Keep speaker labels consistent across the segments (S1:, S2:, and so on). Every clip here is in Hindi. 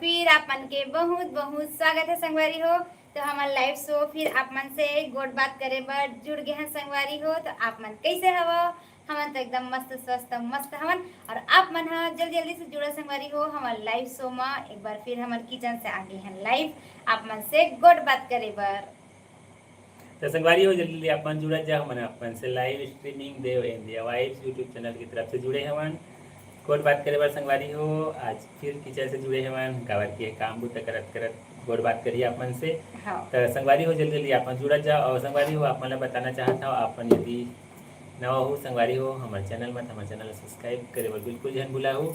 S1: फिर आप मन के बहुत बहुत स्वागत है संगवारी हो। तो हमार लाइव शो फिर आप मन से गोट बात करे बर जुड़ गए हैं संगवारी हो। तो आप मन कैसे हवो? हमन तो एकदम मस्त स्वस्थ मस्त हमन। और आप मन हा जल्दी जल्दी से जुड़ा संगवारी हो हमार लाइव शो में एक बार फिर हमार किचन से आगे हैं लाइव आप मन से गोट बात करे बर।
S2: तो संगवारी हो जल्दी अपन जुड़ा जा हमन अपन से लाइव स्ट्रीमिंग देव इंडिया वाइब्स यूट्यूब चैनल की तरफ से जुड़े हवन। गोट बात करे बार संगवारी हो आज फिर किचन से जुड़े हवन कावर के काम बुता करत करत गोट बात करिए अपन से।
S1: हाँ।
S2: तो संगवारी हो जल्दी जल्दी अपन जुड़ा जा और संगवारी हो अपन बताना चाहता हूँ अपन यदि नवा हो संगवारी हो हमारे चैनल में हमारे चैनल सब्सक्राइब करे बर बिल्कुल जन भूला हो।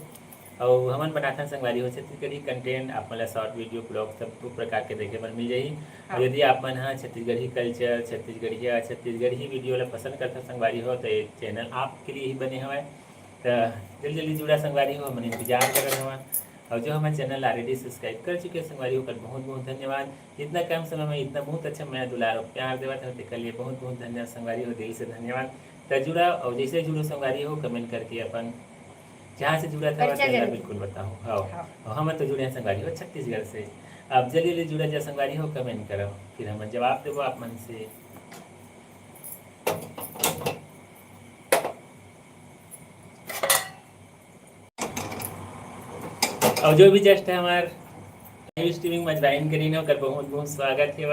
S2: और हमन बनाथन संगवारी हो छत्तीसगढ़ी कंटेंट आप मन शॉर्ट वीडियो ब्लॉग सब प्रकार के देखे बर मिल जाही। और यदि आप मन हाँ छत्तीसगढ़ी कल्चर छत्तीसगढ़ी वीडियो ला पसंद करता संगवारी हो तो ये चैनल आपके लिए ही बने हवे। तो जल्दी जल्दी जुड़ा संगवारी हो हमन इंतजार करत हवन। और जो हमारे चैनल ऑलरेडी सब्सक्राइब कर चुके संगवारी हो कर बहुत बहुत धन्यवाद। इतना कम समय में इतना बहुत अच्छा मैं दुलार और प्यार देवत हो तो लिए बहुत बहुत धन्यवाद संगवारी हो दिल से धन्यवाद। तो जुड़ा और जैसे जुड़ो संगवारी हो कमेंट करके अपन जहाँ से जुड़ा था वह बिल्कुल बताओ। हाँ और हम तो जुड़े हैं संगवारी हो छत्तीसगढ़ से। अब जल्दी जल्दी जुड़ा जा संगवारी हो कमेंट करो फिर हम जवाब देवो आप मन से। और जो भी जस्ट है हमारे लाइव स्ट्रीमिंग में ज्वाइन करी हो कर बहुत बहुत स्वागत है।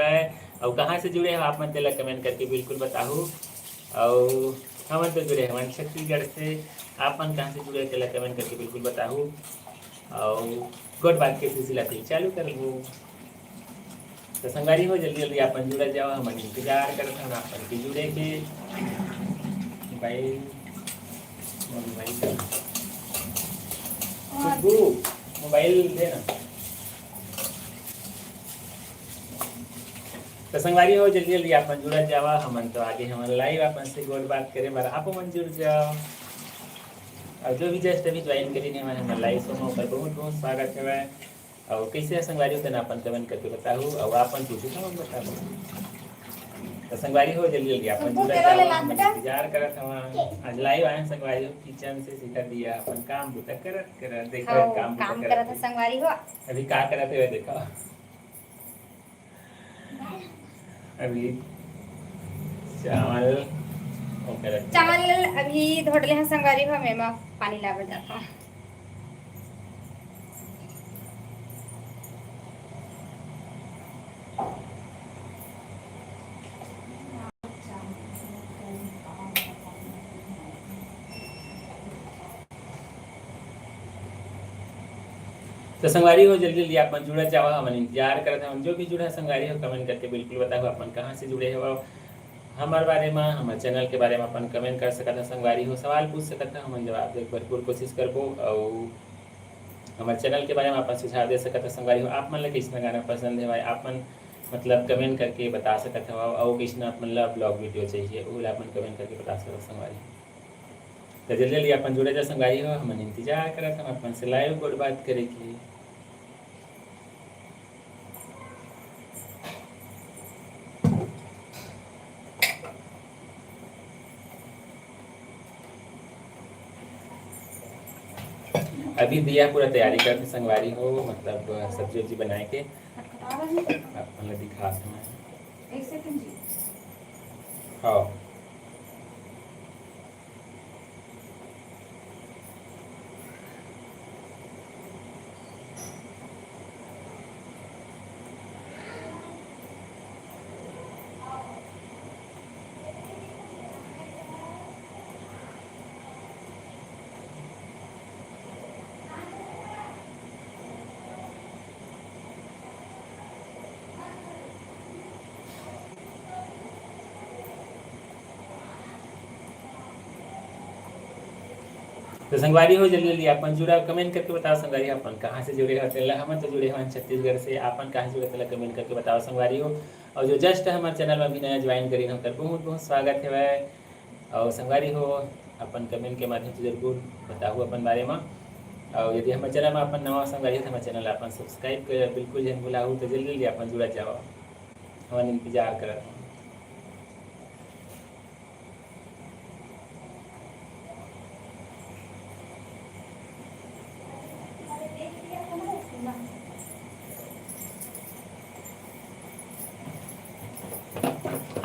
S2: और कहाँ से जुड़े हो आप मन तेला कमेंट करके बिल्कुल बताओ। और हम तो जुड़े हमारे छत्तीसगढ़ से आप मन कहाँ से जुड़े तेला कमेंट करके बिल्कुल बताओ। और गुड बात के सिलसिला से चालू कर लो। तो संगवारी हो जल्दी जल्दी आप जुड़ा जाओ हम इंतजार करते हैं आप के जुड़े के। मोबाइल मोबाइल देना। तो संगवारी हो जल्दी जल्दी आप जुड़ा जावा हमन तो आगे हम लाइव आप से गोल बात करे बार आप मन जुड़ जाओ। और जो भी जस्ट अभी ज्वाइन करी नहीं हमारे लाइव शो में पर बहुत बहुत स्वागत है। और कैसे संगवारी हो तो अपन कमेंट करके बताओ और अपन पूछो तो हम बताओ। तो संगवारी हो जल्दी जल्दी अपन जुड़ा जाओ हम इंतजार करत हवन। आज लाइव आए संगवारी हो किचन से सिखा दिया अपन काम बुता करत देखो काम
S1: करत है संगवारी हो।
S2: अभी का करत है देखो अभी
S1: चावल अभी धोडले हैं संगवारी हो मैं पानी लावे जाता हूँ।
S2: तो संगवारी हो जल्दी जल्दी आप जुड़ा जाओ हम इंतजार करते हैं। जो भी जुड़ा संगवारी हो कमेंट करके बिल्कुल बताओ अपन कहाँ से जुड़े हो हमारे बारे में हमारे चैनल के बारे में अपन कमेंट कर सकते हैं। संगवारी हो सवाल पूछ सकते हैं हम जवाब दे भरपूर कोशिश करबो। और हमारे चैनल के बारे में अपन सुझाव दे सकते हैं संगवारी हो आप मन ला किसना गाना पसंद है भाई आप मन मतलब कमेंट करके बता सकते हो। और किसना मतलब ब्लॉग वीडियो चाहिए वो अपन कमेंट करके बता सकते संगवारी। तो जल्दी जल्दी अपन जुड़े जा संगवारी हो हम इंतजार करते हैं अपन से लाइव गोट बात करेगी। अभी दिया पूरा तैयारी करके संगवारी हो मतलब सब्जी वब्जी बनाए के मतलब दिखा हाँ। तो संगवारी हो जल्दी जल्दी अपन जुड़ा कमेंट करके बताओ संगवारी अपन कहाँ से जुड़े हो तेला हम तो जुड़े हैं छत्तीसगढ़ से अपन कहाँ से जुड़े तेला कमेंट करके बताओ संगवारी हो। और जो जस्ट हमारे चैनल में भी नया ज्वाइन करी होकर बहुत बहुत स्वागत है वह। और संगवारी हो अपन कमेंट के माध्यम से जरूर बताओ अपन बारे में। और यदि हमारे चैनल में अपन नवा संगवारी हो तो हमारे चैनल अपन सब्सक्राइब कर बिल्कुल जन भूलाऊ। तो जल्दी जल्दी अपन जुड़ा जाओ हम इंतजार कर।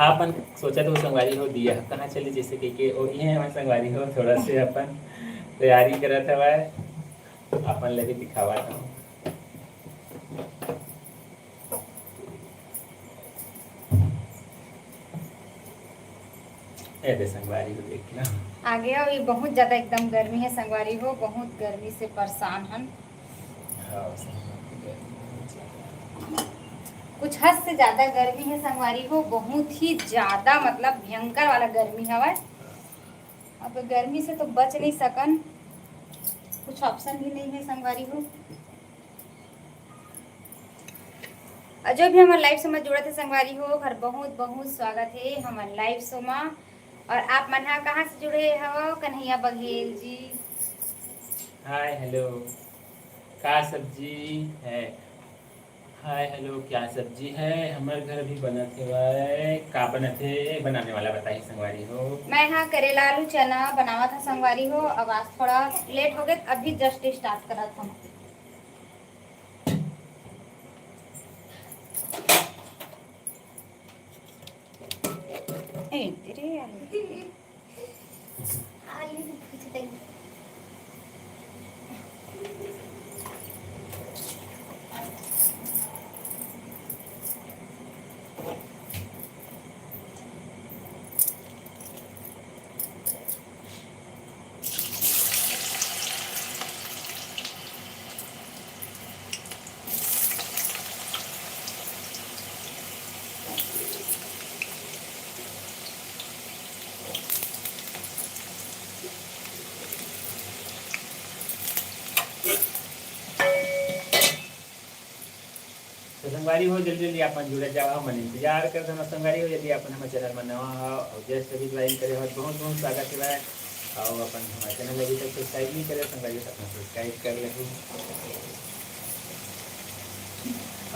S2: आपन सोचा तो संगवारी हो दिया कहाँ चली जैसे कि और ये हमारे संगवारी हो थोड़ा से अपन तैयारी करत हवा अपन लगे दिखावा था ऐसे संगवारी को देखना
S1: आगे अभी बहुत ज्यादा एकदम गर्मी है संगवारी हो, बहुत गर्मी से परेशान हन।
S2: हाँ, संगवारी गर्मी
S1: कुछ हद से ज्यादा गर्मी है संगवारी हो, बहुत ही ज्यादा मतलब भयंकर वाला गर्मी हवा। अब गर्मी से तो बच नहीं सकन, कुछ ऑप्शन भी नहीं है संगवारी हो। और जो भी हमारे लाइव शो में जुड़े थे संगवारी हो, हर बहुत बहुत स्वागत है हमारे लाइव शो में। और आप मन हा कहाँ से जुड़े हो? कन्हैया बघेल जी।
S2: हाय हेलो का सब्जी है हाय हेलो क्या सब्जी है हमारे घर भी बनत है का बनत है बनाने वाला बताइए संगवारी हो।
S1: मैं यहाँ करेला आलू चना बनावा था संगवारी हो। अब आज थोड़ा लेट हो गए, अभी जस्ट स्टार्ट करा था। ए तेरे आलू आलू कुछ नहीं।
S2: तो संगवारी हो जल्दी जल्दी अपन जुड़े जाओ हम इंतजार कर दो संगवारी हो यदि अपन हमारे चैनल में नवा हो और जस्ट अभी ज्वाइन करे हो बहुत बहुत स्वागत है और अपन हमारे चैनल अभी तक सब्सक्राइब नहीं करे संगवारी तो अपना सब्सक्राइब कर ले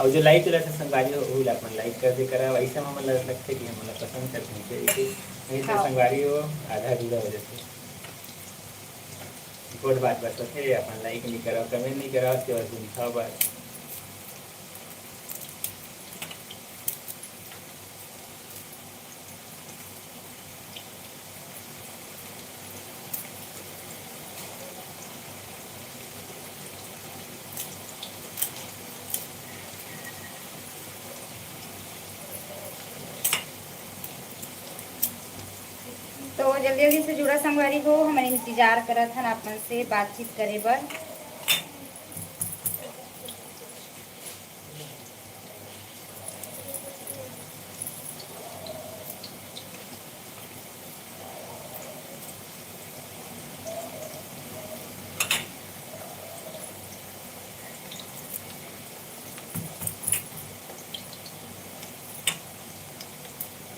S2: और जो लाइक चला संगवारी हो वो अपन लाइक कर दे करा वैसे हम लगते कि हम पसंद करते हैं नहीं तो संगवारी हो आधा अधूरा हो जाते गुड बात बस ओके अपन लाइक नहीं करो कमेंट नहीं करो उसके बाद दिखाओ बस
S1: तो जल्दी जल्दी से जुड़ा संगवारी हो, हमारे इंतजार करत हन आपन से बातचीत करे बर।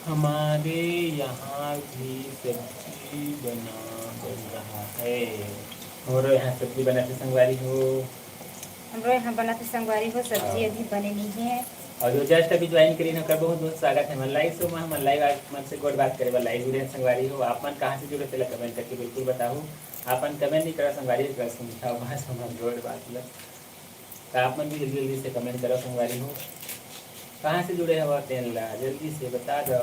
S2: हमारे यहाँ भी सब्जी बन रहा है और यहाँ सब्जी बनाते संगवारी हो
S1: हमरो यहाँ बनाते संगवारी हो, सब्जी अभी बने नहीं है।
S2: और जो जस्ट अभी ज्वाइन करी ना कर बहुत बहुत स्वागत है हमारे लाइव शो में हमारे लाइव मन से गोड बात करे लाइव जुड़े संगवारी हो आप मन कहाँ से जुड़े पहले कमेंट करके बिल्कुल बताओ आपन कमेंट नहीं करा संगवारी कर समझाओ बस हमारे गोड बात लग तो आप मन भी जल्दी जल्दी से कमेंट करो संगवारी हो कहाँ से जुड़े हो तेनला जल्दी से बता दो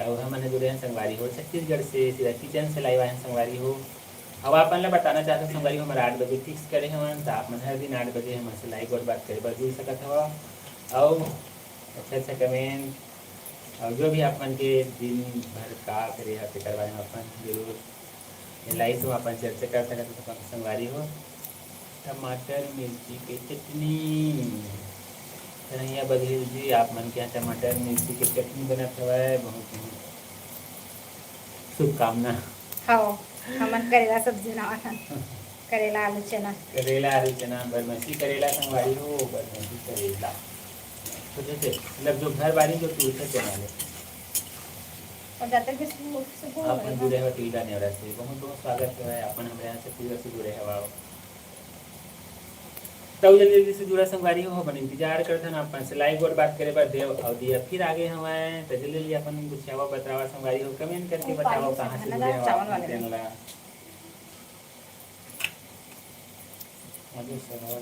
S2: और हमने जुड़े हैं संगवारी हो छत्तीसगढ़ से सीधा किचन से लाइव आए हैं संगवारी हो। अब आप मतलब बताना चाहते हो संगवारी हो हमारा 8 बजे फिक्स करे हैं तो आप मन हर दिन 8 बजे हमसे लाइव और बात करे बस जुड़ सकते हो और अच्छा अच्छा कमेंट और जो भी अपन के दिन भर का करे हफ्ते करवाए अपन जरूर लाइव से अपन चर्चा कर सकते हो संगवारी हो। टमाटर मिर्ची की चटनी कन्हैया बघेल जी आप मन के यहाँ टमाटर मिर्ची की चटनी बनाते हुआ है बहुत बहुत शुभकामना।
S1: हाँ हमन करेला सब्जी बनावा करेला आलू चना
S2: बरमसी करेला संगवारी हो बरमसी करेला तो जैसे मतलब जो घर बारी जो टूटे चना ले
S1: और जाते कि सुबह
S2: अपन जुड़े हुए टीला नेवरा से बहुत बहुत स्वागत है अपन हमारे यहाँ छत्तीसगढ़ से जुड़े हवा तब जल्दी जल्दी से जुड़ा संगवारी हो अपन इंतजार करते हैं अपन से लाइव और बात करे पर देव और दिया फिर आगे हम आए तो जल्दी जल्दी अपन कुछ हवा बतावा संगवारी हो कमेंट करके बताओ कहाँ से जुड़े हो चैनल आगे सवाल। 。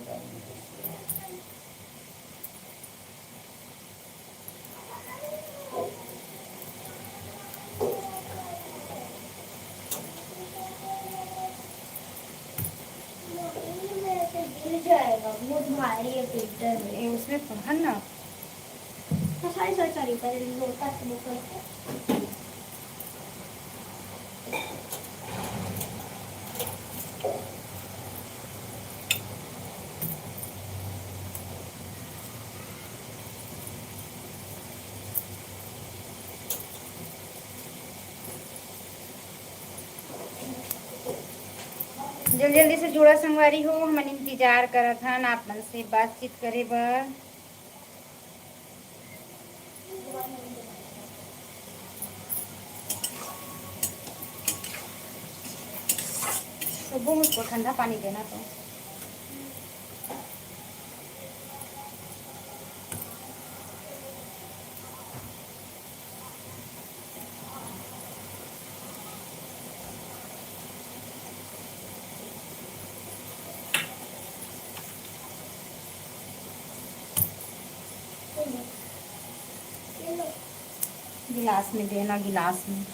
S3: बहुत भारी है फिल्टर में।
S1: ये उसमें पहन ना
S3: सॉरी सॉरी सॉरी, पहले लोटा से निकल
S1: जल्दी जल्दी से जुड़ा संगवारी हो, हमन इंतजार करत हन आपन से बातचीत करे बर। तो मुझको ठंडा पानी देना तो गिलास में देना, गिलास में।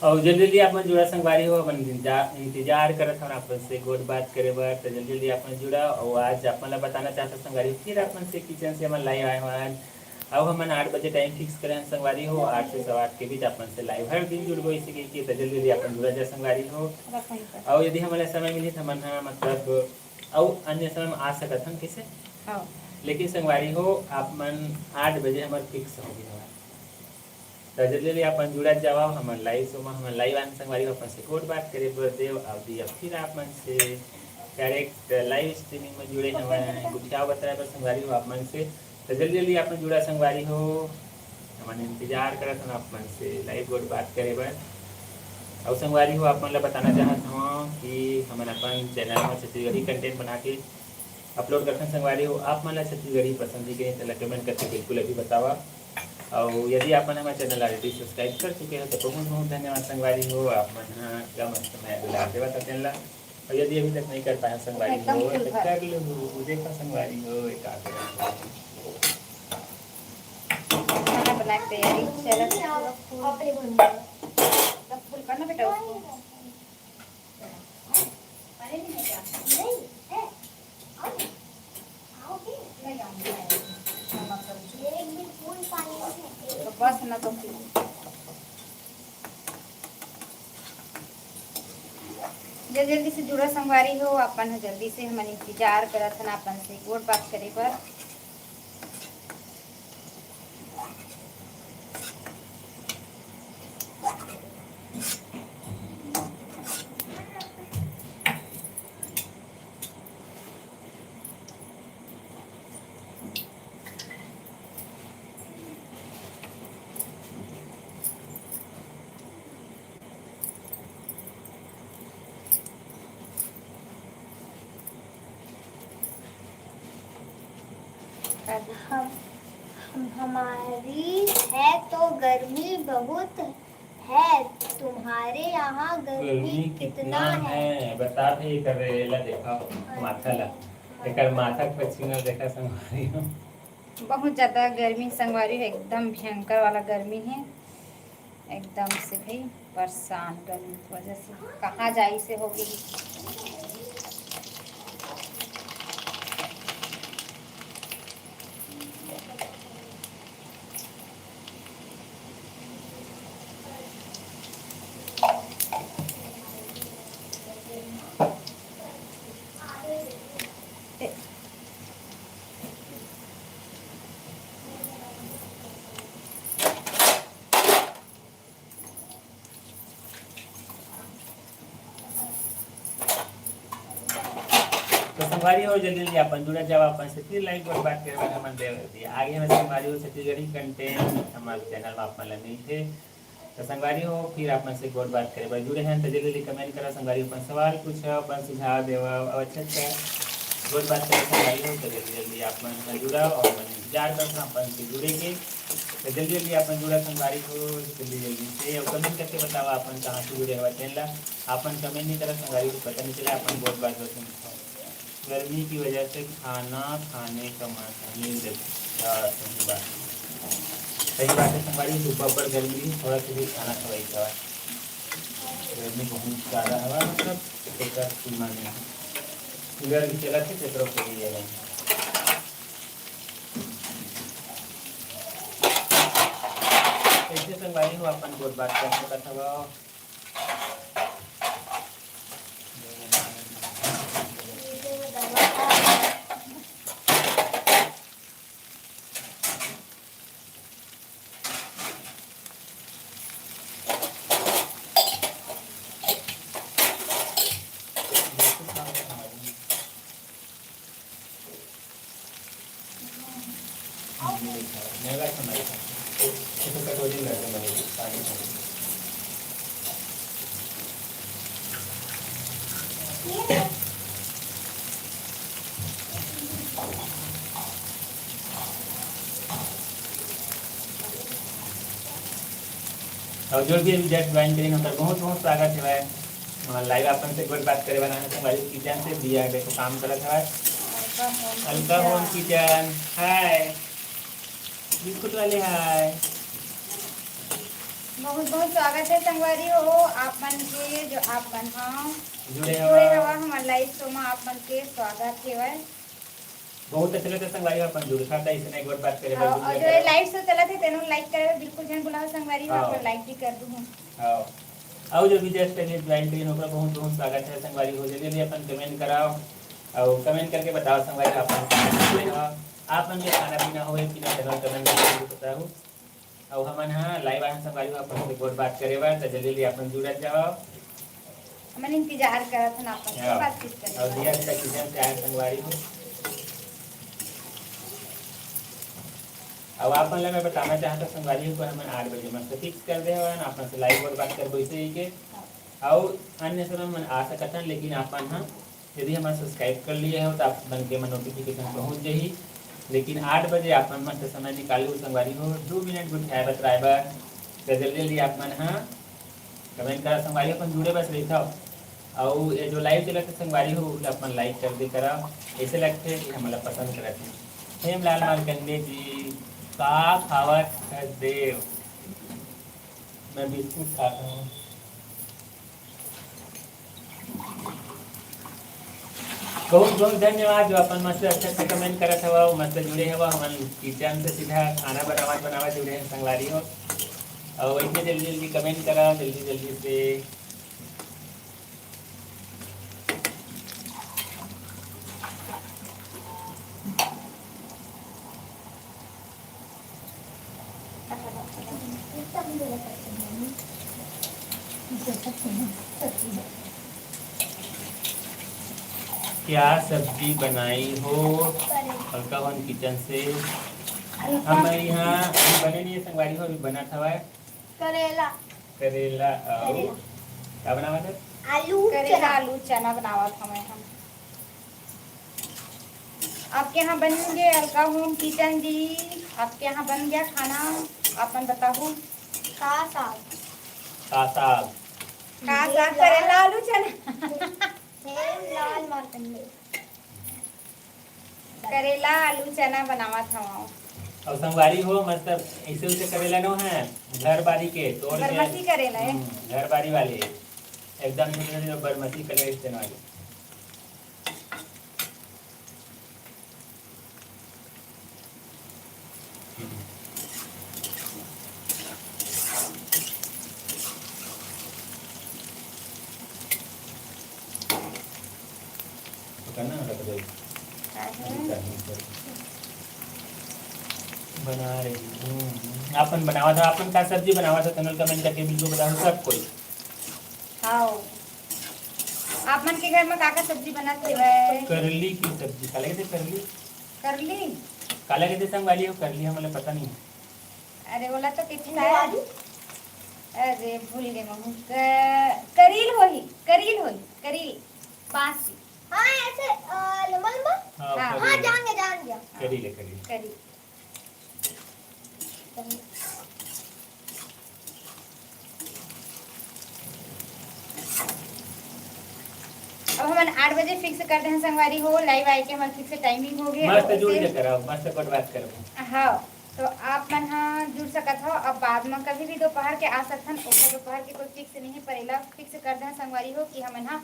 S2: और जल्दी जल्दी अपन जुड़ा संगवारी हो, अपन इंतजार करत हन अपन से गोट बात करे बर। तो जल्दी जल्दी अपन जुड़ा। और आज अपन ला बताना चाहता संगवारी फिर अपन से किचन से हमन लाइव आए हन। अब हमन 8 बजे टाइम फिक्स करे हैं संगवारी हो, 8 से 8:15 के बीच अपन से लाइव हर दिन जुड़बो इसी के। तो जल्दी जल्दी अपन जुड़ा जा संगवारी हो। और यदि हमारे समय मिली तो हमन मतलब और अन्य समय में आ सकत हन कैसे,
S1: हाँ
S2: लेकिन संगवारी हो अपन 8 बजे हमारे फिक्स हो गया। तो जल्दी जल्दी अपन जुड़ा जावा हमन लाइव शो में, हमन लाइव आन संगवारी हो अपन से कोट बात करे बर देव। और दिया फिर अपन से डायरेक्ट लाइव स्ट्रीमिंग में जुड़े हमारे कुछ क्या बताया बर संगवारी हो अपन से। तो जल्दी जल्दी अपन जुड़ा संगवारी हो, हमन इंतजार करत हन अपन से लाइव कोट बात करे बर। और संगवारी हो अपन ला बताना चाहत हूँ कि हमन अपन चैनल में छत्तीसगढ़ी कंटेंट बना के अपलोड करते हैं संगवारी हो। आप मन ला छत्तीसगढ़ी पसंद ही करें तो कमेंट करके बिल्कुल अभी बतावा। और यदि आप हमारे चैनल ऑलरेडी सब्सक्राइब कर चुके हैं तो बहुत बहुत धन्यवाद संगवारी हो। आप मन कम समय बुला देवा था चैनल। और यदि अभी तक नहीं कर पाए संगवारी हो तो कर लो, देखा संगवारी हो एक
S1: खाना बनाने की तैयारी चलो।
S3: अपने बंदा
S1: तब फुल करना बेटा उसको।
S3: नहीं है। आओगे?
S1: नहीं आऊंगी।
S3: एक भी फूल पानी में
S1: तो बस ना तो फिर जल्दी जल्दी से जुड़ा संगवारी हो अपन जल्दी से हमन इंतजार करत हन अपन से गोट बात करे बर।
S3: हमारी है तो गर्मी बहुत है, तुम्हारे यहाँ गर्मी कितना है?
S2: बता भी करेला देखा माथा ला एकर माथा पछीना देखा संगवारी हो।
S1: बहुत ज़्यादा गर्मी संगवारी है, एकदम भयंकर वाला गर्मी है। एकदम से भाई परेशान गर्मी की वजह से कहाँ जाई से होगी।
S2: तो संगवारी हो जल्दी जल्दी अपन जुड़ा जावा अपन से फिर लाइव पर बात करे हमन दे आगे में संगवारी हो छत्तीसगढ़ी कंटेंट हमारे चैनल में अपन ला मिलथे। तो संगवारी हो फिर अपन से गोट बात करे बर जुड़े हैं तो जल्दी जल्दी कमेंट करा संगवारी अपन सवाल पूछो अपन सुझाव देवा और अच्छा गोट बात करे संगवारी हो। तो जल्दी जल्दी अपन जुड़ा और अपन इंतजार करना अपन से जुड़े के। तो जल्दी जल्दी अपन जुड़ा संगवारी हो जल्दी जल्दी से और कमेंट करके बतावा अपन कहाँ से जुड़े हुआ चैनल अपन कमेंट नहीं करा संगवारी को पता नहीं चला अपन गोट बात होते गर्मी की वजह से खाना खाने का मन नहीं लगता। सही बात है संगवारी सुबह पर गर्मी थोड़ा सा भी खाना खवाई का गर्मी बहुत ज़्यादा हवा मतलब एक सीमा नहीं है। इधर भी चला थे तेरे को भी ये कैसे संगवारी हो अपन बहुत बात कर सकत हवा मेरा समय इसको कटोरी में रखना है पानी में और जो भी जस्ट ज्वाइन करेंगे हम बहुत बहुत स्वागत है भाई लाइव अपन से कोई बात करे बनाने से हमारी किचन से दिया है देखो काम करत है अलका होम किचन हाय बिस्कुट वाले हाय
S1: बहुत बहुत स्वागत है संगवारी हो आप मन के जो आप मन हाँ
S2: जुड़े
S1: जुड़े
S2: हवा
S1: हवा हमारे लाइव शो में आप मन के स्वागत है
S2: बहुत अच्छा लगता है संगवारी अपन जुड़ खाता इसने एक बार बात करे
S1: और जो ये लाइव शो चला थे तेनों लाइक करे बिल्कुल जन बुलाओ संगवारी हो आप लाइक भी कर दूँ
S2: हां आओ जो भी जस्ट पहले ज्वाइन करी ओकरा बहुत बहुत स्वागत है संगवारी हो जल्दी जल्दी अपन कमेंट कराओ और कमेंट करके बताओ संगवारी अपन आपन के खाना पीना होए कि ना चैनल कमेंट करके बताओ और हमन हां लाइव आन संगवारी हो अपन से बहुत बात करे बा तो जल्दी जल्दी अपन जुड़त जाओ
S1: हमन इंतजार करत हन आपन से बातचीत करे
S2: और दिया तक किचन से आए संगवारी हो अब आप मैं बताना चाहता संगवारी को हम 8 बजे मस्त फिक्स कर दे हवन अपन से लाइव और बात कर वैसे ही के और अन्य समय मन आ सकत हन लेकिन अपन हां यदि हम सब्सक्राइब कर लिए हो तो आप बन के मन नोटिफिकेशन पहुंच जाही लेकिन 8 बजे अपन मस्त समय निकालू संगवारी हो 2 मिनट गुठाए बतराएबा तो जल्दी जल्दी आप मन हां कमेंट करा संगवारी अपन जुड़े बस रहता और ये जो लाइव चलत संगवारी हो अपन लाइक कर दे करा ऐसे लगते कि हमला पसंद करते हेमलाल मालकंडे जी का खावत है देव मैं बिस्कुट खाता हूँ बहुत बहुत धन्यवाद जो अपन मस्त अच्छा से कमेंट करत हवा मस्त जुड़े हवा हमन किचन से सीधा खाना बनावा जुड़े हैं संगवारी हो और वैसे जल्दी जल्दी कमेंट करा जल्दी जल्दी से क्या सब्जी बनाई हो हल्का वन किचन से हमारे यहाँ अभी बने नहीं है संगवारी हो अभी बना था
S3: करेला
S2: करेला और क्या बनावा था
S3: आलू
S1: करेला आलू चना बनावत हमें हम आपके यहाँ बन गए अलका होम किचन जी आपके यहाँ बन गया खाना अपन बताओ
S3: का साग
S2: का साग
S1: का साग करेला आलू चना
S3: लाल मार्कंडे
S1: करेला आलू चना बनावा था
S2: और संगवारी हो मतलब ऐसे उसे करेला नो है घर बारी के तोड़ के
S1: बरमसी करेला है
S2: घर बारी वाले एकदम छोटे बरमसी करेला इस वाले करना रख दो बना रही हूँ अपन बनावा था अपन का सब्जी बनावा था चैनल कमेंट करके बिल्कुल बताओ सब कोई
S1: हाँ आप मन के घर में काका सब्जी बनाते हैं
S2: करली की सब्जी काले कहते करली
S1: कर ली
S2: काले कहते संगवाली हो करली हमें पता नहीं
S1: अरे बोला तो कितना है अरे भूल गए मम्मी करील होही करील बांस
S3: हाँ ऐसे लंबा लंबा
S2: हाँ
S3: हाँ जान गया
S2: करीले
S1: करी अब हम 8 बजे फिक्स करते हैं संगवारी हो लाइव आई के हमारे फिक्स टाइमिंग हो गया
S2: मस्त जुड़ के कराओ मस्त कोट बात करो
S1: हाँ तो आप मन हाँ जुड़ सकत हो अब बाद में कभी भी दोपहर के आ सकत हन ओकर दोपहर के कोई फिक्स नहीं पड़ेला फिक्स कर दें संगवारी हो कि हम हाँ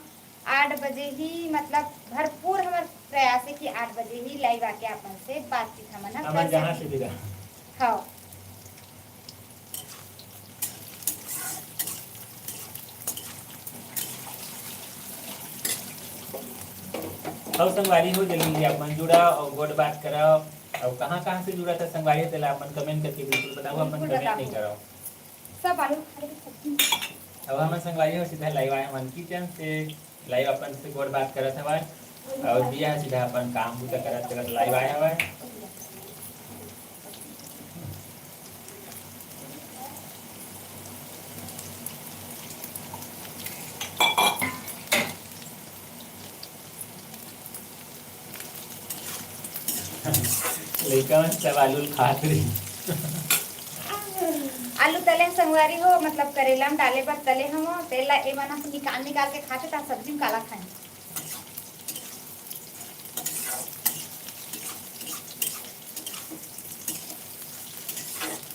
S1: 8 बजे ही मतलब भरपूर हमार प्रयास है कि 8 बजे ही लाइव आके अपन से बातचीत हमन
S2: हमार
S1: कर
S2: जहाँ से
S1: सकी।
S2: भी रहा
S1: हाँ
S2: अब संगवारी हो जल्दी अपन जुड़ा और गोड बात कराओ। और कहाँ से जुड़ा था संगवारी तेला अपन कमेंट करके बिल्कुल बताओ, अपन
S1: बिल्कुल
S2: कमेंट नहीं
S1: बताओ।
S2: कराओ।
S1: सब आलू खाने की सब्जी।
S2: अब हम संगवारी हो सीधा लाइव आए हमन किचन से लाइव अपन से गोड बात करत हवा और दिया है सीधा अपन काम बुता करत करत लाइव आए हवा। लइका मन सब आलू खात रही।
S1: आलू तले संगवारी हो मतलब करेला में डाले पर तले हम तेल ला एमन हम निकाल निकाल के खाते ता सब्जी में काला खाए।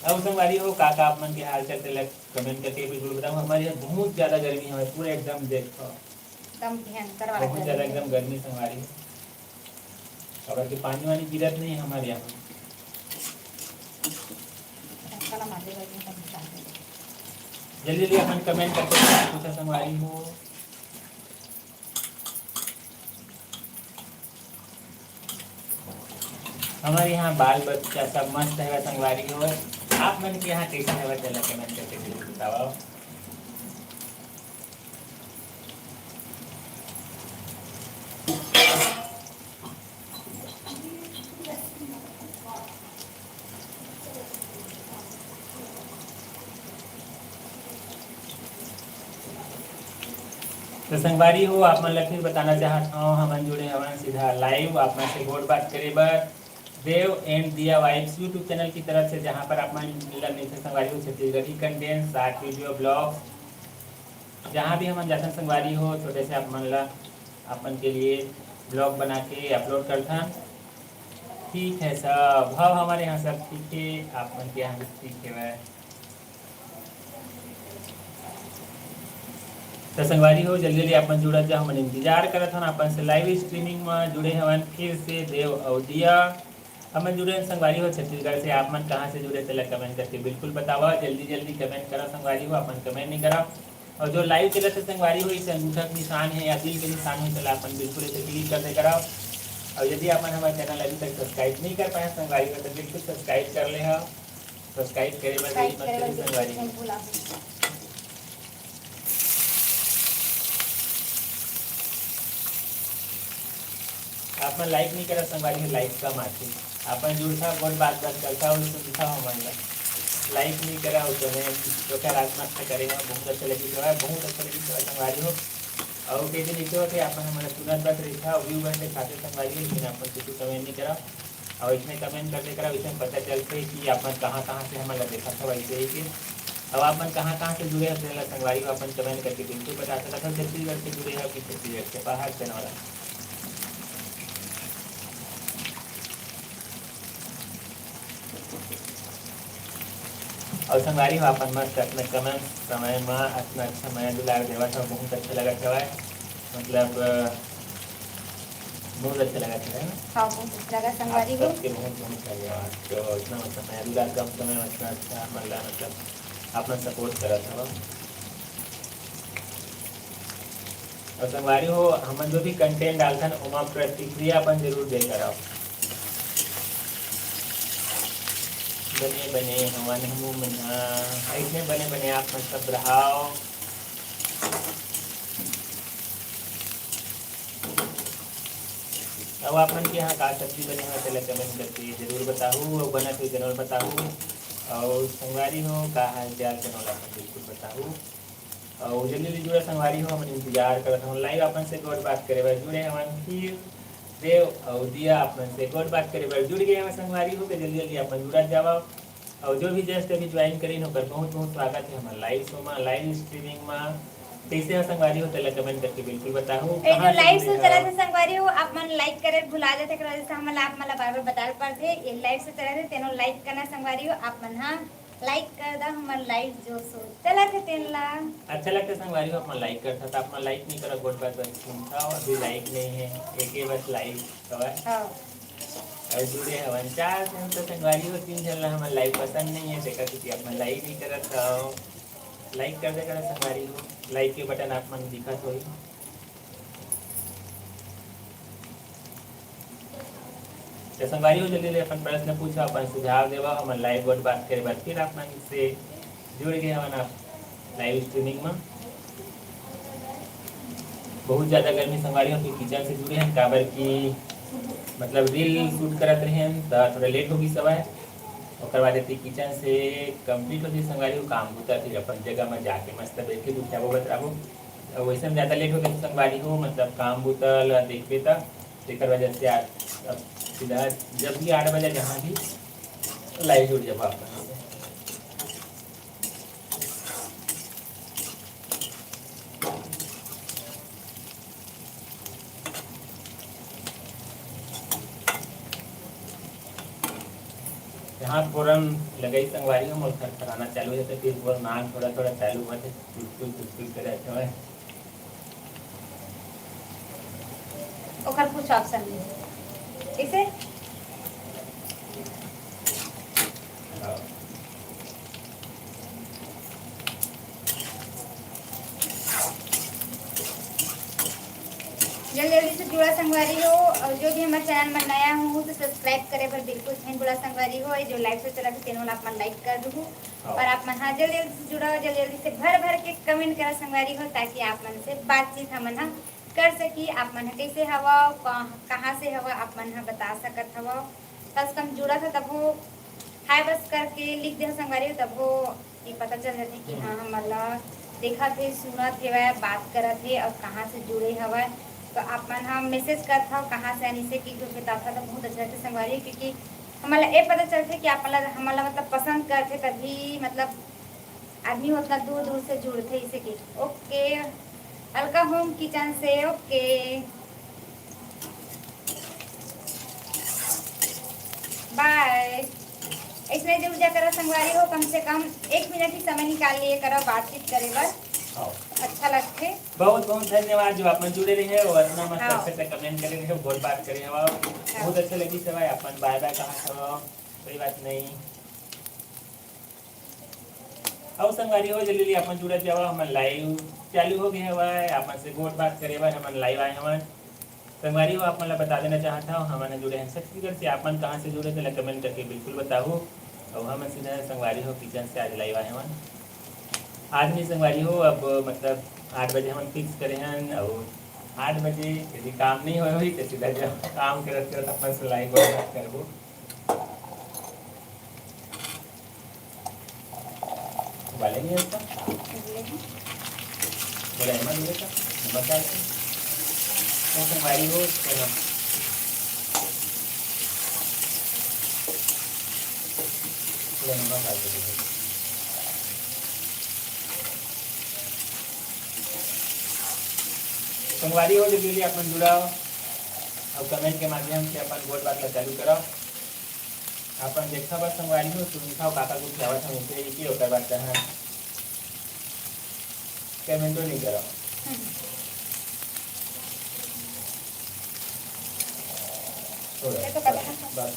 S2: अब संगवारी हो काका आप मन के हाल चाल तेला कमेंट करके बिल्कुल बताओ। हमारे यहाँ बहुत ज्यादा गर्मी है पूरा एकदम देखो
S1: एकदम भयंकर वाला
S2: बहुत ज्यादा एकदम गर्मी संगवारी। अगर के पानी वानी गिरत नहीं है हमारे यहाँ।
S1: काला मार देगा एकदम निकाल दे।
S2: जल्दी जल्दी अपन कमेंट करके पूछा संगवारी हो। हमारे यहाँ बाल बच्चा सब मस्त है संगवारी हो। आप मन के यहाँ कैसा है चला कमेंट करके जरूर बताओ। तो संगवारी हो आप मन फिर बताना चाहत हूँ हमन जुड़े हवन सीधा लाइव आप मन से गोड बात करे बर देव एंड दिया वाइब्स यूट्यूब चैनल की तरफ से, जहाँ पर आप मन मिलन मिलते संगवारी हो Chhattisgarhi content short video blog जहाँ भी हम जाते संगवारी हो छोटे से आप मन ला अपन के लिए ब्लॉग बना के अपलोड करता। ठीक है सब भाव हमारे यहाँ सब ठीक है, आप मन के यहाँ भी ठीक है वह। तो संगवारी हो जल्दी जल्दी अपन जुड़त जा हमन इंतजार करत हन अपन से लाइव स्ट्रीमिंग में जुड़े हवन फिर से देव और दिया हमन जुड़े हैं संगवारी हो छत्तीसगढ़ से। आप मन कहाँ से जुड़े थे कमेंट करके बिल्कुल बतावा। जल्दी जल्दी कमेंट करा संगवारी हो, अपन कमेंट नहीं करा। और जो लाइव चलत है संगवारी हो इस अंगूठा के निशान है या दिल के निशान हो चला अपन बिल्कुल इसे क्लिक कर दे कराओ। और यदि अपन हमारे चैनल अभी तक सब्सक्राइब नहीं कर पाए संगवारी हो तो बिल्कुल सब्सक्राइब कर ले। सब्सक्राइब करे बदे संगवारी हो। आपन लाइक नहीं करा संगवारी लाइक कम आती। आपन जुड़ता बहुत बात करता हो सुनता हो मन लाइक नहीं करा हो तो मैं तो क्या राजमात से करेगा बहुत अच्छा लगी तो है बहुत अच्छा लगी तो संगवारी हो। और कई दिन इसे होते अपन हमारा तुरंत बात रही था व्यू बनते खाते संगवारी हो लेकिन अपन किसी कमेंट नहीं करा। और इसमें कमेंट करते करा इसमें पता चलते कि अपन कहाँ से हमारा देखा था वैसे ही कि अब अपन कहाँ से जुड़े हैं संगवारी को अपन कमेंट करके बिल्कुल बता सकता था। छत्तीसगढ़ से जुड़े हैं कि छत्तीसगढ़ से बाहर से वाला। और संगवारी हो अपन मस्त अपने कमेंट समय में अपना अच्छा मैं दुलार देवा था बहुत अच्छा लगा था मतलब बहुत अच्छा लगा था
S1: हाँ बहुत अच्छा लगा संगवारी हो।
S2: सबके बहुत धन्यवाद तो इतना मतलब मैं दुलार कम समय में इतना अच्छा मतलब अपना सपोर्ट करा था। और संगवारी हो हम जो भी कंटेंट डालता है उमा प्रतिक्रिया अपन जरूर दे कराओ। बने बने हवन हमू मना ऐसे बने बने आप मन सब रहाओ। अब आप मन के यहाँ का सब्जी बने हुआ चले कमेंट करके जरूर बताऊँ और बना तो जरूर बताऊँ। और संगवारी हो का हाल चाल चैनल अपन बिल्कुल बताऊँ। और जल्दी जल्दी जुड़े संगवारी हो हम इंतजार करते हैं लाइव अपन से गौर बात करे भाई जुड़े हम फिर देव और दिया अपन से गौर बात करे भाई जुड़ गए हमें संगवारी हो के जल्दी जल्दी अपन जुड़ा जावा। और जो भी जस्ट अभी ज्वाइन करें होकर बहुत बहुत स्वागत है हमारे लाइव शो में लाइव स्ट्रीमिंग में। कैसे हो संगवारी हो तेला कमेंट करके बिल्कुल बताओ।
S1: ए जो लाइव शो चला था संगवारी हो आप मन लाइक करे भुला जाते कर जैसे हम आप मला बार बार बता पड़ते ये लाइव शो चला थे तेनो लाइक करना संगवारी हो आप मन हां लाइक कर दा हमार लाइव जो सो चला थे तेला।
S2: अच्छा लगता है संगवारी हो अपना लाइक करता था, अपना लाइक नहीं करो गोट बात बस सुनता हो, अभी लाइक नहीं है, एक ही बस लाइक कवर
S1: हाँ
S2: और जुड़े हवन चार दिन तो संगवारी हो, तीन चल रहा हमारा लाइक पसंद नहीं है, देखा कि अपना लाइक नहीं करता हो, लाइक कर दे करा संगवारी हो, लाइक के बटन आप मन दिखत हो। तो संगवारी हो जल्दी अपन प्रश्न पूछो, अपन सुझाव देवा, हम लाइव गोट बात करे बाद फिर आप मन से जुड़ गए हवन आप लाइव स्ट्रीमिंग में। बहुत ज़्यादा गर्मी संगवारी हो फिर किचन से जुड़े हैं काबर की मतलब रील शूट करत रहे हैं तो थोड़ा लेट होगी समय, और बाद किचन से कंप्लीट होती संगवारी हो काम होता, फिर अपन जगह में जाके मस्त बैठ के कुछ वो बताबो, वैसे में ज़्यादा लेट हो गया संगवारी हो, मतलब काम बुतल देखबे तक एक वजह से अब सीधा जब भी 8 बजे जहाँ भी लाइव जुड़ जाओ आप। यहाँ फोरन लगाई संगवारी हो और खराना चालू है तो फिर वो नाक थोड़ा थोड़ा चालू हुआ थे चुटकुल करे अच्छा है।
S1: ओकर कुछ ऑप्शन नहीं ऐसे जल्दी जल्दी से जुड़ा संगवारी हो, और जो भी हमारे चैनल में नया हूँ तो सब्सक्राइब करे पर बिल्कुल नहीं जुड़ा संगवारी हो, जो लाइव से चला तो तीनों आप मन लाइक कर दूँ और आप मन हाँ जल्दी जल्दी से जुड़ा हो, जल्दी जल्दी से भर भर के कमेंट करा संगवारी हो, ताकि आप मन से बातचीत हम हाँ कर सकी, आप मन कैसे हवा कहाँ से हवा आप मन हाँ बता सकत हवा, कम से कम जुड़ा था तब वो हाय बस करके लिख दे संगवारी हो, तब वो ये पता चल जाती कि हाँ मतलब देखा थे सुना थे बात करा थे और कहाँ से जुड़े हवा, तो आप मन हम मैसेज करता हो कहाँ से आने से कि कुछ बताता तो बहुत अच्छा से संगवारी, क्योंकि हमारा ये पता चलते कि आप हमारा मतलब पसंद करते तभी मतलब आदमी उतना दूर दूर से जुड़ते इसे की। ओके अलका होम किचन से ओके बाय। इसमें जो पूजा करो संगवारी हो कम से कम 1 मिनट ही समय निकाल लिए करो बातचीत करे बस अच्छा लगते।
S2: बहुत बहुत धन्यवाद जो आप जुड़े रहे और इतना मस्त अच्छे से कमेंट करे रहे बहुत बात करे हवा बहुत अच्छा लगी सवाई अपन बाय बाय कहा था कोई बात नहीं। और संगवारी हो जल्दी अपन जुड़े जावा, हम लाइव चालू हो गए हवा अपन से गोट बात करे हुआ हम लाइव आए हवन संगवारी हो, आप मतलब बता देना चाहता हूँ हमारे जुड़े हैं छत्तीसगढ़ से, आप मन कहाँ से जुड़े थे कमेंट करके बिल्कुल बताओ। और हम सीधा संगवारी हो किचन से आज लाइव आए हवन, आज नहीं संगवारी हो अब मतलब 8 बजे हम फिक्स करे हैं और 8 बजे यदि काम नहीं हो तो सीधा जब काम करते हो अपन से लाइव करबो। वालेंगे इसका थोड़ा एमा दूंगे का बता तो संगवारी हो तो थोड़ा नमक डाल दीजिए। संगवारी हो जल्दी जल्दी अपन जुड़ाओ और कमेंट के माध्यम से अपन गोट बात चालू करो, अपन देखा बस संगवारी हो सुनखाओ काका कुछ आवत हम उसे ही होकर बात है कमेंट तो नहीं करो बस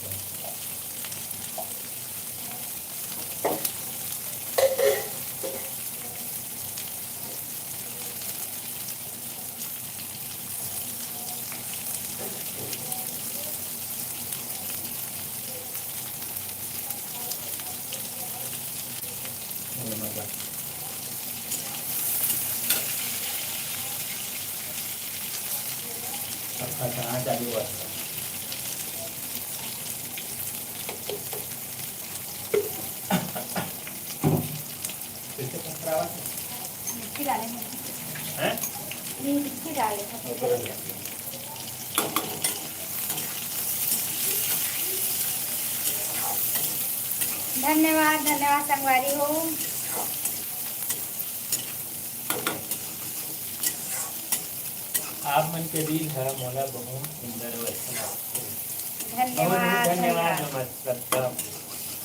S2: अच्छा हाँ चालू हुआ
S1: मिर्ची डालेंगे
S2: हैं
S1: मिर्ची डालेंगे धन्यवाद धन्यवाद संगवारी हो।
S2: आप मन के दिल है मोला बहुत सुंदर और अच्छा लगता है।
S1: धन्यवाद
S2: धन्यवाद नमस्कार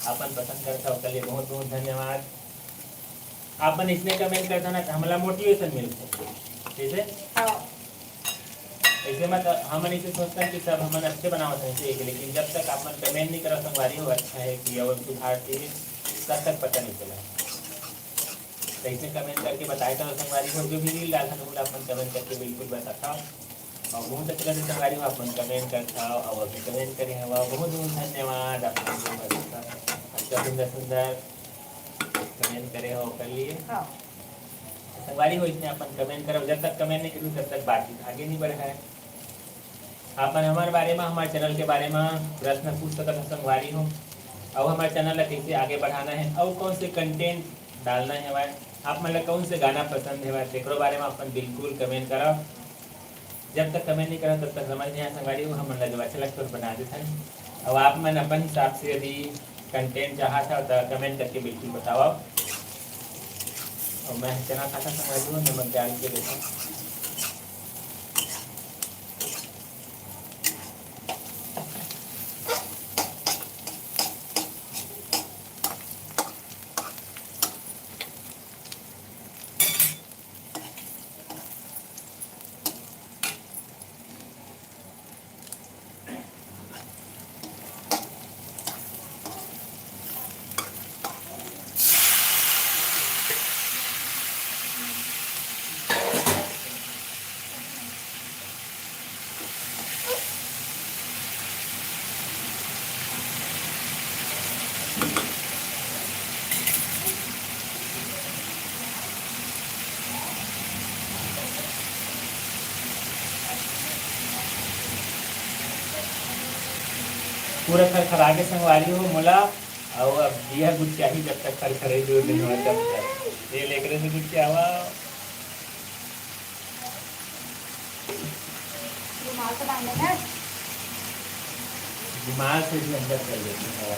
S2: अपन पसंद करता हो लिए बहुत बहुत धन्यवाद। आपन इसने कमेंट करता ना तो हमला मोटिवेशन मिलता है। जैसे
S1: हाँ
S2: ऐसे मत हमन इसे सोचते हैं कि सब हमन अच्छे बनावत हैं लेकिन जब तक आपन कमेंट नहीं करा संगवारी हो अच्छा है कि और सुधार चाहिए तब तक पता नहीं चला। कैसे कमेंट करके बताया था संगवारी हो जो भी रील डाला था अपन कमेंट करके बिल्कुल बताता और बहुत अच्छा से संगवारी हो अपन कमेंट करता और अभी कमेंट करे हवा बहुत बहुत धन्यवाद। अच्छा सुंदर सुंदर कमेंट करे हो कर लिए
S1: हाँ
S2: संगवारी हो इसने अपन कमेंट करो जब तक कमेंट नहीं करूँ तब तक बातचीत आगे नहीं बढ़ा है। अपन हमारे बारे में हमारे चैनल के बारे में प्रश्न पूछ सकते हो संगवारी हो और हमारे चैनल कैसे आगे बढ़ाना है और कौन से कंटेंट डालना है हमारे आप मतलब कौन से गाना पसंद है तेकरो बारे में अपन बिल्कुल कमेंट करो। जब तक कमेंट नहीं करो तब तक समझ नहीं आया संगवारी हो हम जब अच्छा लगता है बना देते हैं। अब आप मन अपन हिसाब से यदि कंटेंट चाहा था तो कमेंट करके बिल्कुल बताओ और मैं चना खाता संगवारी हो नमक डाल के देता हूँ। पूरा खरखरा के संगवारी हो मोला और अब दिया कुछ चाहिए जब तक खरखरे जो दिन हो तब तक ये लेकर से कुछ क्या हुआ
S1: रुमाल तो बांध लेना
S2: दिमाग से भी अंदर कर देती है।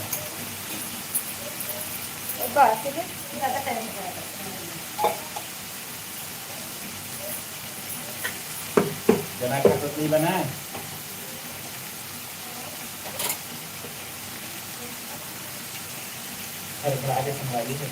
S1: बस ठीक है ज़्यादा टाइम नहीं करेगा।
S2: चना का रोटी बना खरखरा के संगवारी है।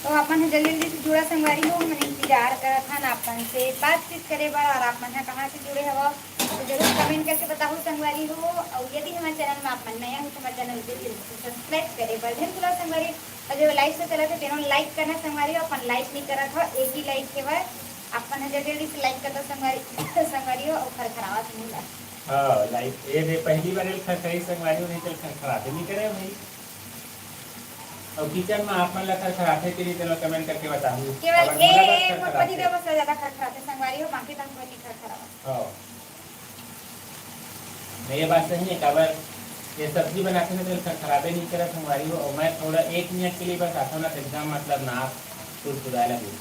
S1: तो अपन जल्दी जल्दी से जुड़ा संगवारी हो मैंने इंतजार करा था ना अपन से बातचीत करे बार और आप मन कहाँ से जुड़े हवा तो जरूर कमेंट करके बताओ संगवारी हो। और यदि हमारे चैनल में आप नया हो तो हमारे चैनल को सब्सक्राइब करे बार ढेर खुला संगवारी और जो लाइक से चला थे तेनों लाइक करना संगवारी हो अपन लाइक नहीं करा था एक ही लाइक के बाद अपन जल्दी जल्दी से लाइक करता संगवारी हो और खरखरावा से मिला।
S2: हाँ लाइक ये पहली बार खरखरी संगवारी नहीं चल खरखराते नहीं करे भाई और किचन में आप मन ला खरखराते के लिए चलो कमेंट करके बताऊं
S1: केवल एक मोटपति देव से ज्यादा खरखराते संगवारी हो बाकी तो हमको नहीं खरखरावा।
S2: हां नहीं ये बात सही है काबर ये सब्जी बनाते हैं तो खरखराते नहीं करे संगवारी हो और मैं थोड़ा 1 मिनट के लिए बस आता हूं ना तो एकदम मतलब नाक सुरसुराए लगे।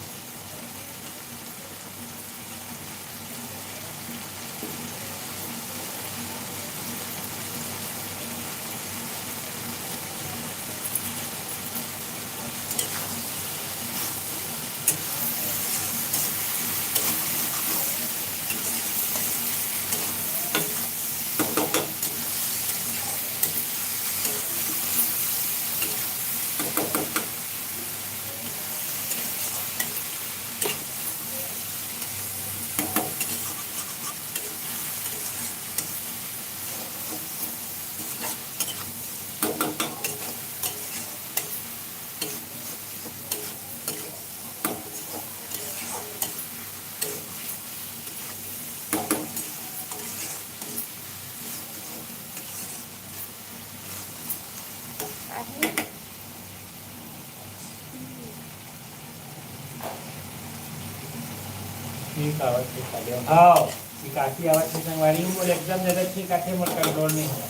S2: ठीक आवत है खाली हाँ ये काफी आवत है संगवारी हूँ बोले एकदम ज़्यादा ठीक आते मोर कंट्रोल नहीं हुआ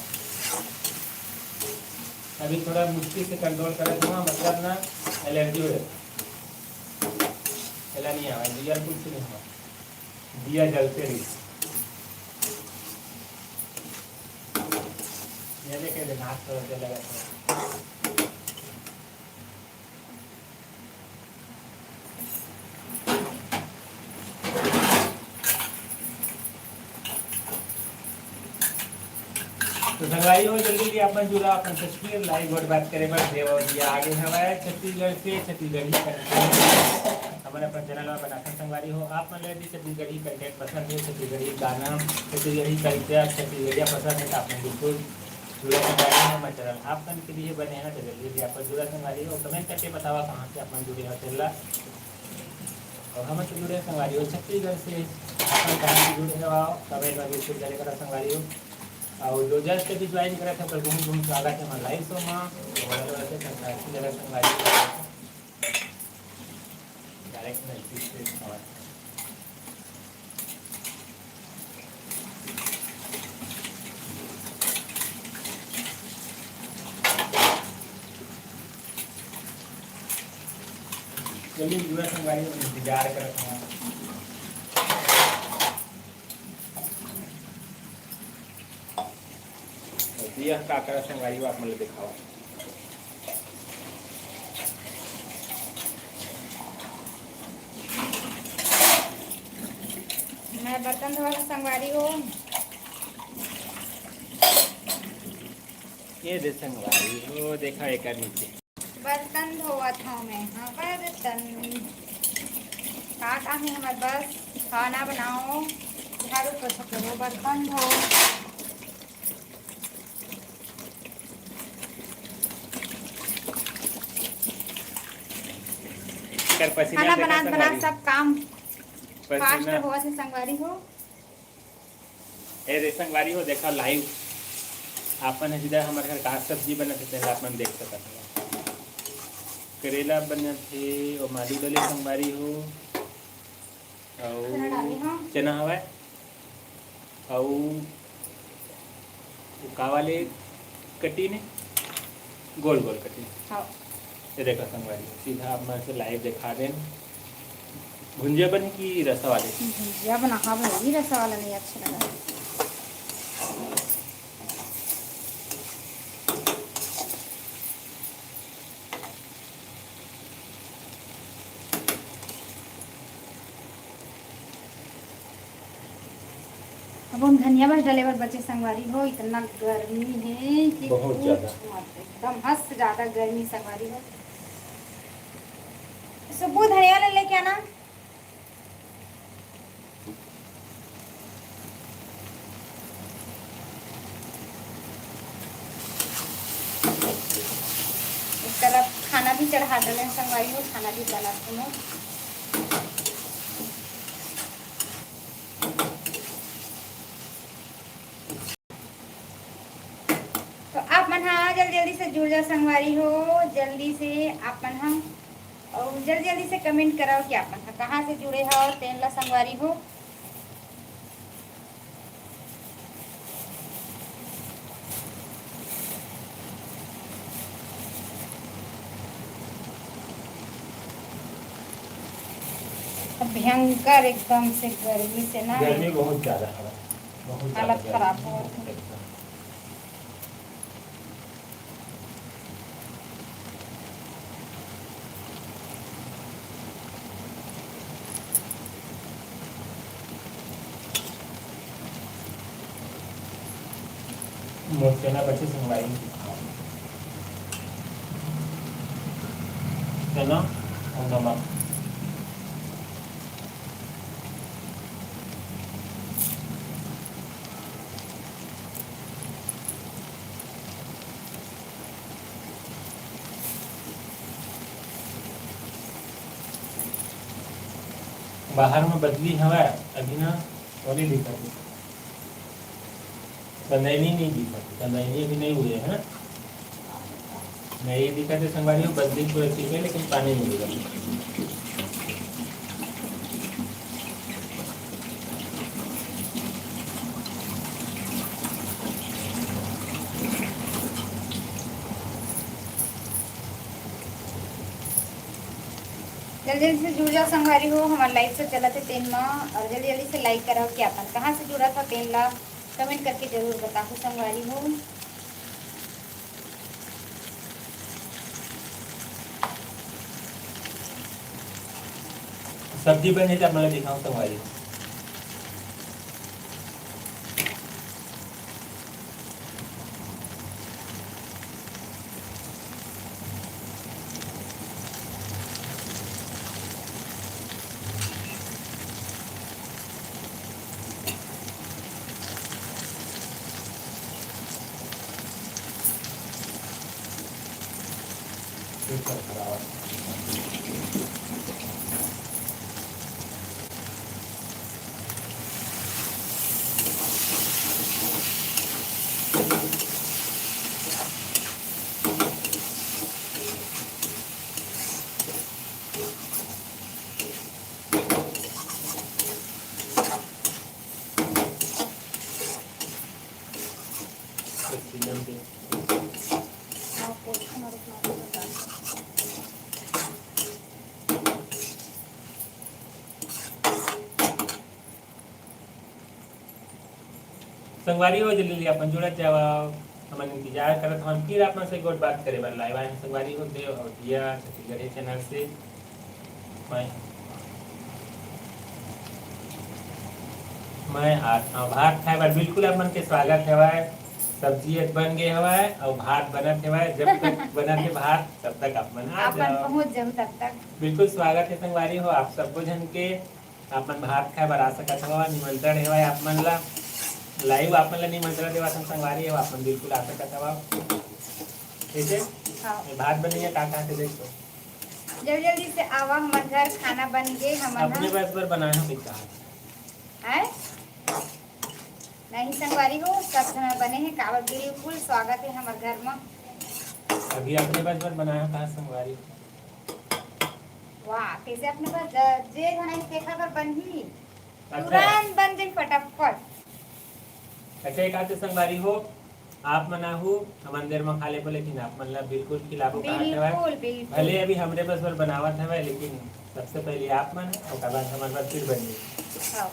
S2: अभी थोड़ा मुश्किल से कंट्रोल करत हुआ मतलब ना एलर्जी हो जाती एला नहीं आवा दिया कुछ नहीं हुआ दिया जलते रही ये देखे नाक तो लगा था तो संगवारी हो जल्दी अपन जुड़ा अपन तस्वीर लाइव और बात करे बस देव और दिया आगे हमारे छत्तीसगढ़ से छत्तीसगढ़ी कंटेंट हमारे अपन चैनल में बनाते संगवारी हो आप मन यदि छत्तीसगढ़ी कंटेंट पसंद है छत्तीसगढ़ी गाना छत्तीसगढ़ी कल्चर छत्तीसगढ़िया पसंद है तो आपने बिल्कुल जुड़ा संगवारी हो हमारे चैनल आप मन के लिए बने हैं तो जल्दी आप जुड़ा संगवारी हो कमेंट करके बतावा कहाँ से अपन जुड़े हो चल और हम तो जुड़े संगवारी हो छत्तीसगढ़ से अपन कहाँ से जुड़े हो आओ कमेंट में बिल्कुल जले करा संगवारी हो और जो जस्ट भी ज्वाइन करा था पर घूम घूम स्वागत है हमारे लाइव शो में अच्छी जगह संगवारी डायरेक्ट मैसेज से सवाल जल्दी जुड़ा संगवारी में इंतजार करता हूँ यह का कर संगवारी आप मतलब दिखावा
S1: मैं बर्तन धोवा संगवारी हो
S2: ये दे संगवारी हो देखा एक नीचे
S1: बर्तन धोवा था मैं हाँ बर्तन का है हमारे बस खाना बनाओ झाड़ू पोछा करो बर्तन धो खाना बना सब काम फास्ट हो से संगवारी हो
S2: ए रे संगवारी हो देखा लाइव आपन जिधर हमारे घर का सब्जी बनत है आपन देख सकत है करेला बनत है और मालू डले संगवारी हो और चना हवा और का वाले कटी ने गोल गोल कटी
S1: हाँ
S2: ये देखा संगवारी सीधा आप मैं से लाइव दिखा दें भुंजिया बन की रसा वाले
S1: भुंजिया बना हाँ भाई रसा वाला नहीं अच्छा लगा अब हम धनिया बस डले पर बचे संगवारी हो इतना गर्मी है कि
S2: बहुत ज्यादा
S1: एकदम हद ज्यादा गर्मी संगवारी हो सुबह धनिया ले लेके आना इस तरफ खाना भी चढ़ा डले संगवारी हो खाना भी बना सुनो तो आप मन हाँ जल्दी से जुड़ जा संगवारी हो जल्दी से आप मन हम और जल्दी से कमेंट कराओ कि आप मन कहाँ से जुड़े हो तेन ला संगवारी हो भयंकर एकदम से गर्मी से ना
S2: गर्मी बहुत ज्यादा है बहुत
S1: हालत खराब हो
S2: चना बच्चे संगवारी चना और नमक बाहर में बदली हवा अभी ना थोड़ी दिक्कत है कंदैनी नहीं दिक्कत कंदैनी अभी नहीं हुए है नहीं दिक्कत है संगवारी हो बदली पूरा ठीक है लेकिन पानी नहीं मिलेगा
S1: जल्दी जल्दी से जुड़ जाओ संगवारी हो। हमारे लाइव से चला थे पेन में और जल्दी जल्दी से लाइक कराओ कि अपन कहाँ से जुड़ा था पेन ला कमेंट करके जरूर बताओ संगवारी हो।
S2: सब्जी बने तो मैं दिखाऊं संगवारी हो। संगवारी हो जल्दी जल्दी अपन जुड़त जावा। हम इंतजार करत हम फिर अपन से गोट बात करे बार लाइव आए संगवारी हो देव और दिया छत्तीसगढ़ी चैनल से मैं भात खाए बार बिल्कुल अपन के स्वागत है। सब्जी एक बन गए हवाए और भात बनत हवाए। जब तक बनत है भात तब तक अपन आ जाओ
S1: पहुंच जाओ तब तक
S2: बिल्कुल स्वागत है संगवारी हो आप सबको जन के। अपन भात खाए बार आ सकत हवा निमंत्रण है आप मन ला लाइव आप मन ला निमंत्रण देवा संगवारी हो आप मन बिल्कुल आ सकत हवा। ठीक है
S1: हाँ
S2: भात बनिए काका से देखो
S1: जल्दी जल्दी से आवा। हमारे घर खाना बन गए
S2: अपने
S1: हमारा
S2: बस पर बनाना पिता
S1: है नहीं संगवारी हो सब खाना बने हैं कावल बिल्कुल स्वागत है हमारे घर में।
S2: अभी अपने बस पर बनाया कहा संगवारी
S1: वाह कैसे अपने पास जे घना देखा कर बन ही
S2: अच्छा
S1: तुरंत बन गई फटाफट।
S2: अच्छा एक आते संगवारी हो आप मना हो हम देर में खा ले पर लेकिन आप मन ला बिल्कुल खिलाबो कहा
S1: बिल्कुल बिल्कुल
S2: भले अभी हमरे बस पर बनावत है लेकिन सबसे पहले आप मन और उसके बाद हमारे पास फिर बन गई।
S1: हाँ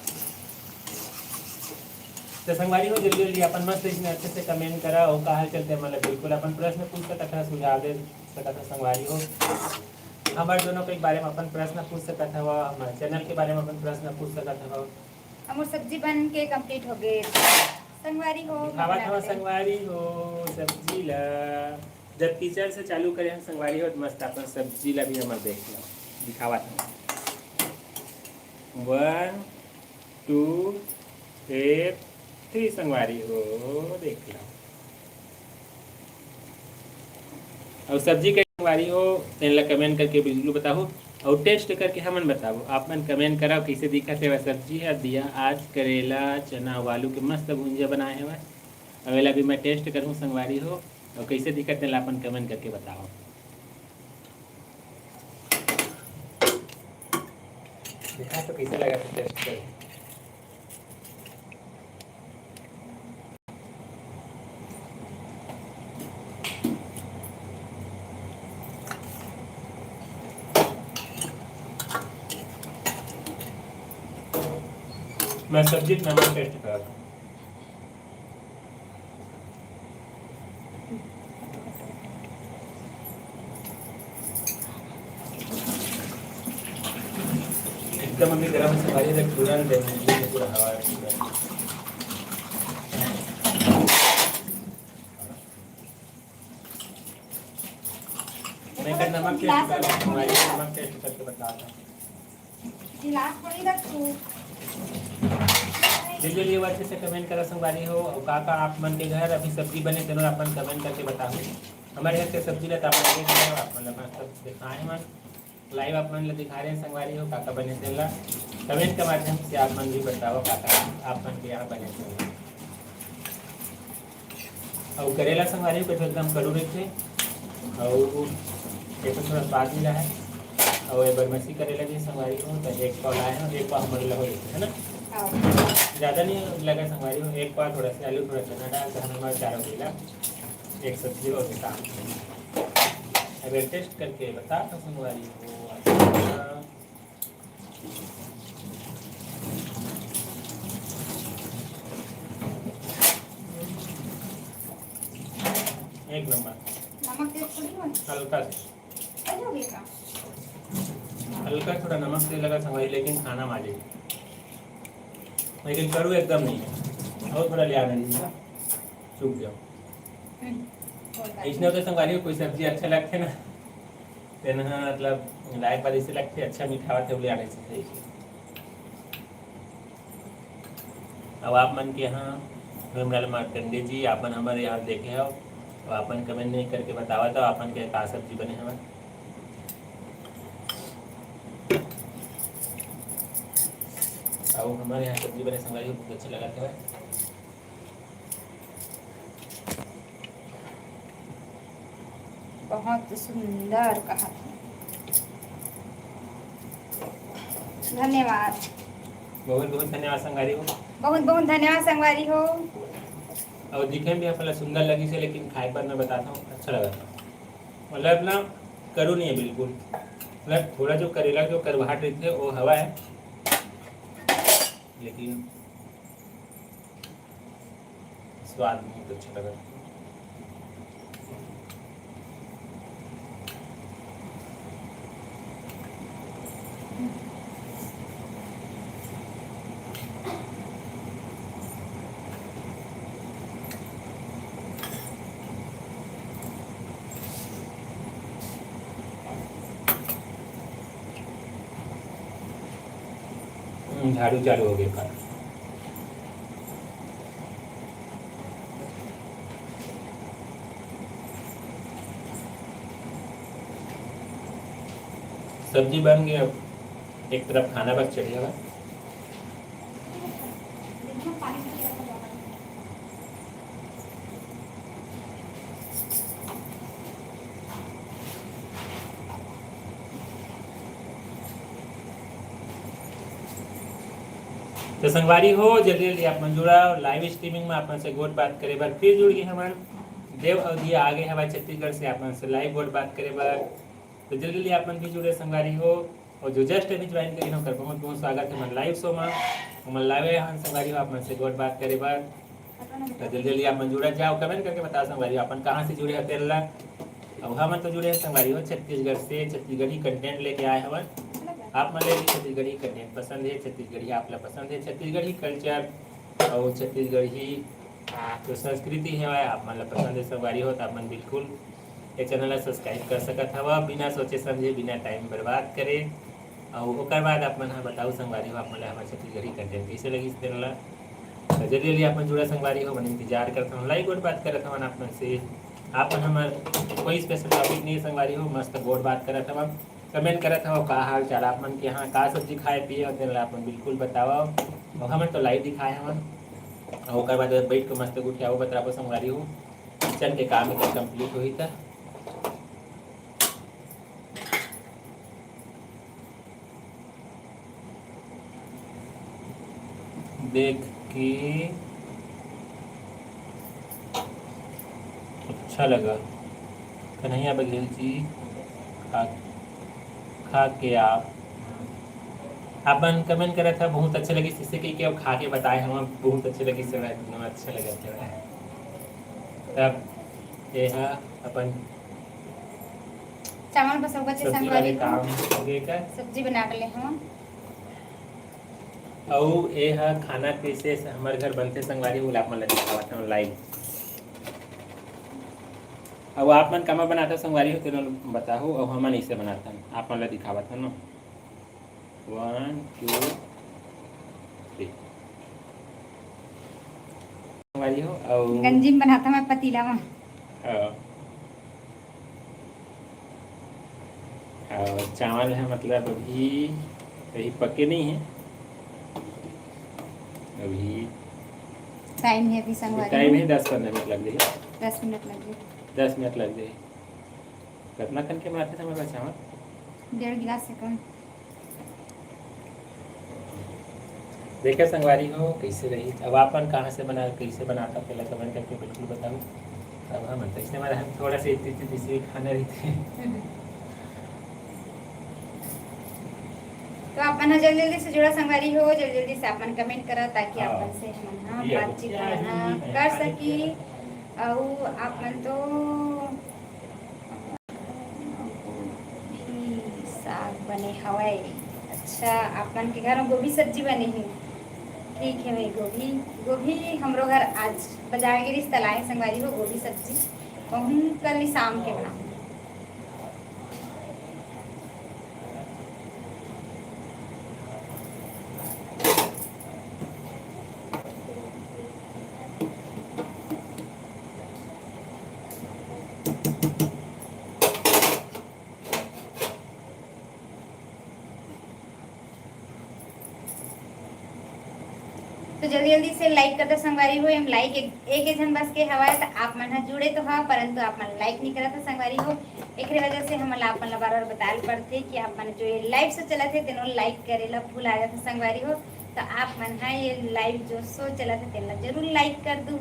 S2: तो संगवारी हो जल्दी जल्दी अपन मस्त इसमें अच्छे से कमेंट करा और कहा चलते मतलब बिल्कुल अपन प्रश्न पूछ सकता सुझाव दे सकता संगवारी हो। हमारे दोनों के बारे में अपन प्रश्न पूछ सकता हुआ हमारे चैनल के बारे में अपन प्रश्न पूछ सकता हुआ।
S1: हमारी सब्जी बन के कंप्लीट हो गई संगवारी हो।
S2: खावा खावा संगवारी हो सब्जी ला जब किचन से चालू करे हम संगवारी हो तो मस्त अपन सब्जी ला भी हमारे देख लो दिखावा था 1 2 8 3 संगवारी हो देख लो और सब्जी के संगवारी हो तेन कमेंट करके बिल्कुल बताओ और टेस्ट करके हमन बताओ आप मन कमेंट कराओ कैसे दिखत है वह सब्जी है दिया आज करेला चना आलू के मस्त भुंजिया बनाए हुआ अवेला भी मैं टेस्ट करूँ संगवारी हो और कैसे दिखत है अपन कमेंट करके बताओ। देखा तो कैसे लगा तो टेस्ट कर मैं सब्जी नमक टेस्ट कर रहा हूँ। एकदम अभी गरम से भारी तक तुरंत देने पूरा हवा मैं कर नमक टेस्ट करके बता रहा हूँ।
S1: गिलास पड़ी रखूं
S2: जल्दी अच्छे से कमेंट करा संगवारी हो और काका आप मन के घर अभी सब्जी बने जरूर अपन कमेंट करके बताओ। हमारे घर के सब्जी लेता आप सब दिखाए मन लाइव आप मन दिखा रहे हैं संगवारी हो काका बने थे कमेंट के माध्यम से आप मन भी बताओ काका आप मन के यहाँ बने थे और करेला संगवारी को एकदम कड़ू रहे थे और ये तो थोड़ा स्वाद मिला है और ये बरमसी करेला भी संगवारी हो तो एक पाव लाए हैं एक पाव हमारे लगा है ना ज़्यादा नहीं लगा संगवारी हो एक पाव थोड़ा सा आलू थोड़ा चना डाल तो हमारे 4 किलो एक सब्जी और काम अगर टेस्ट करके बता तो संगवारी हो। एक नंबर।
S1: नमक तेज थोड़ी हो
S2: हल्का से
S1: हो का
S2: हल्का थोड़ा नमक तेज लगा संगवारी, लेकिन खाना माजे, लेकिन कड़ू एकदम नहीं है। और थोड़ा लिया नहीं चुप जाओ। इसने तो संगवारी कोई सब्जी अच्छा लगते ना तेना मतलब लायक वाली से लगते अच्छा मीठा होते बोले आने से सही। अब आप मन के यहाँ विमल मार्कंडे जी आपन हमारे यहाँ देखे हो, तो आपन कमेंट नहीं करके बतावा तो आपन के का सब्जी बने हमारे। और हमारे यहाँ सब्जी बने संगवारी बहुत अच्छा लगा था।
S1: बहुत सुंदर कहा। धन्यवाद,
S2: बहुत बहुत धन्यवाद संगवारी हो।
S1: बहुत बहुत धन्यवाद संगवारी हो।
S2: और दिखे में भी अपना सुंदर लगी से, लेकिन खाए पर मैं बताता हूँ अच्छा लगा था। मतलब ना करू नहीं है बिल्कुल, मतलब थोड़ा जो करेला जो करवाहट रही थे वो हवा है, लेकिन स्वाद बहुत अच्छा लगा। झाड़ू चालू हो गया का। सब्जी बन गई, अब एक तरफ खाना बस चढ़ जाएगा। तो संगवारी हो जल्दी जल्दी आप जुड़ा लाइव स्ट्रीमिंग में अपन से गोट बात करे बार फिर जुड़ गए हमारे देव अवधिया आगे हमारे छत्तीसगढ़ से अपन से लाइव गोट बात करे बार। तो जल्दी जल्दी अपन भी जुड़े संगवारी हो, और जो जस्ट अभी ज्वाइन करी हो कर बहुत बहुत स्वागत है हमारे लाइव शो में। हमारे लाइव हम संगवारी हो अपन से गोट बात करे बार। तो जल्दी जल्दी अपन जुड़ा जाओ, कमेंट करके बताओ संगवारी अपन कहाँ से जुड़े हैं तेरला। अब हम तो जुड़े हैं संगवारी हो छत्तीसगढ़ से, छत्तीसगढ़ी कंटेंट लेके आए हमारे। आप मान लीजिए छत्तीसगढ़ी कंटेंट पसंद है, छत्तीसगढ़ी आपला पसंद है, छत्तीसगढ़ी कल्चर और छत्तीसगढ़ी जो संस्कृति है आप मन पसंद है संगवारी हो, तो आप मन बिल्कुल ये चैनल सब्सक्राइब कर सकत हवा बिना सोचे समझे, बिना टाइम बर्बाद करे। और ओकर बाद आप मन बताओ संगवारी हो आप मन हमारे छत्तीसगढ़ी कंटेंट कैसे लगी इस चैनल। तो जल्दी जल्दी आप जुड़ा संगवारी हो, मैंने इंतजार करता हूँ लाइक और बात करता हूँ आप मन से। आप हमारे कोई स्पेशल टॉपिक नहीं है संगवारी हो, मस्त बोर्ड बात करत हवा, कमेंट करत हो का हाल चाल आप मन के यहाँ का सब्जी खाए पिए और आप बिल्कुल बताओ। और हमें तो लाइव दिखाए हम, और ओकर बाद बैठ के मस्त गुठिया वो बताओ संगवारी हो किचन के काम एक कंप्लीट हुई था। देख के अच्छा लगा कन्हैया बघेल जी, खा के आप अपन कमेंट करा था बहुत अच्छा लगी, जिससे कि अब खा के बताए हम बहुत अच्छे लगी से अच्छा लगा। तब ये है अपन
S1: चावल बस होगा
S2: सब्जी वाले काम हो गए का
S1: सब्जी बना के ले हम।
S2: और ये है खाना कैसे हमारे घर बनते संगवारी वो आप मन दिखावत हूँ लाइव। अब आप मन कमा बनाता संगवारी हो तेरे बताओ, और हम ऐसे बनाता हूँ आप मन दिखावत है ना। 1 2 3 संगवारी हो और
S1: गंजी में बनाता मैं पतीला में।
S2: और चावल है मतलब अभी पके नहीं है, अभी
S1: टाइम है, अभी संगवारी
S2: टाइम है 10-15 मिनट लग जाएगी।
S1: 10 मिनट लग गए,
S2: 10 मिनट लग जाए। कितना खन के मारते थे हमारे चावल?
S1: 1.5 गिलास से कम।
S2: देखिए संगवारी हो कैसे रही। अब आपन कहाँ से बना कैसे बनाता पहले कमेंट करके बिल्कुल बताओ। अब हम इसलिए हमारा हम थोड़ा सा इतनी खाना रही थे।
S1: तो आप मन जल्दी जल्दी से जुड़ा संगवारी हो, जल्दी जल्दी से आप मन कमेंट करा ताकि आप मन से हम बातचीत कर सकी। और आप मन तो भी साग बने हवाए। अच्छा, आप मन के घर में गोभी सब्जी बनी है। ठीक है भाई, गोभी गोभी हमरो घर आज बाजार गिरी तलाए संगवारी हो गोभी सब्जी कहूँ कल शाम के बनाऊँ। तो जल्दी जल्दी से लाइक करते संगवारी हो। हम लाइक एक जन बस के हवा तो आप मन ह जुड़े तो हाँ, परंतु आप मन लाइक नहीं करत संगवारी हो। एक वजह से हम आप मन बार बार बताल पड़ते कि आप मन जो ये लाइव से चला थे तेनो लाइक करेला भूल आ जाते संगवारी हो। तो आप मन है ये लाइव जो शो चला थे तेला जरूर लाइक कर दू।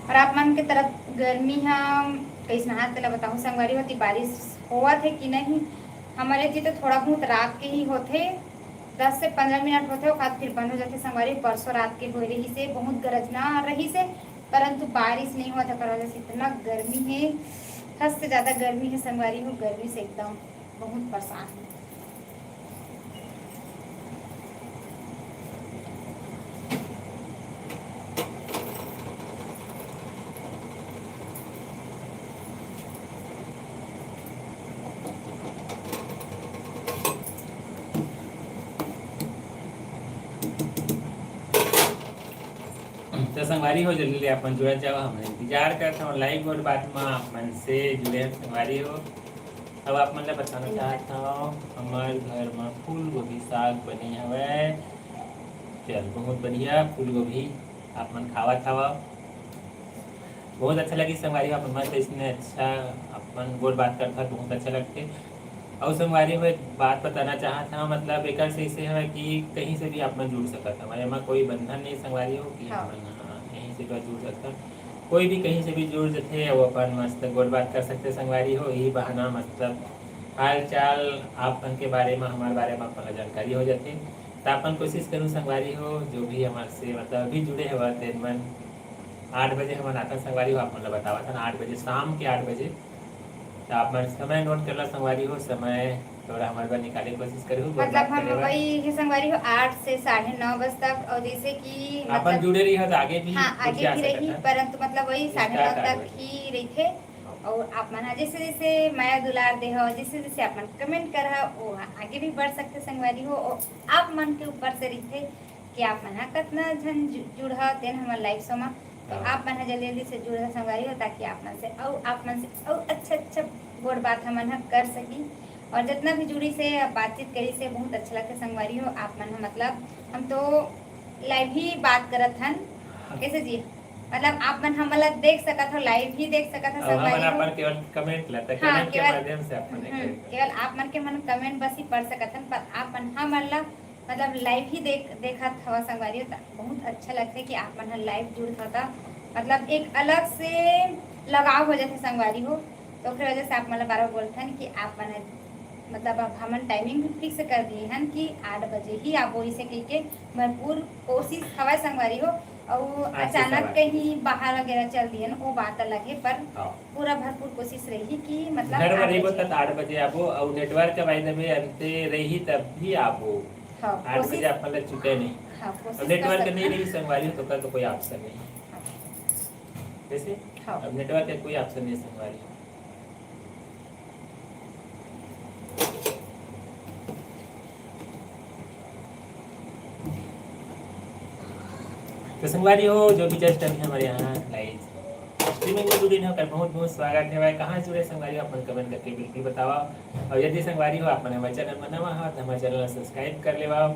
S1: और आप मन के तरफ गर्मी हम कैसे हाथ तेला बताऊँ संगवारी होती बारिश हुआ थे कि नहीं। हमारे जी तो थोड़ा बहुत रात के ही होते 10 से 15 मिनट होते और फिर बंद हो जाते संगवारी। परसों रात के हो रही से बहुत गरजना रही से, परंतु बारिश नहीं हुआ था कर वजह से इतना गर्मी है, हद से ज़्यादा गर्मी है संगवारी हो। गर्मी से एकदम बहुत परेशान है।
S2: तो संगवारी हो जल्दी अपन जुड़े जाओ, हम इंतजार करते हैं लाइव और बात में अपन से जुड़े हैं संगवारी हो। अब आप मतलब बताना चाहता हूँ हमारे घर में फूल गोभी साग बनी हवे। चल बहुत बढ़िया फूल गोभी आप मन खावा खावा बहुत अच्छा लगी संगवारी हो। अपन मस्त इसने अच्छा अपन गोल बात करता बहुत अच्छा लगते। और संगवारी में बात बताना चाहता हूँ मतलब एक से ऐसे है कि कहीं से भी आप मन जुड़ सकता है। हमारे में कोई बंधन नहीं संगवारी हो कि
S1: हाँ।
S2: अपन कहीं से भी जुड़ सकता, कोई भी कहीं से भी जुड़ जाते वो अपन मस्त गोल बात कर सकते संगवारी हो। यही बहाना मतलब हाल चाल आपन के बारे में हमारे बारे में अपन जानकारी हो जाती। तो अपन कोशिश करूँ संगवारी हो जो भी हमारे से मतलब अभी जुड़े हुआ थे मन 8 बजे हमारे आता संगवारी हो। आप मतलब बतावा था 8 बजे शाम के 8 बजे। तो आप मन समय नोट कर ला संगवारी हो, समय थोड़ा हमारे बार निकाले की कोशिश करूँ।
S1: मतलब हम वही है संगवारी हो 8 से 9:30 बजे तक। और जैसे कि
S2: अपन
S1: मतलब
S2: जुड़े रही तो आगे भी
S1: हाँ
S2: कुछ
S1: आगे
S2: आ
S1: भी रही,
S2: सकता है।
S1: परंतु मतलब वही
S2: स्टार्ट
S1: 9:30
S2: 8
S1: तक
S2: बजे।
S1: ही रही थे। और आप मन जैसे जैसे माया दुलार दे हो, जैसे जैसे आप मन कमेंट कर वो आगे भी बढ़ सकते संगवारी हो। और आप मन के ऊपर से रही थे कि आप मन कितना जन जुड़ा तेन हमारे लाइफ शो में। तो
S2: हाँ।
S1: आप मन जल्दी जल्दी से जुड़ा संगवारी हो ताकि आप मन से और अच्छा अच्छा गोड़ बात हम कर सकी। और जितना भी जुड़ी से बातचीत करी से बहुत अच्छा लगता संगवारी हो। आप मन मतलब हम तो लाइव ही बात करत हन कैसे जी, मतलब आप मन हमला देख सकत हो, लाइव ही देख सकत हो
S2: अब हम
S1: संगवारी हो।
S2: अपन केवल कमेंट लाता
S1: हाँ,
S2: कमेंट के माध्यम से अपन
S1: केवल आप मन के मन कमेंट बस ही पढ़ सकत हन, पर आप मन हमला मतलब लाइव ही देखत हवा संगवारी हो। बहुत अच्छा लगता है कि आप मन लाइव जुड़त होता, मतलब एक अलग से लगाव हो जाते संगवारी हो। तो फिर वजह से आप मतलब बार बोलते हैं कि आप मन मतलब अब हमन टाइमिंग भी फिक्स कर दिए हैं कि 8 बजे ही आप वही से कह के भरपूर कोशिश हवा संगवारी हो। और अचानक कहीं बाहर वगैरह चल दिए वो बात अलग है, पर पूरा भरपूर कोशिश रही कि मतलब
S2: घर में रही तब 8 बजे आबो और नेटवर्क के वायदे में अंते रही तब भी आबो।
S1: हाँ,
S2: 8 बजे आप मतलब चुके नहीं।
S1: हाँ,
S2: अब नेटवर्क नहीं रही संगवारी हो तो का तो कोई ऑप्शन नहीं।
S1: हाँ,
S2: कैसे
S1: हाँ।
S2: अब नेटवर्क का कोई ऑप्शन नहीं संगवारी हो। तो संगवारी हो जो भी जस्ट अभी हमारे यहाँ लाइव स्ट्रीमिंग में जुड़ी होकर बहुत बहुत स्वागत है। भाई कहाँ जुड़े संगवारी हो अपन कमेंट करके बिल्कुल बतावा। और यदि संगवारी हो अपन हमारे चैनल में नवा हो तो हमारे चैनल सब्सक्राइब कर लेवा।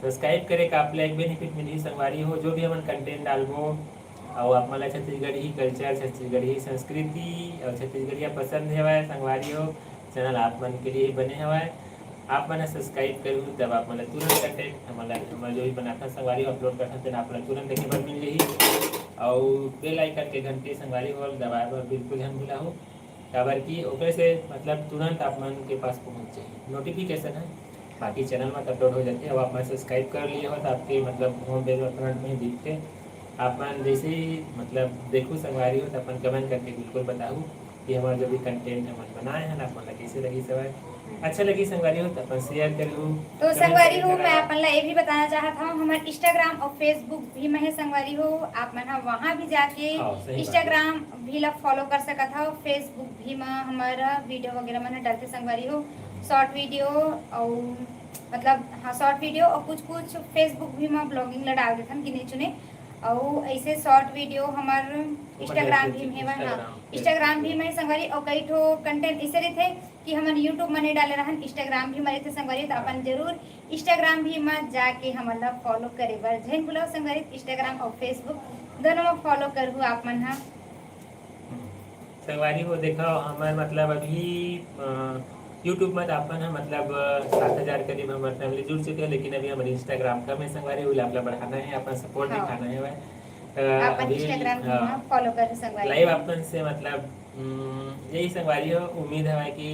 S2: सब्सक्राइब करे का आप एक बेनिफिट मिली संगवारी हो जो भी हम कंटेंट डालबो और आप मतलब छत्तीसगढ़ी कल्चर छत्तीसगढ़ी संस्कृति और छत्तीसगढ़िया पसंद है संगवारी हो चैनल आप मन के लिए बने हुआ है। आप मैंने सब्सक्राइब करूँ तब आप मतलब तुरंत कंटेंट हमारा जो भी बनाता संगवारी हो अपलोड करता थे आप तुरंत देखे पर मिल रही और बेल आइकन के घंटे संगवारी हो दबाए पर बिल्कुल हम भूला हो खबर की ओकरे से मतलब तुरंत आप मन के पास पहुँच जाए नोटिफिकेशन है बाकी चैनल में अपलोड हो जाते हैं अब आप मैं सब्सक्राइब कर लिए हो तो आपके मतलब होम पेज में फ्रंट में ही दिखते आप मन जैसे ही मतलब देखो संगवारी हो तो अपन कमेंट करके बिल्कुल बताऊँ कि हमारा जो भी कंटेंट हम बनाए हैं ना अपन कैसे लगी सब अच्छा लगी संगवारी हो तो अपन शेयर करूँ
S1: तो संगवारी हो मैं अपन ला ये भी बताना चाहता हूँ हमारे इंस्टाग्राम और फेसबुक भी में है संगवारी हो आप मन वहाँ भी जाके इंस्टाग्राम भी ला फॉलो कर सकत हो फेसबुक भी में हमारा वीडियो वगैरह मैंने डालते संगवारी हो शॉर्ट वीडियो और मतलब हाँ शॉर्ट वीडियो और कुछ कुछ फेसबुक भी में ब्लॉगिंग ला डाल देते हम गिने चुने और ऐसे शॉर्ट वीडियो हमार इंस्टाग्राम भी में है हाँ इंस्टाग्राम भी में संगवारी और कई ठो कंटेंट ऐसे रहते कि हम यूट्यूब में नहीं डाले रहन इंस्टाग्राम भी हमारे थे संगवारी तो अपन जरूर इंस्टाग्राम भी में जाके हमारा फॉलो करे बर जैन बुलाओ संगवारी इंस्टाग्राम और फेसबुक दोनों में फॉलो करू आप मन हाँ
S2: संगवारी हो देखो हमारे मतलब अभी यूट्यूब में अपन है मतलब 7,000 करीब हमारे फैमिली जुड़ चुके हैं लेकिन अभी हमारे इंस्टाग्राम का में संगवारी हो लाभ बढ़ाना है अपन सपोर्ट
S1: हाँ।
S2: दिखाना है
S1: अपन इंस्टाग्राम भी में फॉलो कर संगवारी
S2: लाइव अपन से मतलब यही संगवारी हो उम्मीद है कि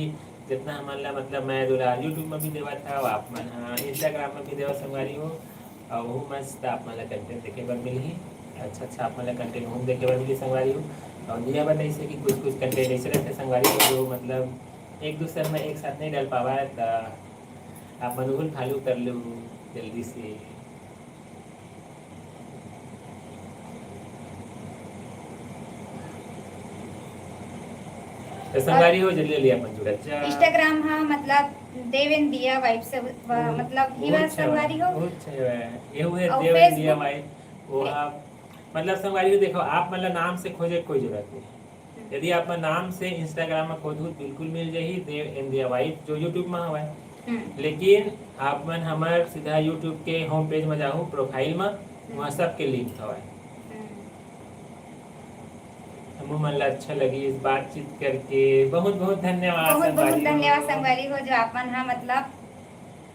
S2: जितना हमारा मतलब मैं दूरा यूट्यूब में भी देवा था आप मन इंस्टाग्राम में भी देवा संगवारी हो और वो मस्त आप मतलब कंटेंट देखे पर मिली अच्छा आप मतलब कंटेंट हम देखे पर मिली संगवारी हो और दिया बताइए से कि कुछ कुछ कंटेंट ऐसे रहते संगवारी हो जो मतलब एक दूसरे में एक साथ नहीं डाल पावा तो आप मनोबल फॉलो कर लो जल्दी से तो संगवारी हो जल्दी जल्दी अपन जुड़ा जा
S1: इंस्टाग्राम हाँ मतलब देवेन दिया वाइब से मतलब हिवा संगवारी हो
S2: ये हुए
S1: और
S2: देवेन दिया
S1: Facebook-
S2: भाई वो आप मतलब संगवारी हो देखो आप मतलब नाम से खोजे कोई जरूरत नहीं यदि आप नाम से इंस्टाग्राम में खोजू बिल्कुल मिल जाही देव इंडिया वाइट जो यूट्यूब में हवा लेकिन आप मन हमार सीधा यूट्यूब के होम पेज में जाओ प्रोफाइल में वहाँ सबके लिंक हवा हमको मन अच्छा लगी इस बातचीत करके बहुत बहुत धन्यवाद
S1: बहुत बहुत
S2: संगवारी हो।
S1: धन्यवाद संगवारी हो जो आपन हाँ मतलब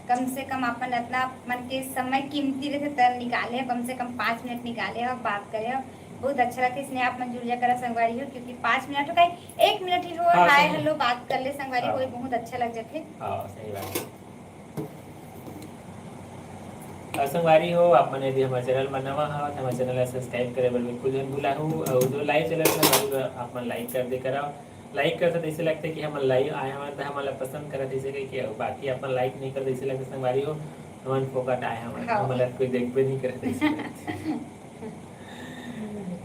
S1: कम से कम अपन अपना मन के समय कीमती रहते तर निकाले हो कम से कम 5 मिनट निकाले हो बात करे हो बहुत अच्छा लगता है इसने आप मन जुड़ जा करा संगवारी हो क्योंकि 5 मिनट हो गए 1 मिनट ही हो
S2: हाँ,
S1: हाय
S2: सही।
S1: हेलो बात कर ले संगवारी
S2: हाँ।
S1: हो बहुत अच्छा लग जाते
S2: हाँ सही बात है और संगवारी हो आप मैंने भी हमारे चैनल में नवा हो तो हमारे चैनल सब्सक्राइब करे बिल्कुल जन भूला हो और जो लाइव चैनल है आप मन लाइक कर दे कराओ लाइक करते तो ऐसे लगता है कि हम लाइव आए हमारे तो हमारा पसंद करते ऐसे कि बाकी अपन लाइक नहीं करते ऐसे लगता संगवारी हो हमारे फोकट आए हमारे हमारा कोई देखते नहीं करते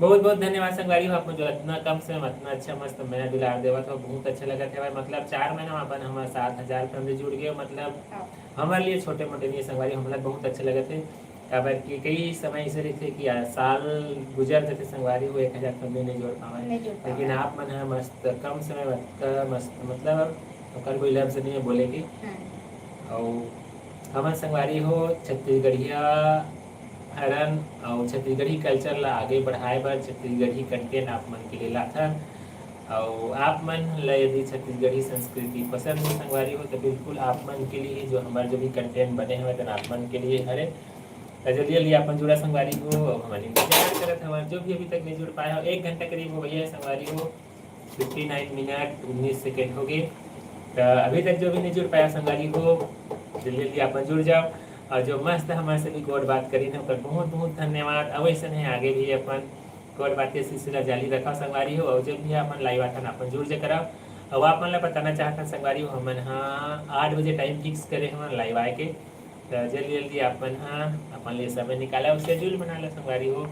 S2: बहुत बहुत धन्यवाद संगवारी हो आपको जो इतना कम से इतना अच्छा मस्त मैंने दुलार देवा था बहुत अच्छा लगा था भाई मतलब 4 महीना अपन हमारे 7,000 फैमिली जुड़ गए मतलब हमारे लिए छोटे मोटे नहीं संगवारी हमारा बहुत अच्छे लगे थे खबर कि कई समय ऐसे रहते कि साल गुजर जाते संगवारी हो 1,000 फैमिली नहीं जोड़ पावे लेकिन आप मन है मस्त कम समय मस्त मतलब ओकर कोई लफ्ज नहीं है बोलेगी और हमारे संगवारी हो छत्तीसगढ़िया हरन और छत्तीसगढ़ी कल्चर ला आगे बढ़ाए बर छत्तीसगढ़ी कंटेंट आप मन के लिए लाथन और आप मन ला यदि छत्तीसगढ़ी संस्कृति पसंद है संगवारी हो तो बिल्कुल आप मन के लिए जो हमारे जो भी कंटेंट बने हुए तो आप मन के लिए हरे जल्दी जल्दी अपन जुड़ा संगवारी हो और हमारे इंतजार करत हमारे जो भी अभी तक नहीं जुड़ पाया हो 1 घंटा करीब हो गया है संगवारी हो 59 मिनट 19 सेकेंड हो गए तो अभी तक जो भी नहीं जुड़ पाया संगवारी हो जल्दी जल्दी अपन जुड़ जाओ और जो मस्त हमारे से भी कोड बात करी है बहुत बहुत धन्यवाद अवश्य है आगे भी अपन कोड बात के सिलसिला जारी रखा संगवारी हो और जब भी अपन लाइव आता अपन जुड़ जा कराओ और आप मन बताना चाहता संगवारी हो हमन हाँ 8 बजे टाइम फिक्स करे हमारे लाइव आए के तो जल्दी जल्दी अपन हाँ अपन लिए समय निकाला और शेड्यूल बना ला संगवारी हो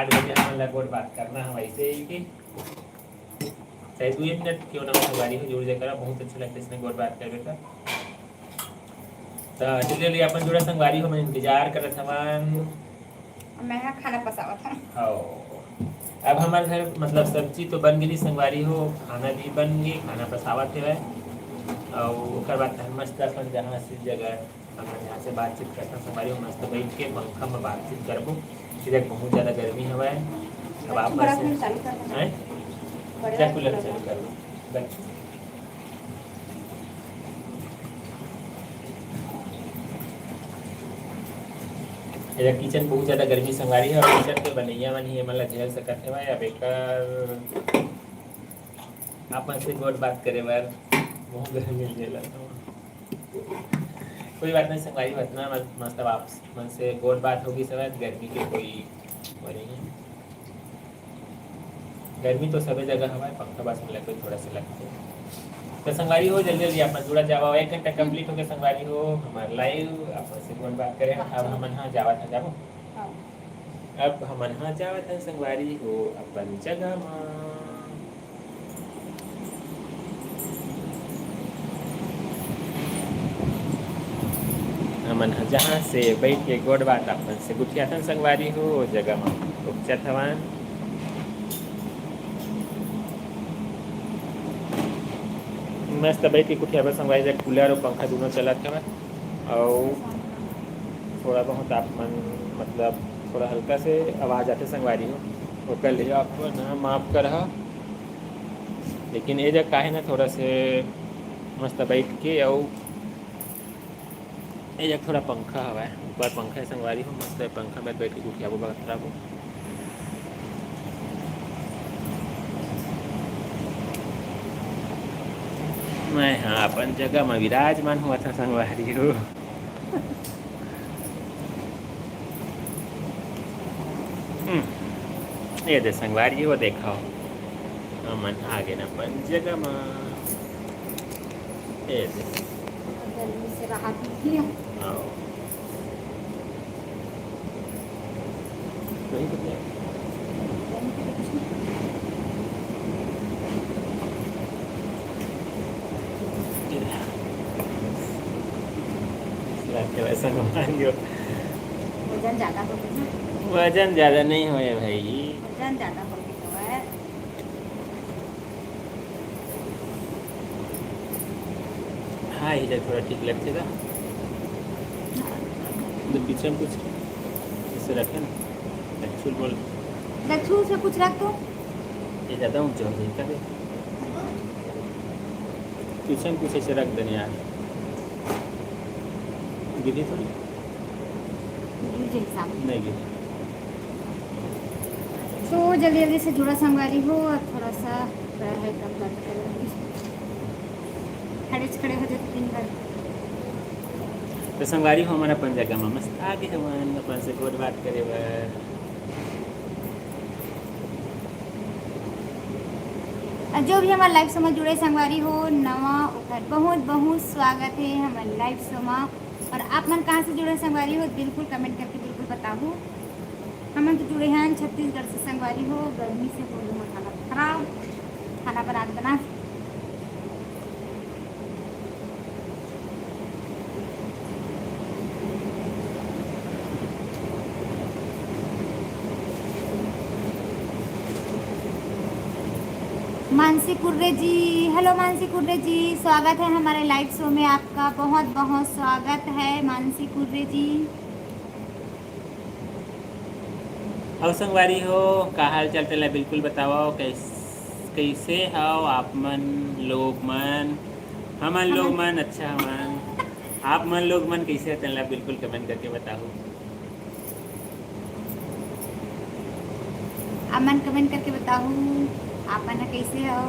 S2: 8 बजे अपन ला कोड बात करना है वैसे ही कि चाहे 2 मिनट क्यों ना संगवारी हो जुड़ जा करा बहुत अच्छा लगता है इसमें कोड बात करने का तो जल्दी जल्दी अपन जुड़ा संगवारी हो मैं इंतजार करत हवन
S1: मैं खाना पसावा था
S2: अब हमारे घर मतलब सब्जी तो बन गई संगवारी हो खाना भी बन गई खाना पसावत है और ओकर बाद मस्त अपन जहाँ से जगह हम यहाँ से बातचीत करता संगवारी हो मस्त बैठ के पंखा में बातचीत करबो इधर बहुत ज़्यादा गर्मी हवा है अब आप क्या कूलर चालू कर ये किचन बहुत ज़्यादा गर्मी संगवारी है और किचन के बनैया मन ही मतलब झेल सकत है अब एकर आपन से गोट बात करे बार बहुत गर्मी झेला कोई बात नहीं संगवारी इतना मतलब आप मन से गोट बात होगी सब गर्मी के कोई वो नहीं है। गर्मी तो सभी जगह हमारे पंखा बस में लगते थोड़ा सा लगते तो संगवारी हो जल्दी जल्दी आप जुड़ा जावा 1 घंटा कंप्लीट हो गया संगवारी हो हमारे लाइव आपन से गोट बात करें अब हम हाँ जावा था जाबो अब हम हाँ जावा था संगवारी हो अपन जगह में हमन जहाँ से बैठ के गोड़ बात अपन से गुठिया थन संगवारी हो जगह में उपचत हवन मस्त बैठ के गुठिया पर संगवारी जब कूलर और पंखा दोनों चलत हवन और थोड़ा बहुत आपमन मतलब थोड़ा हल्का से आवाज़ आते संगवारी हो ओकर लिए आप ना माफ़ कर लेकिन ये जगह काहे ना थोड़ा से मस्त बैठ के और ये थोड़ा पंखा हवा है ऊपर पंखा संगवारी हो मस्त पंखा में बैठ के गुठिया को बात खराब हो मैं हाँ अपन जगह में विराजमान हुआ था संगवारी हो ये दे संगवारी हो देखो हमन आगे ना अपन जगह में ये दे
S1: गर्मी से राहत मिली है।
S2: आओ नहीं तो क्या वैसा
S1: वजन ज़्यादा हो गया ना
S2: वजन ज़्यादा नहीं होए भाई
S1: वजन ज़्यादा हो गया है
S2: हाँ इधर थोड़ा ठीक लगते था तो पीछे में कुछ इसे रखे ना एक्चुअल बोल
S1: लच्छू से कुछ रख दो
S2: ये ज़्यादा ऊँचा हो जाए क्या पीछे में कुछ ऐसे रख देने यार गिरी थोड़ी
S1: मुझे हिसाब
S2: नहीं गिरी
S1: तो जल्दी जल्दी से जुड़ा संगवारी हो और थोड़ा सा पैर है एकदम दर्द कर लगी खड़े हो जाते दिन भर
S2: तो संगवारी हो हमारा अपन जगह में मस्त आगे हमान अपन से गोट बात करे
S1: और जो भी हमारे लाइव समझ जुड़े संगवारी हो नवा ओकर बहुत बहुत स्वागत है हमारे लाइव समा और आप मन कहाँ से जुड़े संगवारी हो बिल्कुल कमेंट करके बिल्कुल बताओ हम तो जुड़े हैं छत्तीसगढ़ से संगवारी हो गर्मी से हो गया खाना खराब खाना बना मानसी कुर्रे जी हेलो मानसी कुर्रे जी स्वागत है हमारे लाइव शो में आपका बहुत बहुत स्वागत है मानसी कुर्रे जी
S2: और संगवारी हो का हाल चाल चला बिल्कुल बताओ कैसे हो आप मन लोग मन हमन लोग मन अच्छा हमन आप मन लोग मन कैसे चला बिल्कुल कमेंट करके बताओ
S1: अमन कमेंट करके बताओ आप मन कैसे हो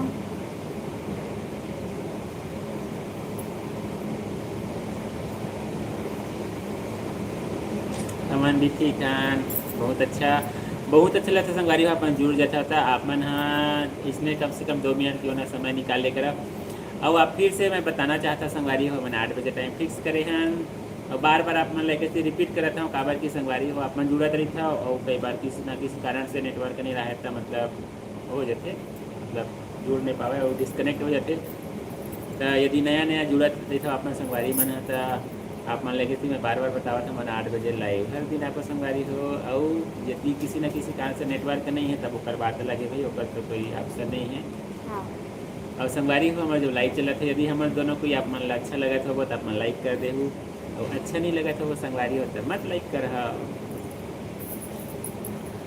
S2: हमन भी ठीक हैं बहुत अच्छा लगता संगवारी हो अपन जुड़ जाता होता आप मन हाँ इसमें कम से कम 2 मिनट क्यों ना समय निकाल लेकर और आप फिर से मैं बताना चाहता संगवारी हो मैंने 8 बजे टाइम फिक्स करे हैं और बार बार आप मन लेके रिपीट करता हूँ काबर की संगवारी हो आप मन जुड़त रही था और कई बार किसी ना किसी कारण से नेटवर्क नहीं रहा था मतलब हो जाते मतलब जुड़ नहीं पावे और डिस्कनेक्ट हो जाते तो यदि नया जुड़त रही था आप संगवारी मन तो आप मान लगे थी मैं बार बार बतावा था मैंने 8 बजे लाइव हर दिन आपका संगवारी हो और यदि किसी न किसी कारण से नेटवर्क नहीं है तब वो बात लगे भाई ओकर तो कोई ऑप्शन नहीं है
S1: हाँ।
S2: और संगवारी हो हमारे जो लाइव चला था यदि हमारे दोनों कोई आप मन अच्छा लगा था वो तो आप मन लाइक कर दे और अच्छा नहीं लगा था वो संगवारी हो तो मत लाइक कर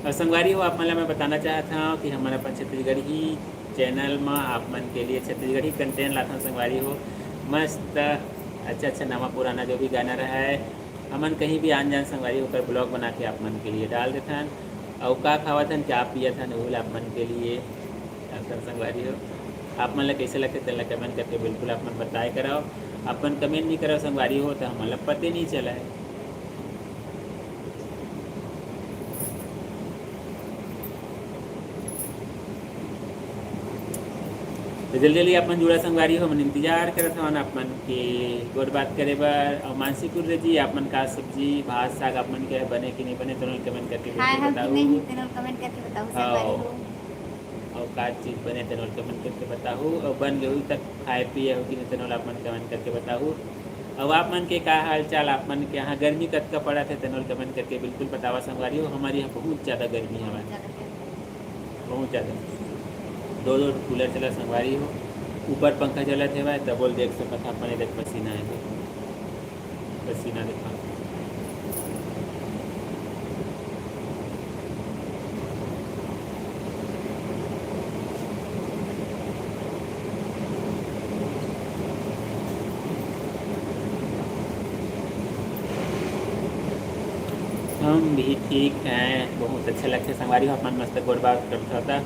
S2: और संगवारी हो आप मतलब मैं बताना चाहता हूँ कि हमारा अपन छत्तीसगढ़ ही चैनल में आप मन के लिए छत्तीसगढ़ी कंटेंट लाता हूँ संगवारी हो मस्त अच्छा नवा पुराना जो भी गाना रहा है हमन कहीं भी आन जान संगवारी होकर ब्लॉग बना के आप मन के लिए डाल देथन और का खावत हन क्या पियत हन वो आप मन के लिए अक्सर संगवारी हो। आप मन ला कैसे लगते तेला कमेंट करके बिल्कुल आप मन बताए कराओ। अपन कमेंट नहीं कराओ संगवारी हो तो हमन ला पते नहीं चला है। तो जल्दी जल्दी अपन जुड़ा संगवारी हो मन इंतजार करत हवन अपन के गोर बात करे बर। और मानसी कुर्रे जी आपमन का सब्जी भात साग आपमन के बने कि नहीं बने तो कमेंट करके
S1: हाय
S2: बिल्कुल
S1: हम कि
S2: बताओ।
S1: नहीं तेनों कमेंट करके बताओ संगवारी हो।
S2: और का चीज़ बने तेनों कमेंट करके बताओ। और बन गए तक खाए पिए हो कि नहीं तेनों आप मन कमेंट करके बताओ। अब आप मन के का हाल चाल आप मन के यहाँ गर्मी कद का पड़ा थे तेनों कमेंट करके बिल्कुल बतावा संगवारी हो। हमारे यहाँ बहुत ज़्यादा गर्मी है, बहुत ज़्यादा। दो कूलर चला संगवारी हो, ऊपर पंखा चलत है तब बोल देख सकत अपने देख पसीना है पसीना देखा। हम भी ठीक हैं, बहुत अच्छा लगता है संगवारी हो। अपन मस्त गोड़ बात करता था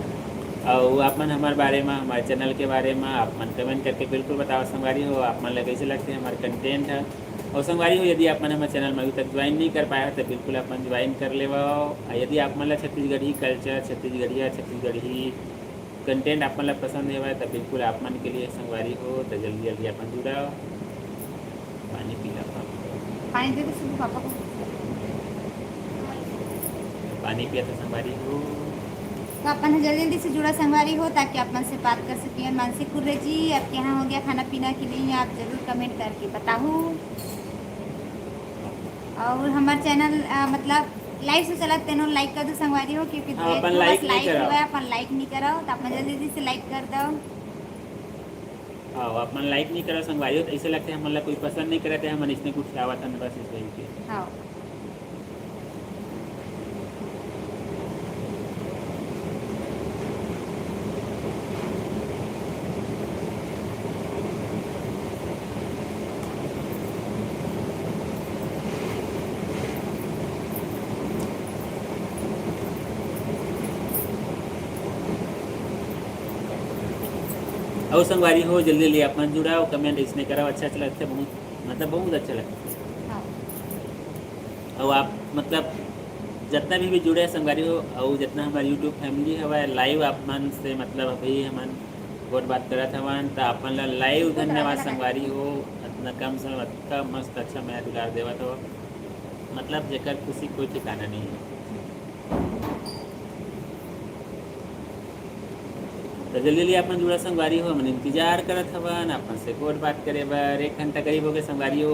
S2: और आप मन हमारे बारे में हमारे चैनल के बारे में आप मन कमेंट करके बिल्कुल बताओ संगवारी हो। आप मन लगे कैसे लगते हैं हमारे कंटेंट है। और संगवारी हो यदि आप मन हमारे चैनल में अभी तक ज्वाइन नहीं कर पाया तो बिल्कुल आप मन ज्वाइन कर ले। यदि आप मन ला छत्तीसगढ़ी कल्चर छत्तीसगढ़ी कंटेंट आप मन ला पसंद है तो बिल्कुल आप मन के लिए संगवारी हो तो जल्दी जल्दी अपन जुड़ाओ। पानी पी ला
S1: पानी दे दे सुबह पापा को।
S2: पानी पिया तो संगवारी हो।
S1: तो अपन जल्दी जल्दी से जुड़ा संगवारी हो ताकि आप मन से बात कर सकें। मानसी कुर्रे जी आपके यहाँ हो गया खाना पीना कि नहीं आप जरूर कमेंट करके बताओ। और हमारा चैनल मतलब लाइव से चला तेनों लाइक कर दो संगवारी हो क्योंकि
S2: अपन लाइक
S1: हुआ है अपन लाइक नहीं कराओ तो अपन जल्दी जल्दी से लाइक कर दो।
S2: हाँ आप मन लाइक नहीं करो संगवारी हो तो ऐसे लगता है हमन ला कोई पसंद नहीं करते हमन इसने कुछ आवत है बस इसे के।
S1: हाँ
S2: और संगवारी हो जल्दी जल्दी आप मन जुड़ाओ कमेंट इसने कराओ। अच्छा अच्छा लगता है बहुत मतलब बहुत अच्छा लगता है।
S1: हाँ
S2: और आप मतलब जितना भी जुड़े संगवारी हो और जितना हमारे यूट्यूब फैमिली हवा लाइव आप मन से मतलब अभी हमन बहुत बात करत हवन तो अपन ला लाइव धन्यवाद संगवारी हो। इतना कम समय इतना मस्त अच्छा मैं दुलार देवत हो मतलब जेकर खुशी कोई ठिकाना नहीं है। तो जल्दी जल्दी अपन जुड़ा संगवारी हो हमन इंतजार करत हवन अपन से गोट बात करे बर। 1 घंटा करीब हो गए संगवारी हो।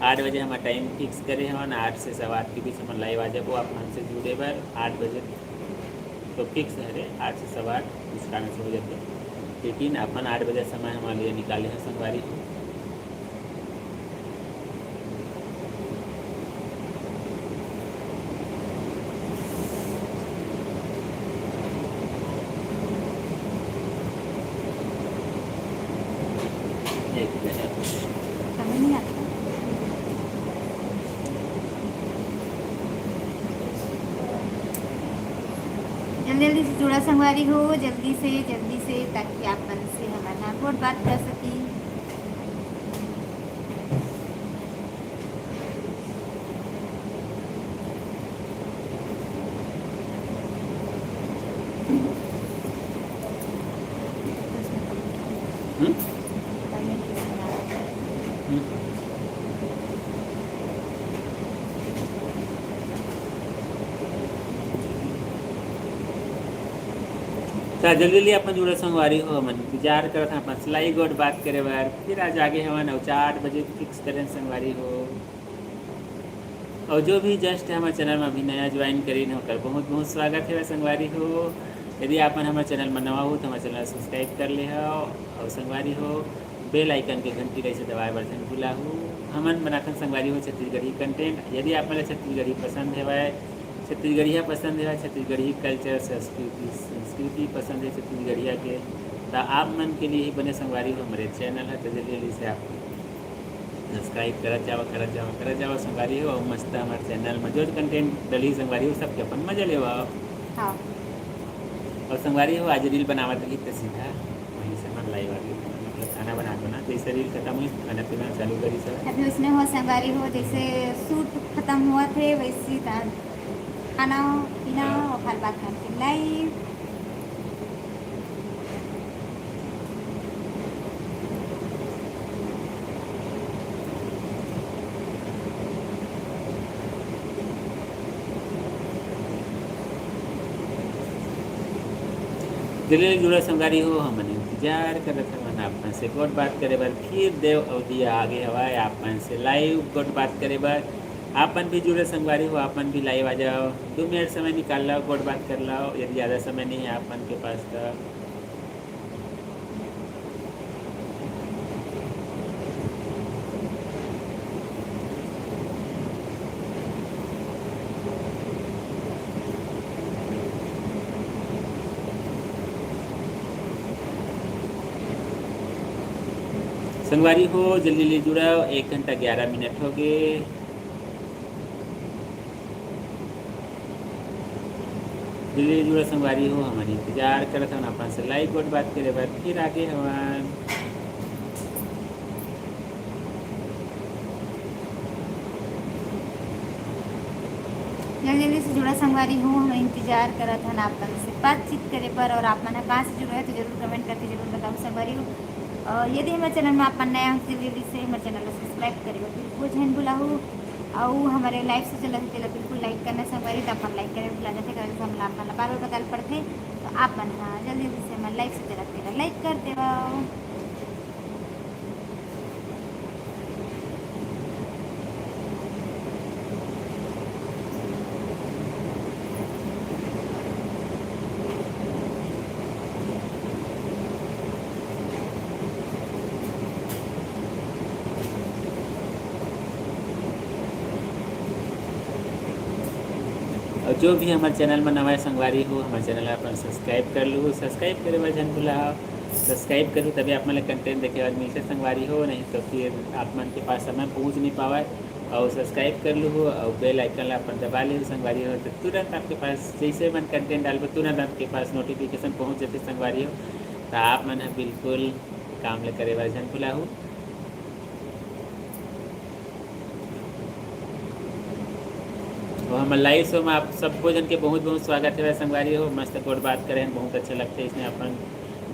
S2: 8 बजे हमारा टाइम फिक्स करे हवन 8 से 8:15 के बीच हम लाइव आ जाबो आप मन से जुड़े बर। 8 बजे तो फिक्स है रे 8 से 8:15 इस कारण से हो जाते लेकिन अपन 8 बजे समय हमारे लिए निकाले हैं संगवारी हो।
S1: समझ नहीं आता। जल्दी जल्दी से जुड़ा संगवारी हो जल्दी से ताकि आप मन से हमारा बहुत बात कर सकें।
S2: तो जल्दी जल्दी अपन जुड़े संगवारी हो मन इंतजार करत अपन सिलाई गोट बात करे बार फिर आज आगे हवन और 4 बजे फिक्स करें संगवारी हो। और जो भी जस्ट हमारे चैनल में अभी नया ज्वाइन करी न होकर बहुत बहुत स्वागत है संगवारी हो। यदि आप हमारे चैनल में नवा हो तो हमारे चैनल सब्सक्राइब कर ले हो और संगवारी हो बेल आइकन के घंटी कैसे दबाए बर्तन भूला हो। हमन बनाथन संगवारी हो छत्तीसगढ़ी कंटेंट। यदि आप मेरा छत्तीसगढ़ी पसंद है छत्तीसगढ़िया पसंद है छत्तीसगढ़ी कल्चर संस्कृति पसंद है छत्तीसगढ़िया के तो आप मन के लिए ही बने संगवारी हो हमारे चैनल है तो जल्दी जल्दी से आप सब्सक्राइब करत जाओ संगवारी हो और मस्त हमारे चैनल में जो कंटेंट डली संगवारी हो सबके अपन मजा ले
S1: हाँ
S2: और संगवारी हो आज रील बनावत रही तो सीधा वहीं से मन लाइव आ गई मतलब खाना बनाते ना जैसे रील खत्म हुई खाना पीना चालू करी सब
S1: अभी उसने हो संगवारी हो जैसे सूट खत्म हुआ थे वैसे खाना पीना और फिर बात करके लाइव।
S2: दिल्ली जुड़ा संगारी हो हमने इंतजार कर रहे मन आपन से गोट बात करे बार फिर देव अवधि आगे हवाए आपन से लाइव गोट बात करे बार आपन भी जुड़े संगवारी हो आपन भी लाइव आ जाओ 2 मिनट समय निकाल लाओ गोट बात कर लाओ यदि ज़्यादा समय नहीं है आपन के पास तो संगवारी हो जल्दी जल्दी जुड़ाओ 1 घंटा 11 मिनट हो गए जल्दी जुड़ा संगवारी हो हमारी इंतजार करत हन अपन से लाइव गोट बात करे बाद फिर आगे हवन
S1: जल्दी जल्दी से जुड़ा संगवारी हूँ हम इंतजार करत हन आपन से बातचीत करे पर और आप मन कहाँ से जुड़े हैं तो जरूर कमेंट करके जरूर बताओ संगवारी हूँ। यदि हमारे चैनल में आप नया हो जल्दी जल्दी से हमारे चैनल को सब्सक्राइब करेगा बिल्कुल झन बुलाऊ और हमारे लाइव से चला थे बिल्कुल लाइक करना संगवारी तो अपन लाइक करे बुला जाते करें हम आप बार बार बदल पड़ते तो आप मन हाँ जल्दी जल्दी से हमारे लाइव से चला लाइक कर देवा।
S2: और जो भी हमारे चैनल में नवा संगवारी हो हमारे चैनल अपन सब्सक्राइब कर लूँ सब्सक्राइब करे बाद जन बुलाओ सब्सक्राइब करूँ तभी आप मन कंटेंट देखे बाद मिलते संगवारी हो नहीं तो फिर आप मन के पास समय पहुँच नहीं पावा और सब्सक्राइब कर लूँ और बेल आइकन अपन दबा ले संगवारी हो तो तुरंत आपके पास जैसे मन कंटेंट डाल तुरंत आपके पास नोटिफिकेशन पहुँच जाते संगवारी हो तो आप मन बिल्कुल काम ले करे बाद जन बुलाऊ और हम लाइव शो में आप सबको जन के बहुत बहुत स्वागत है संगवारी हो मस्त गोट बात करें बहुत अच्छे लगते हैं इसमें अपन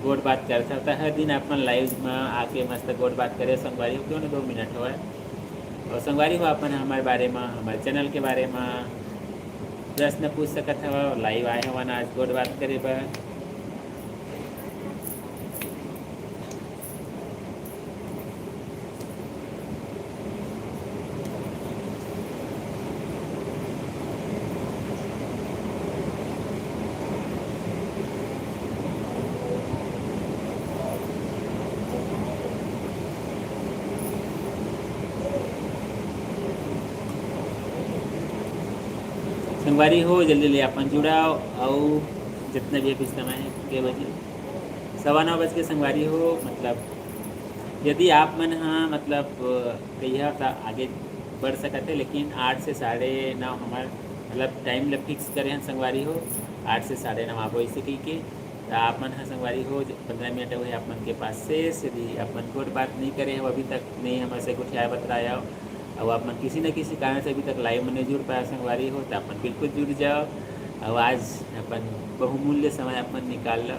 S2: गोट बात करता होता है हर दिन अपन लाइव में आके मस्त गोट बात करे संगवारी हो क्यों ना 2 मिनट हो और संगवारी हो अपन हमारे बारे में हमारे चैनल के बारे में प्रश्न पूछ सकत हो लाइव आए हो आज गोट बात करे पर संगवारी हो जल्दी जल्दी अपन जुड़ाओ और जितना भी अभी समय है के बजे 9:15 संगवारी हो मतलब यदि आप मन हाँ मतलब कहिया था आगे बढ़ सकते लेकिन 8 से 9:30 हमारे मतलब टाइम ल फिक्स करे हैं संगवारी हो 8 से 9:30 आप वैसे कही के तो आप मन हाँ संगवारी हो 15 मिनट हुए आप मन के पास शेष यदि अपन कोई बात नहीं करे हो अभी तक नहीं हमारे कुछ आया बतलाया हो और आप मन किसी न किसी कारण से अभी तक लाइव में नहीं जुड़ पाया संगवारी हो तो अपन बिल्कुल जुड़ जाओ और आज अपन बहुमूल्य समय अपन निकाल लो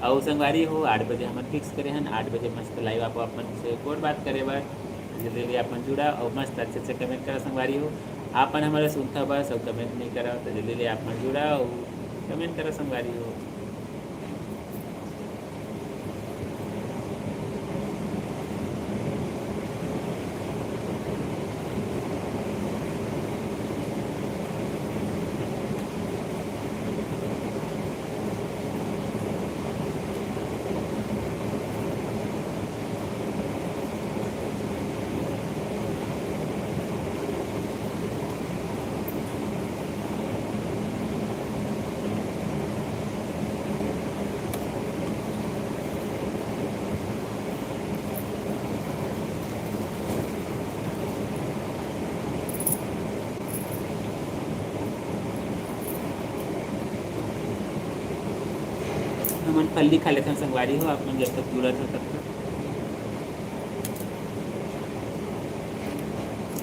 S2: और संगवारी हो 8 बजे हम फिक्स करे हैं 8 बजे मस्त लाइव आप अपन से कोई बात करे बार जल्दी अपन जुड़ा और मस्त अच्छे अच्छे कमेंट करा संगवारी हो आपन हमारा सुनता बस और कमेंट नहीं करा तो जल्दी अपन जुड़ा और कमेंट करा संगवारी हो हमन फल्ली खा लेते हैं संगवारी हो, आप मन जब तक जुड़त हो तब तक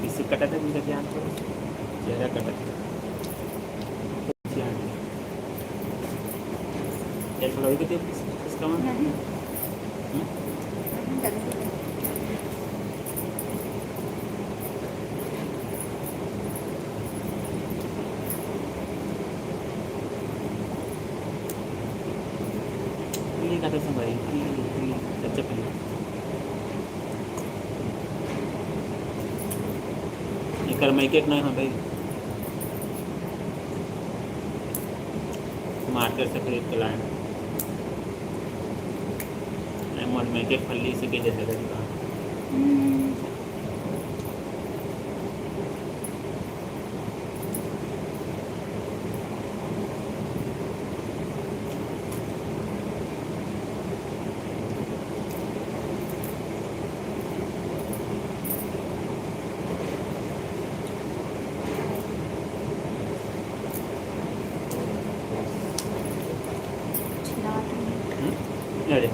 S2: इससे कटा था मुझे ध्यान करो, चेहरा कटा था एक लोई के इसका मन
S1: नहीं
S2: फल्ली खाता संगवारी, फल्ली कच्चा फल्ली एकर मैकेट नहीं हो भाई, मार्केट से खरीद के लाए मन मैकेट फल्ली से के जैसे लगेगा। अरे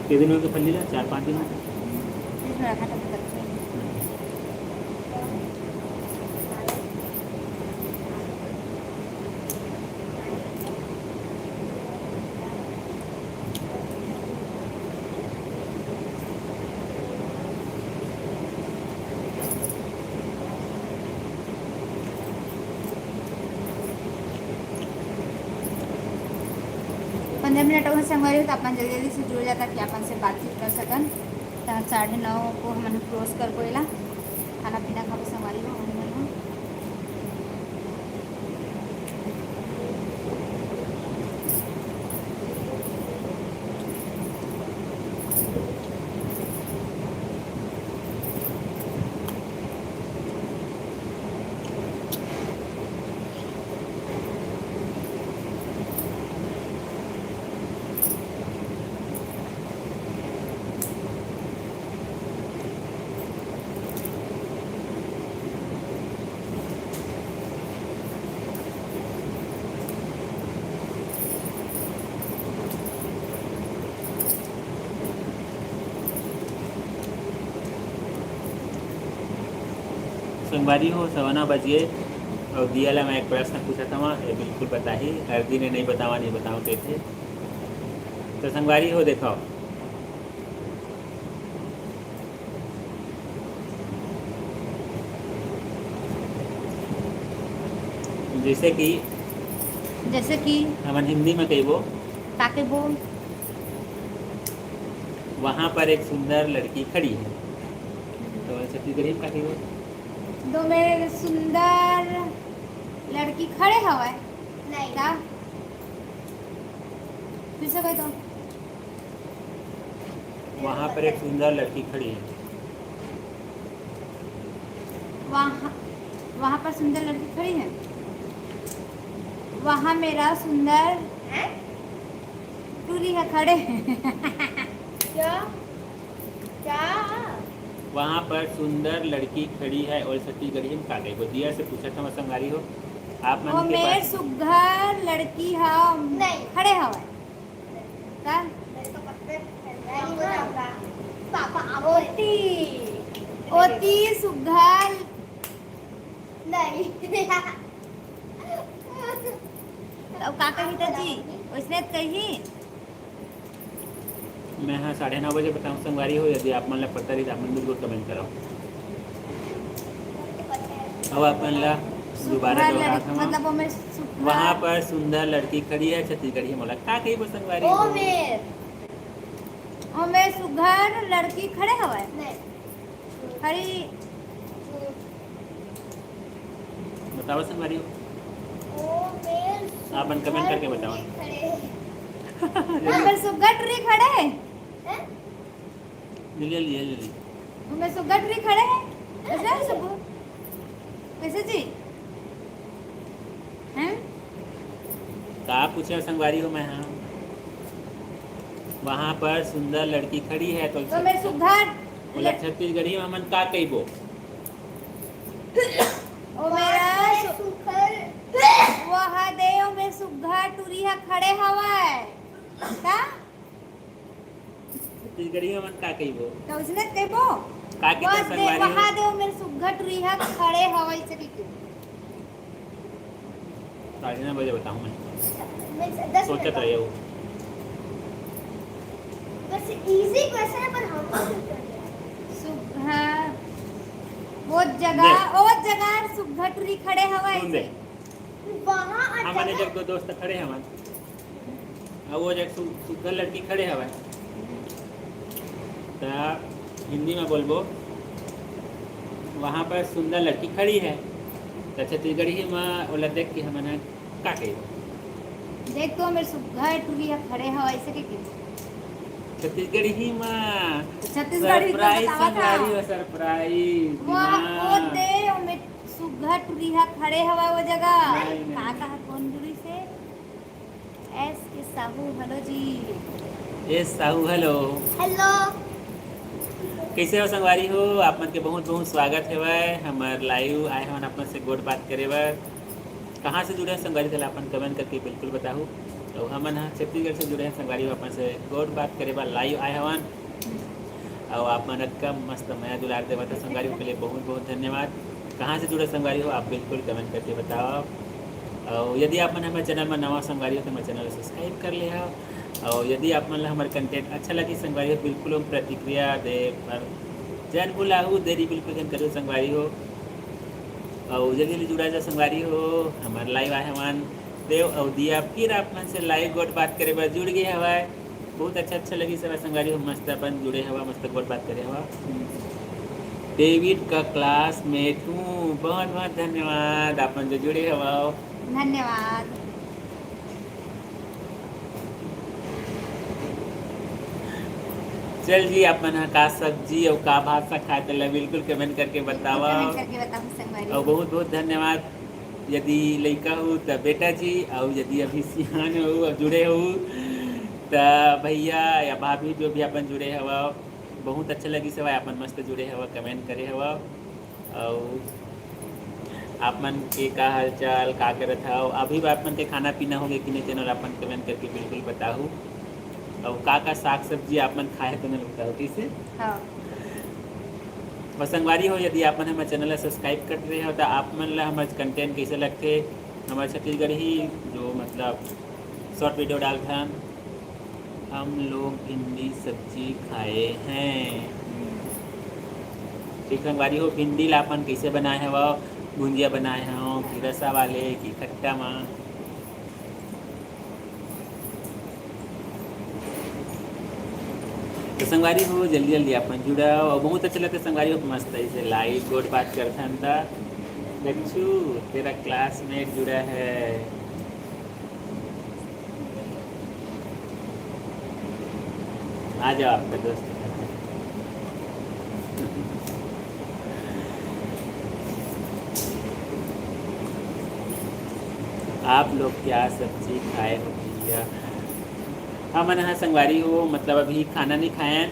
S2: कितने दिनों की फल्ली ला, 4-5 दिन
S1: रखा था पता नहीं। पंद्रह मिनट अगर संगवारी हो तो अपन जल्दी जल्दी से जुड़ जाता कि अपन से बातचीत कर सकन। तो 9:30 को हमन क्रॉस कर कोयला खाना पीना खाबो संगवारी हो हमन हो।
S2: संगवारी हो 9:15 बजे और दिया ला मैं एक प्रश्न पूछा था वहाँ, ये बिल्कुल बता ही अर्दी ने नहीं बताओ कैसे। तो संगवारी हो देखो, जैसे कि हमन हिंदी में कहिबो
S1: ताके बोल
S2: वहाँ पर एक सुंदर लड़की खड़ी है, तो छत्तीसगढ़ी में का कहिबो?
S1: दो मेरे सुंदर लड़की खड़े हवाए
S3: नहीं
S1: का फिर से कह दो।
S2: वहाँ पर एक सुंदर लड़की खड़ी है,
S1: वहाँ पर सुंदर लड़की खड़ी है। वहाँ मेरा सुंदर टूरी है खड़े
S3: क्या क्या
S2: वहाँ पर सुंदर लड़की खड़ी है और छत्तीसगढ़ी में का कहिबो? दिया से पूछा था मैं संगवारी हो, आप
S1: वो
S2: मन के
S1: मेर
S2: पास
S1: सुघर लड़की है
S3: नहीं।
S1: खड़े हवाए का
S3: मेरे को पता नहीं बताऊंगा पापा आप
S1: ओती सुघर
S3: नहीं
S1: अब का कही था जी उसने कही
S2: मैं हाँ 9:30 बजे बताऊँ संगवारी हो, यदि आप मन ला पता रही तो आप मन बिल्कुल कमेंट करो। अब आप मन ला दोबारा
S1: सुघर
S2: दोहरा
S1: लड़की
S2: था
S1: मतलब वो मेरे सुघर
S2: वहाँ पर सुंदर लड़की खड़ी है छत्तीसगढ़ी मोला का कहिबो संगवारी
S3: ओ
S2: हो?
S1: वो मेरे सुघर लड़की खड़े हवाए
S3: नहीं
S1: खड़ी
S2: बताओ संगवारी हो,
S3: ओ मेरे
S2: आप मन कमेंट करके बताओ।
S1: वो मेरे सुघर ट्री खड़े है
S2: जल्दी
S1: वो मेरे सुघर ट्री खड़े है ऐसा है सब कैसे जी हैं
S2: का पूछे संगवारी हो? मैं हाँ वहाँ पर सुंदर लड़की खड़ी है तो
S1: वो मेरे सुघर
S2: बोला छत्तीसगढ़ी में मन का कहिबो?
S1: ओ मेरा
S3: सुखर
S1: वह देव में सुग्घा टुरिया खड़े हवाय का
S2: छत्तीसगढ़ी में मन का कहिबो
S1: तो उसने कहबो
S2: का के तो संगवारी
S1: वह
S2: हो
S1: देव में सुग्घा टुरिया खड़े हवाय से की
S2: 9:30 बजे बताऊं मैं
S3: मैं 10
S2: सोचत रहे हो
S3: बस इजी क्वेश्चन है पर हम
S1: सुग्घा वो जगह सुग्घा टुरी खड़े हवाय
S2: सुन दे
S3: वहां
S2: हमारे
S3: अच्छा
S2: जग दो दोस्त खड़े हैं और वो जग सुगर लड़की खड़े हवा तो हिंदी में बोलबो वहाँ पर सुंदर लड़की खड़ी है तो छत्तीसगढ़ी में ओला देख के हमने का कही
S1: देख तो मेरे सुग्घा टुरिया खड़े हवाय से की
S2: छत्तीसगढ़ी में
S1: छत्तीसगढ़ी का
S2: सरप्राइज
S1: बतावा था
S2: संगवारी हो सरप्राइज
S1: वो देव में सुग्घा टुरिया खड़े हवा वो जगह
S2: नहीं, नहीं।
S1: का कहा कौन दूरी से एस के साहू हेलो जी
S2: ए साहू हेलो
S3: हेलो
S2: कैसे हो संगवारी हो आप मन के बहुत बहुत स्वागत है हमार लाइव आए हन अपन से गोट बात करे बर कहाँ से जुड़े हैं संगवारी थे अपन कमेंट करके बिल्कुल बताओ तो हमन हाँ छत्तीसगढ़ से जुड़े हैं संगवारी हो अपन से गोट बात करे बर लाइव आए हवन और आप मन का मस्त माया दुलार देवा था संगवारी हो के लिए बहुत बहुत धन्यवाद कहाँ से जुड़े संगवारी हो आप बिल्कुल कमेंट करके बताओ और यदि आप मन हमारे चैनल में नवा संगवारी हो तो हमारे चैनल सब्सक्राइब कर ले हो और यदि आप मन हमारे कंटेंट अच्छा लगी संगवारी हो बिल्कुल हम प्रतिक्रिया दे पर जैन बुलाऊ देरी बिल्कुल जन करो संगवारी हो और जल्दी जल्दी जुड़ा जा संगवारी हो हमारे लाइव आए हमान देव और दिया फिर आप मन से लाइव गोट बात करे बार जुड़ गए हवा बहुत अच्छा लगी सब संगवारी हो मस्त अपन जुड़े हवा मस्त गोट बात करे हवा डेविड का क्लासमेट हूँ बहुत बहुत धन्यवाद अपन जो जुड़े हवा
S1: धन्यवाद
S2: चल जी अपन का सब्जी और का भात सा खाते ला बिल्कुल कमेंट करके बतावा
S1: कमेंट करके बताओ संगवारी
S2: और बहुत बहुत धन्यवाद यदि लड़का हो तो बेटा जी और यदि अभी सियान हो और जुड़े हो तो भैया या भाभी जो भी अपन जुड़े हवा बहुत अच्छा लगी सब अपन मस्त जुड़े हवा कमेंट करे हवा और आप मन के का हाल चाल का करत हो अभी भी आप मन के खाना पीना हो गया कि नहीं चैनल अपन कमेंट करके बिल्कुल बताओ और का साग सब्जी आप मन खाए तो नहीं बताओ कैसे
S1: हाँ
S2: और संगवारी हो यदि आप मन हमारे चैनल सब्सक्राइब कर रहे हो तो आप मन ला हमारे कंटेंट कैसे लगते हमारे छत्तीसगढ़ ही जो मतलब शॉर्ट वीडियो डालते हैं हम लोग भिंडी सब्जी खाए हैं ठीक संगवारी हो भिंडी ला अपन कैसे बनाए हैं वो भुंजिया बनाए हो कि रसा वाले कि खट्टा माँ तो संगवारी हो जल्दी जल्दी अपन जुड़ाओ और बहुत अच्छा लगता है संगवारी हो मस्त ऐसे लाइव गोट बात करता था लच्छू तेरा क्लासमेट जुड़ा है आ जाओ आपका दोस्त आप लोग क्या सब्जी खाए हो भैया हाँ मैंने हाँ संगवारी हो मतलब अभी खाना नहीं खाए हैं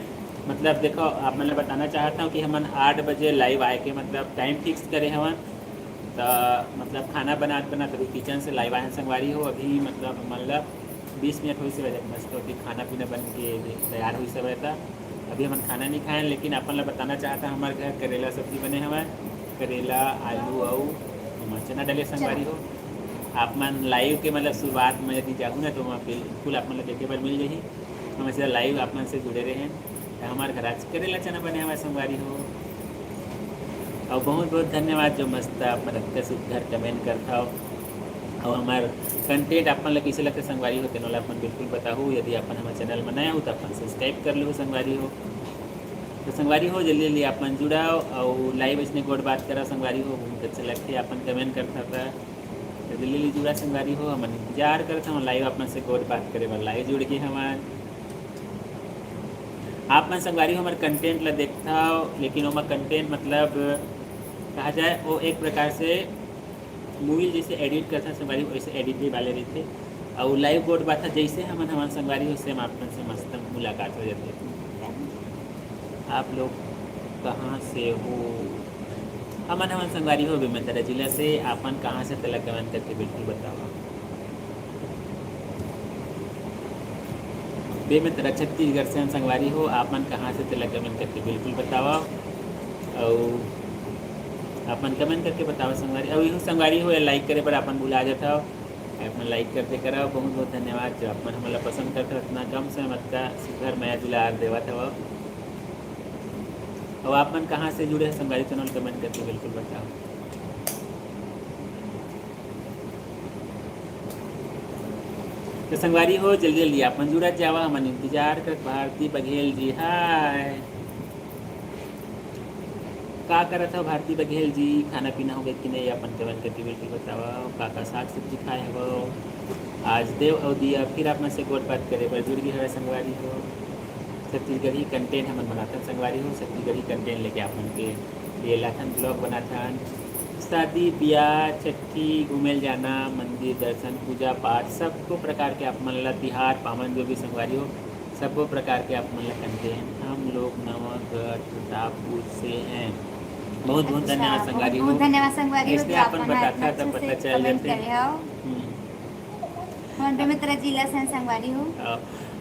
S2: मतलब देखो आप मैंने बताना चाहता हूँ कि हम 8 बजे लाइव आए के मतलब टाइम फिक्स करे हवन तो मतलब खाना बनाते अभी किचन से लाइव आए हैं संगवारी हो अभी मतलब 20 मिनट हुई से वजह मस्त अभी खाना पीना बन के तैयार हुई सब रहता अभी हम खाना नहीं खाएं लेकिन अपन ला बताना चाहता हूँ हमारे घर करेला सब्जी बने हमारे करेला आलू और चना डले संगवारी हो आप मन लाइव के मतलब शुरुआत में यदि जाऊँ ना तो वहाँ बिल्कुल आप मतलब देखे पर मिल जाही हम ऐसे लाइव आप मन से जुड़े रहे तो हमारे घर आज करेला चना बने हमारे संगवारी हो और बहुत बहुत धन्यवाद जो मस्त आप रखते से घर कमेंट करता हो और हमारे कंटेंट अपन लगे कैसे लगते संगवारी हो तेनों अपन बिल्कुल बताओ यदि अपन हमारे चैनल बनाया हो तो अपन सब्सक्राइब कर लो संगवारी हो तो संगवारी हो जल्दी जल्दी अपन जुड़ाओ और लाइव इसने गोट बात करा संगवारी हो बहुत अच्छा लगते अपन कमेंट करता था तो जल्दी जल्दी जुड़ा संगवारी हो हम इंतजार करते हैं लाइव अपन से गोट बात करे बार लाइव जुड़ के हमारे आप मन संगवारी हो हमारे कंटेंट ला देखता हो लेकिन वो कंटेंट मतलब कहा जाए वो एक प्रकार से मूवी जैसे एडिट करते हैं संगवारी वैसे एडिट भी वाले रहते और लाइव गोट बात है जैसे हम हमारे संगवारी हो सेम आप से मस्त मुलाकात हो जाती है आप लोग कहाँ से हो हमन संगवारी हो बेमेतरा जिला से। आपन कहाँ से तला कमेंट करके बिल्कुल बताओ। बेमेतरा छत्तीसगढ़ से हम संगवारी हो। आपन कहाँ से तला कमेंट करके बिल्कुल बताओ। और अपन कमेंट करके बताओ संगवारी। और यू संगवारी हो लाइक करे पर अपन भुला जाता हो। अपना लाइक करते कराओ। बहुत बहुत धन्यवाद जो अपन हमारा पसंद करते हो। इतना कम से मत का सुधर मैं दुलार देवा था। और आप मन कहाँ से जुड़े हैं संगवारी चैनल कमेंट करके बिल्कुल बताओ। तो संगवारी हो जल्दी जल्दी आप मन जुड़ा जावा। हमन इंतजार कर। भारती बघेल जी हाय। का करत हो भारती बघेल जी? खाना पीना हो गया कि नहीं? अपन कमेंट करके बिल्कुल बताओ। का साग सब्जी खाए हो? आज देव और दिया फिर आप में से गोट बात करे पर जुड़ गई है संगवारी हो। छत्तीसगढ़ी कंटेंट हम बनाते हैं संगवारी हो। छत्तीसगढ़ी कंटेंट लेके आप उनके लिए लाथन ब्लॉग बनाथन। शादी ब्याह छठी घूमेल जाना मंदिर दर्शन पूजा पाठ सबको प्रकार के आप मन ला तिहार पावन जो भी संगवारी हो सबको प्रकार के आप मन ला कंटेंट। हम लोग नवागढ़ प्रतापपुर से हैं। बहुत बहुत धन्यवाद संगवारी हो।
S1: बहुत धन्यवाद संगवारी हो।
S2: इसलिए अपन बताता था पता चल जाते।
S1: हम बेमेतरा जिला से संगवारी हो।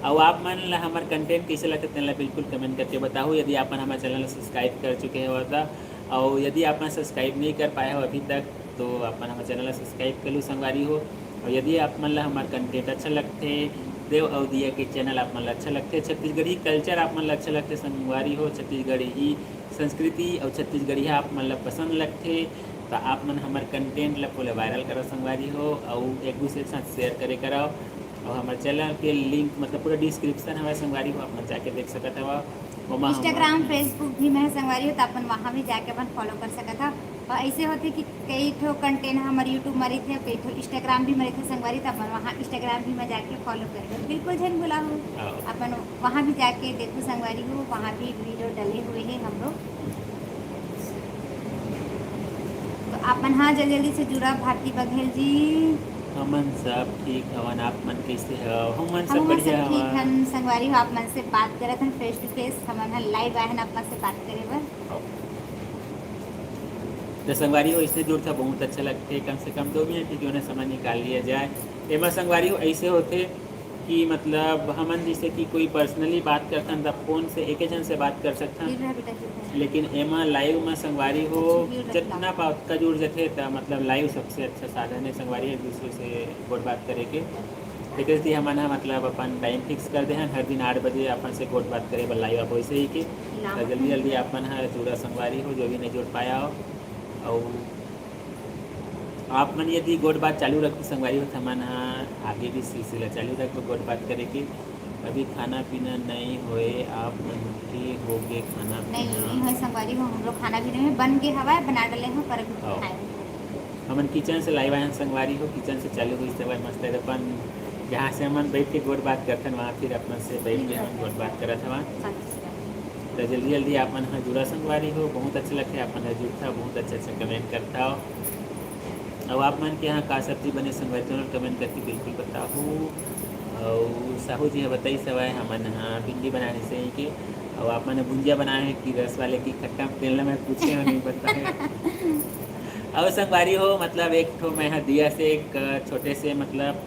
S2: और आप मन ला हमार कंटेंट कैसे लगते हैं बिल्कुल कमेंट करके बताओ। यदि आप हमारे चैनल सब्सक्राइब कर चुके हो तो, और यदि आप सब्सक्राइब नहीं कर पाए हो अभी तक तो आप हमारे चैनल सब्सक्राइब कर लो संगवारी हो। और यदि आप मन ला हमारे कंटेंट अच्छा लगते देव और दिया के चैनल आप मन ला अच्छा लगते छत्तीसगढ़ी कल्चर आप मन ला अच्छा लगते संगवारी हो छत्तीसगढ़ी संस्कृति और छत्तीसगढ़ी आप मन ला पसंद लगते तो आप मन हमारे कंटेंट ला पूरे वायरल करो संगवारी हो। और एक दूसरे के साथ शेयर करे कराओ। और हमारे चैनल के लिंक मतलब पूरा डिस्क्रिप्शन हमारे संगवारी हो आप जाके देख सकते हो।
S1: इंस्टाग्राम फेसबुक भी मैं संगवारी हो तो अपन वहाँ भी जाके अपन फॉलो कर सकता। और ऐसे होते कि कई ठो कंटेंट हमारे यूट्यूब मरी थे कई ठो इंस्टाग्राम भी मरी थे संगवारी तो अपन वहाँ इंस्टाग्राम भी मैं जाके फॉलो कर बिल्कुल झन भुला हूँ। अपन वहाँ भी जाके देखो संगवारी हो। वहाँ भी वीडियो डले हुए हैं हम लोग। तो अपन हाँ जल्दी जल्दी से जुड़ा भारती बघेल जी।
S2: हमन सब ठीक हवन। आप मन कैसे हो? हमन सब
S1: हम
S2: बढ़िया
S1: सब ठीक
S2: हवन।
S1: हन संगवारी हो। आप मन से बात करत हन फेस टू फेस। हमन लाइव आए हन आप मन से बात करे बर।
S2: तो संगवारी हो इससे जुड़ता बहुत अच्छा लगते। कम से कम 2 मिनट क्यों ना समय निकाल लिया जाए। एमा संगवारी हो ऐसे होते कि मतलब हमन जैसे कि कोई पर्सनली बात करथन तब फोन से एक जन से बात कर सकथन। लेकिन एमा लाइव में संगवारी हो जितना बात का जुड़ जाते तो मतलब लाइव सबसे अच्छा साधन है संगवारी एक दूसरे से गोट बात करे के। लेकिन हमन मतलब अपन टाइम फिक्स कर दे हर दिन 8 बजे अपन से गोट बात करे लाइव आप वैसे ही कि जल्दी जल्दी अपन जुड़ा संगवारी हो जो भी नहीं जुड़ पाया हो। और आप मन यदि गोट बात चालू रखो संगवारी हो तो मन आगे भी सिलसिला चालू रखो गोट बात करे के। अभी खाना पीना नहीं होए आप मन के हो गए खाना पीना?
S1: नहीं है संगवारी हो। हम लोग खाना पीना में बन के हवा बना डाले हो पर अभी खाए।
S2: हमन किचन से लाइव आए संगवारी हो। किचन से चालू हुई से मस्त है अपन जहाँ से हमन बैठ के गोट बात करते हैं वहाँ फिर अपन से बैठ के हम गोट बात करत हवा। तो जल्दी जल्दी आप मन जुड़ा संगवारी हो। बहुत अच्छा लगता है अपन जुड़ता बहुत अच्छा अच्छा कमेंट करता हो। और आप मन के यहाँ का सब्जी बने संगवारी चैनल कमेंट करके बिल्कुल बताओ। और साहू जी बताई सवाए हमन भिंडी बनाने से ही के। और आप मैंने भुंजिया बनाए हैं कि रस वाले की खट्टा तेल में पूछे हो नहीं पता है। और संगवारी हो मतलब एक ठो मैं यहाँ दिया से एक छोटे से मतलब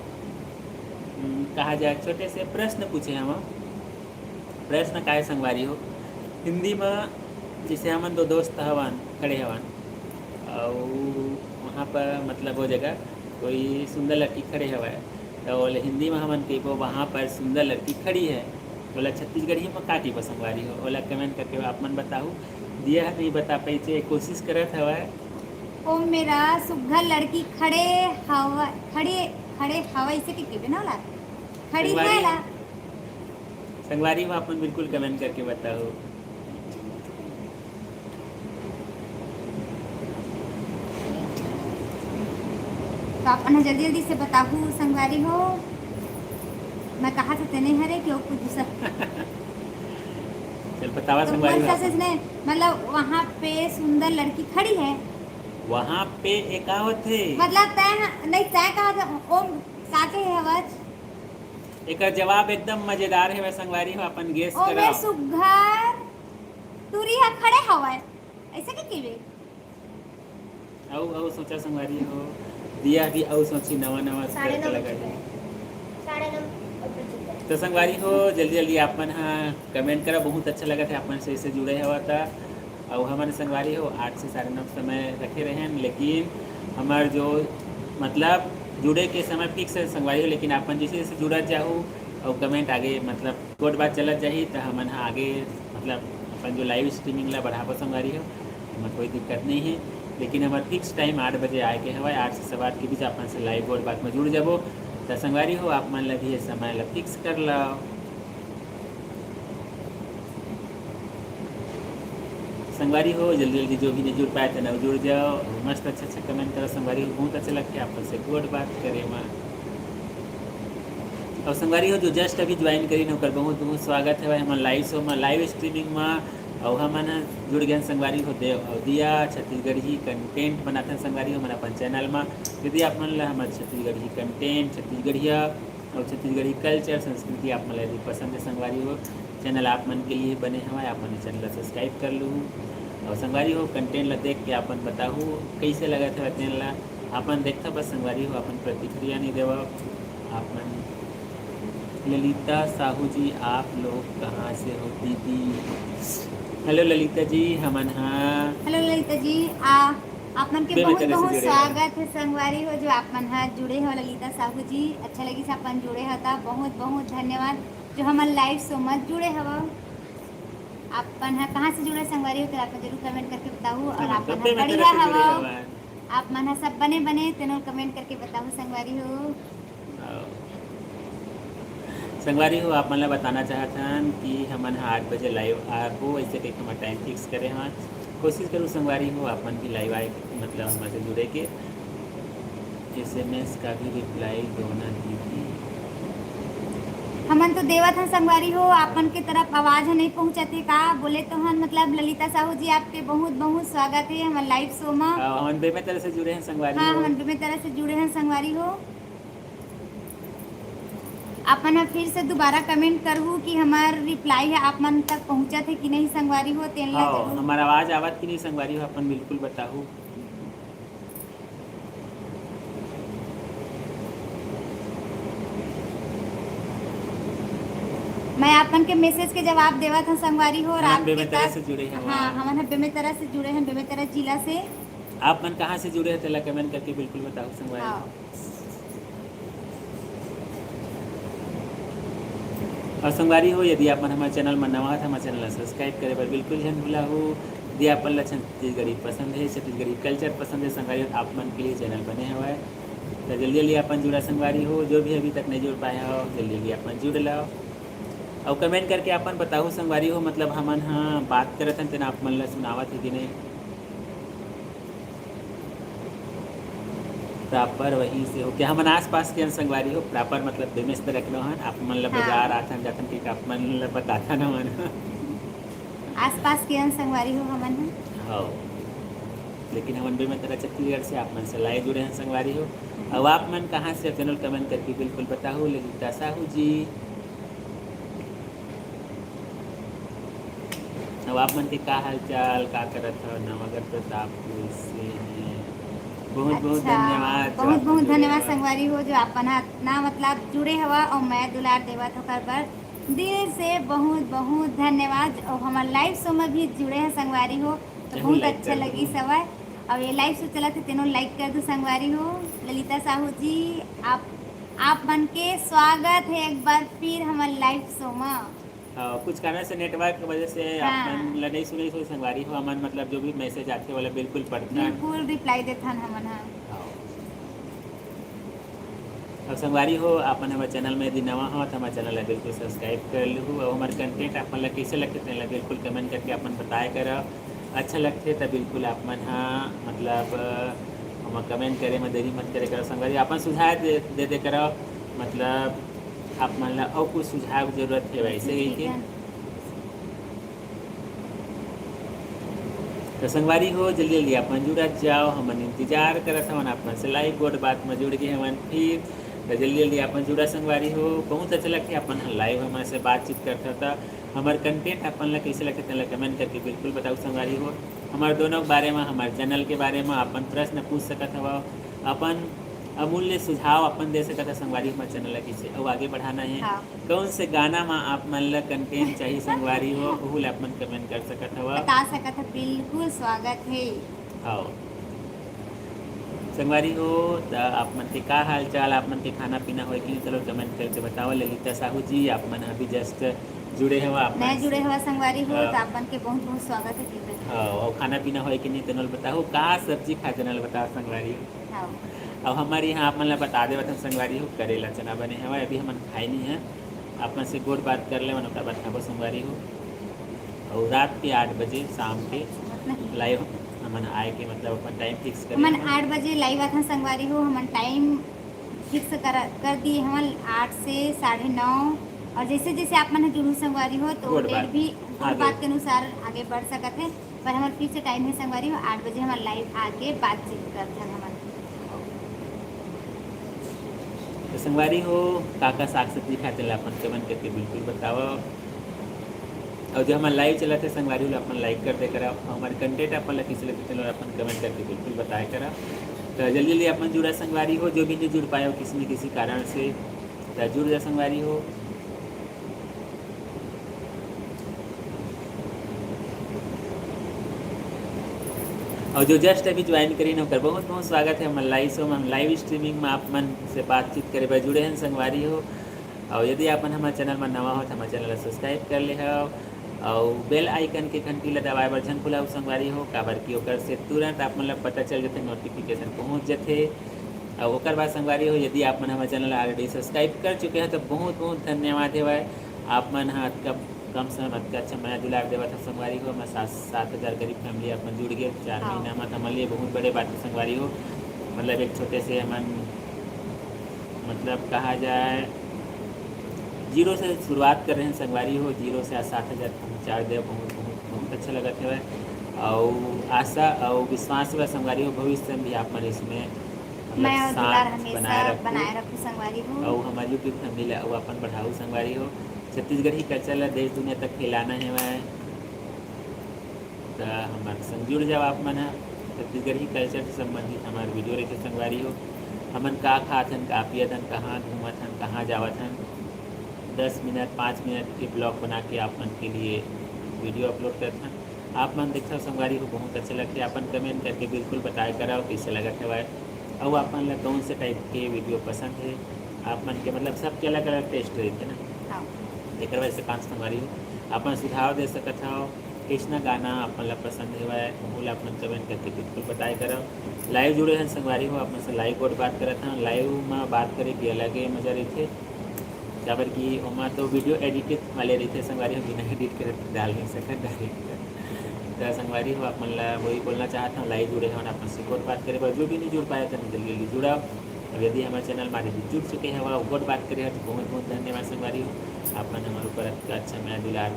S2: कहा जाए छोटे से प्रश्न पूछे हम। प्रश्न का है संगवारी हो हिंदी में जैसे हमन 2 दोस्त हवन खड़े हवन और वहाँ पर मतलब वो जगह कोई सुंदर लड़की खड़े हवा तो बोले हिंदी में हमन के वहाँ पर सुंदर लड़की खड़ी है बोला छत्तीसगढ़ी में का की संगवारी हो बोला कमेंट करके आप मन बताओ। दिया नहीं बता पाई कोशिश करत हवा।
S1: ओ मेरा सुघर लड़की खड़े हवा इसे के बिना ला खड़ी है ला
S2: संगवारी में अपन बिल्कुल कमेंट करके बताओ।
S1: तो अपन जल्दी जल्दी से बताहू संगवारी हो। मैं कहा था तेने हरे क्यों कुछ दूसरा
S2: चल बतावा
S1: तो
S2: संगवारी
S1: हो। मतलब वहाँ पे सुंदर लड़की खड़ी है।
S2: वहाँ पे एक आवत है
S1: मतलब तय नहीं तय कहा था ओम काके है आवाज।
S2: एक जवाब एकदम मजेदार है संगवारी हो अपन गेस
S1: ओ
S2: कराओ।
S1: मैं सुघर तुरी है खड़े हवा ऐसे के कीवे
S2: औ सोचा संगवारी हो दिया भी औ सोची नवा
S3: साढ़े नौ
S2: लगा
S3: बजे साढ़े नौ बजे
S2: तो संगवारी हो जल्दी जल्दी आपन हाँ कमेंट करा बहुत अच्छा लगा था अपन से इससे जुड़े हुआ था और हमारे संगवारी हो 8 से 9:30 समय रखे रहे हैं लेकिन हमार जो मतलब जुड़े के समय फिक्स है संगवारी हो लेकिन अपन जैसे जैसे जुड़ा जाहू और कमेंट आगे मतलब कोट बात चलत जाही तो हमन हाँ आगे मतलब अपन जो लाइव स्ट्रीमिंग ला बढ़ावा संगवारी हो हमें कोई दिक्कत नहीं है लेकिन हमारे फिक्स टाइम 8 बजे आए के हवा 8 से 8 के बीच अपन से लाइव कोट बात में जुड़ जाबो तो संगवारी हो आप मन लगी समय ला फिक्स कर लो संगवारी हो जल्दी जल्दी जो भी नहीं जुड़ पाए तो ना जुड़ जाओ मस्त अच्छा कमेंट करो संगवारी हो बहुत अच्छा लगता है आप से गुड बात करे माँ और संगवारी हो जो जस्ट अभी ज्वाइन करी नौकर बहुत बहुत स्वागत है हमारे लाइव शो में लाइव स्ट्रीमिंग में और हम जुड़ गए संगवारी हो दिया छत्तीसगढ़ी कंटेंट बनाते हैं संगवारी हो हमारे अपन चैनल में यदि आप मन ला हमारे छत्तीसगढ़ी कंटेंट छत्तीसगढ़िया और छत्तीसगढ़ी कल्चर संस्कृति आप मन यदि पसंद है संगवारी हो चैनल आप मन के लिए बने हुआ अपन चैनल सब्सक्राइब कर लूँ और संगवारी हो कंटेंट ला देख के अपन बताऊँ कैसे लगा था चैनल ला अपन देखता बस संगवारी हो अपन प्रतिक्रिया नहीं देवा अपन ललिता साहू जी आप लोग कहाँ से हो दीदी हेलो ललिता जी हमन हाँ
S1: हेलो ललिता जी आप मन के बहुत बहुत स्वागत है संगवारी हो जो आप मन हाँ जुड़े हो ललिता साहू जी अच्छा लगी से अपन जुड़े था बहुत बहुत धन्यवाद जो हमारे लाइव शो में जुड़े हवा अपन हाँ कहाँ से जुड़े संगवारी हो तो आप जरूर कमेंट करके बताओ और आप मन हाँ बढ़िया हवा आप मन हाँ सब बने तेनो कमेंट करके बताओ संगवारी हो
S2: संगवारी हो आप मतलब बताना चाहते हैं कि हमन 8 बजे लाइव आबो ऐसे कहीं हमारा टाइम फिक्स करे हम कोशिश करूँ संगवारी हो अपन भी लाइव आए मतलब हमारे जुड़े के SMS का भी रिप्लाई दो ना दीदी
S1: हमन तो देवत हैं संगवारी हो आपन के तरफ आवाज नहीं पहुंचते का बोले तो हम मतलब ललिता साहू जी आपके बहुत बहुत स्वागत है हमारे लाइव शो में
S2: हमन बेमे तरह से जुड़े हैं संगवारी
S1: हाँ
S2: हो
S1: हमन बेमे तरह से जुड़े हैं संगवारी हो अपन फिर से दोबारा कमेंट करूँ कि हमार रिप्लाई है आप मन तक पहुंचा थे कि नहीं संगवारी हो तेन ला जरूर
S2: हमारा आवाज आवत कि नहीं संगवारी हो अपन बिल्कुल बताओ
S1: मैं आपन के मैसेज के जवाब देवा था संगवारी हो और आप
S2: बेमे तरह से जुड़े हैं
S1: हाँ हमन बेमे तरह से जुड़े हैं बेमे तरह जिला से
S2: आप मन कहाँ से जुड़े हैं तेला कमेंट करके बिल्कुल बताओ संगवारी
S1: हाँ।
S2: और संगवारी हो यदि आप हमारे चैनल में नवा था हमारे चैनल सब्सक्राइब करे पर बिल्कुल जन भूला हो यदि आप छत्तीसगढ़ी पसंद है छत्तीसगढ़ी कल्चर पसंद है संगवारी हो आप मन के लिए चैनल बने हुआ है तो जल्दी जल्दी अपन जुड़ा संगवारी हो जो भी अभी तक नहीं जुड़ पाया हो जल्दी जल्दी अपन जुड़ लाओ और कमेंट करके अपन बताओ संगवारी हो मतलब हमन हाँ बात करते हैं तेना आप मन ला सुनावत है कि नहीं प्रॉपर वहीं से हो क्या हमन आस पास के संगवारी हो प्रॉपर मतलब बेमेस पे रख लो हन आप मन ला बाजार आथन जाथन ठीक आप मन ला बताथा ना मन
S1: आसपास के संगवारी हो हमन
S2: हाँ लेकिन हमन बेमे तरह छत्तीसगढ़ से आप मन से लाए जुड़े हैं संगवारी हो अब आप मन कहाँ से चैनल कमेंट करके बिल्कुल बताओ ललिता साहू जी अब आप मन के का हाल चाल का करत हो नवगर प्रतापपुर से बहुत बहुत धन्यवाद
S1: बहुत बहुत धन्यवाद संगवारी हो जो अपन इतना मतलब जुड़े हवा और मैं दुलार देवा तो कर पर दिल से बहुत बहुत धन्यवाद और हमारे लाइव शो में भी जुड़े हैं संगवारी हो तो बहुत अच्छा लगी सवाई और ये लाइव शो चला थे तीनों लाइक कर दो संगवारी हो ललिता साहू जी आप मन के स्वागत है एक बार फिर हमारे लाइव शो में
S2: कुछ कारण से नेटवर्क की वजह से अपन नहीं सुनी सोई संगवारी हो हमन मतलब जो भी मैसेज आते वाला बिल्कुल पढ़ते हैं
S1: बिल्कुल रिप्लाई देता हमन
S2: अब संगवारी हो अपन हमारे चैनल में यदि नवा हो तो हमारे चैनल बिल्कुल सब्सक्राइब कर लूँ और हमारे कंटेंट अपन ला कैसे लगते हैं बिल्कुल कमेंट करके अपन बताया करो अच्छा लगते तो बिल्कुल आप मन हाँ मतलब हम कमेंट करे में देरी मत करे करो संगवारी अपन सुझाव दे करो मतलब आप मान ला और कुछ सुझाव जरूरत है वैसे ही के तो संगवारी हो जल्दी जल्दी अपन जुड़ा जाओ हमन इंतजार करत हवन अपन से लाइव गोड बात में जुड़ गए हमन फिर तो जल्दी जल्दी अपन जुड़ा संगवारी हो बहुत अच्छा लगता है अपन लाइव हमारे से बातचीत करता था हमारे कंटेंट अपन ला कैसे लगता है कमेंट करके बिल्कुल बताओ संगवारी हो हमारे दोनों के बारे में, हमारे चैनल के बारे में अपन प्रश्न पूछ सकत हव, अपन अमूल्य सुझाव अपन दे सकत है संगवारी हमारे चैनल किसे और आगे बढ़ाना है।
S1: हाँ।
S2: कौन से गाना में आप मन ला कंटेंट चाहिए संगवारी हो ओहू ला अपन कमेंट कर सकत हव।
S1: बता सकत है, बिल्कुल स्वागत है।
S2: हाँ संगवारी हो तो आप मन के का हाल चाल, आप मन के खाना पीना हो कि चलो कमेंट करके बताओ। ललिता साहू जी आप मन अभी जस्ट जुड़े हो, आप
S1: नए जुड़े हुआ संगवारी हो
S2: हाँ।
S1: तो अपन के बहुत बहुत स्वागत है टीवी पे।
S2: हाँ और खाना पीना हो कि नहीं तनल बताओ, का सब्जी खा तनल बताओ संगवारी हो।
S1: हाँ।
S2: अब हमारे यहाँ आप मन ला बता दे बता संगवारी हो करेला चना बने हवा अभी हमन खाए नहीं है। आप मन से गोड़ बात कर ले मन ओकर बाद खाबो संगवारी हो। और रात के 8 बजे शाम के लाइव हमन आए के मतलब अपन टाइम फिक्स कर
S1: हमन 8 बजे लाइव आथन संगवारी हो। हमन टाइम फिक्स कर दिए हमन 8 से 9:30। और जैसे जैसे आप मन जुड़ू संगवारी हो तो
S2: गोड़
S1: डेट
S2: बात
S1: भी
S2: आगे।
S1: बात के अनुसार आगे बढ़ सकत है। पर हमारे फिक्स टाइम है संगवारी हो 8 बजे हमारे लाइव आके बातचीत करते हैं हमारे।
S2: तो संगवारी हो काका साग सब्जी खाते ला अपन कमेंट करके बिल्कुल बताओ। और जो हमारा लाइव चला थे संगवारी हो अपन लाइक कर दे करा। हमारे कंटेंट अपन ला किसी लगे चलो अपन कमेंट करके बिल्कुल बताया करा। तो जल्दी जल्दी अपन जुड़ा संगवारी हो, जो भी नहीं जुड़ पाए हो किसी न किसी कारण से तो जुड़ जा संगवारी हो। और जो जस्ट अभी ज्वाइन करी नौकर बहुत बहुत स्वागत है। हमारे लाइव शो में लाइव स्ट्रीमिंग में आप मन से बातचीत करे पर जुड़े हैं संगवारी हो। और यदि अपन हमारे चैनल में नवा हो तो हमारे चैनल सब्सक्राइब कर ले हो और बेल आइकन के घंटी ला दबाए बर झन भुलाओ संगवारी हो। काबर की ओकर से तुरंत आप मन ला पता चल जाते, नोटिफिकेशन पहुँच जाते। और ओकर बाद संगवारी हो यदि आप मन हमारे चैनल ऑलरेडी सब्सक्राइब कर चुके हैं तो बहुत बहुत धन्यवाद है। आप मन कम समय मत का अच्छा मैं दुलार देवा था संगवारी हो। मैं 7,000 करीब फैमिली अपन जुड़ गए 4
S1: हाँ।
S2: महीना में। हमारे लिए बहुत बड़े बात है संगवारी हो। मतलब एक छोटे से हमन मतलब कहा जाए जीरो से शुरुआत कर रहे हैं संगवारी हो। जीरो से आज 7,000 पहुँचा दे, बहुत बहुत बहुत अच्छा लगा था। और आशा और विश्वास व संगवारी हो भविष्य में भी आप मन इसमें
S1: मैं और दुलार
S2: साथ
S1: हमेशा बनाए रखूँ संगवारी हो।
S2: और हमारी यूट्यूब फैमिली वो अपन बढ़ाऊ संगवारी हो। छत्तीसगढ़ ही कल्चर ला देश दुनिया तक फैलाना है वह तो हमारे संग जुड़ जाओ। आप मन छत्तीसगढ़ ही कल्चर से संबंधित हमारे वीडियो रहते संगवारी हो। हमन का खाथन का पियथन, कहाँ घूमथन, कहाँ जावथन, 10 मिनट 5 मिनट के ब्लॉग बना के आप मन के लिए वीडियो अपलोड करते हैं। आप मन देखते हो संगवारी को बहुत अच्छे लगते हैं। अपन कमेंट करके बिल्कुल बताया कराओ कैसे लगा था। और आप मन ला कौन से टाइप के वीडियो पसंद है। आप मन के मतलब सबके अलग अलग टेस्ट रहते ना।
S1: हाँ।
S2: एक वजह से 5 संगवारी हो अपन सुझाव दे सकत हो। कृष्णा गाना अपन ला पसंद है वह अपन कमेंट करके बिल्कुल बताया करो। लाइव जुड़े हैं संगवारी हो अपन से लाइव और बात करत हैं। लाइव में बात करे कि अलग ही मजा रहते काबर कि ओमा तो वीडियो एडिटेड वाले रहते संगवारी हो, बिना एडिट करे डाल नहीं सकत डायरेक्ट। तो संगवारी हो आप मन ला वही बोलना चाहता हूँ लाइव जुड़े हैं अपन से और बात करे पर जो भी नहीं जुड़ पाया तो जल्दी जल्दी जुड़ाओ। और यदि हमारे चैनल में जुड़ चुके हैं वह गोट बात करे तो बहुत बहुत धन्यवाद संगवारी हो। अपन हमारे ऊपर अच्छा मैं दुलार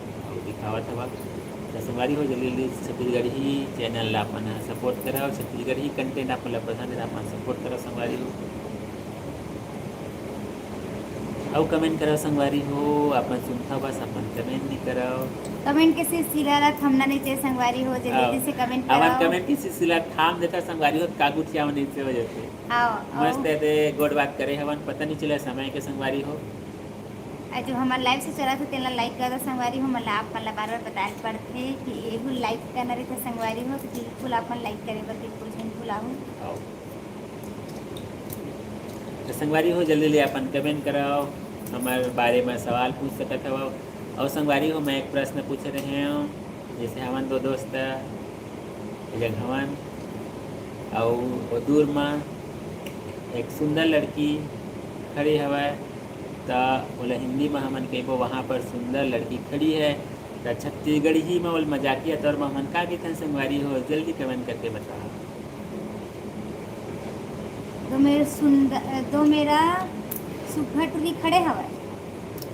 S2: दिखावत हवा तो संगवारी हो जल्दी जल्दी छत्तीसगढ़ ही चैनल ला अपन सपोर्ट कराओ। छत्तीसगढ़ ही कंटेंट आप ला पसंद है अपन सपोर्ट करो संगवारी हो। और कमेंट करो संगवारी हो। अपन सुनता बस अपन कमेंट नहीं कराओ।
S1: कमेंट के सिलसिला ला थमना नहीं चाहिए संगवारी हो। जल्दी जल्दी से कमेंट
S2: हमारे
S1: करो।
S2: कमेंट की सिलसिला थाम देता संगवारी हो कागुठिया नहीं से वजह से
S1: आओ
S2: मस्त है गोड बात करे हवन पता नहीं चला समय के संगवारी हो।
S1: जो हमारे लाइव से चला था तेला लाइक कर दो संगवारी हो। मतलब आप बार बार बताए पड़ते कि एगो लाइक करना रहता संगवारी हो तो बिल्कुल आप लाइक करे बर बिल्कुल नहीं भुलाओ।
S2: तो संगवारी हो जल्दी जल्दी अपन कमेंट कराओ। हमारे बारे में सवाल पूछ सकत हो। और संगवारी हो मैं एक प्रश्न पूछ रहे हूँ। जैसे हवन 2 दोस्त एक हवन और दूर में एक सुंदर लड़की खड़ी हवा तो बोला हिंदी में हमन कहो वहाँ पर सुंदर लड़की खड़ी है तो छत्तीसगढ़ी ही में बोल मजाकिया तौर में हमन का भी संगवारी हो जल्दी कमेंट करके बताओ।
S1: दो मेरा सुपर टूरी खड़े हवा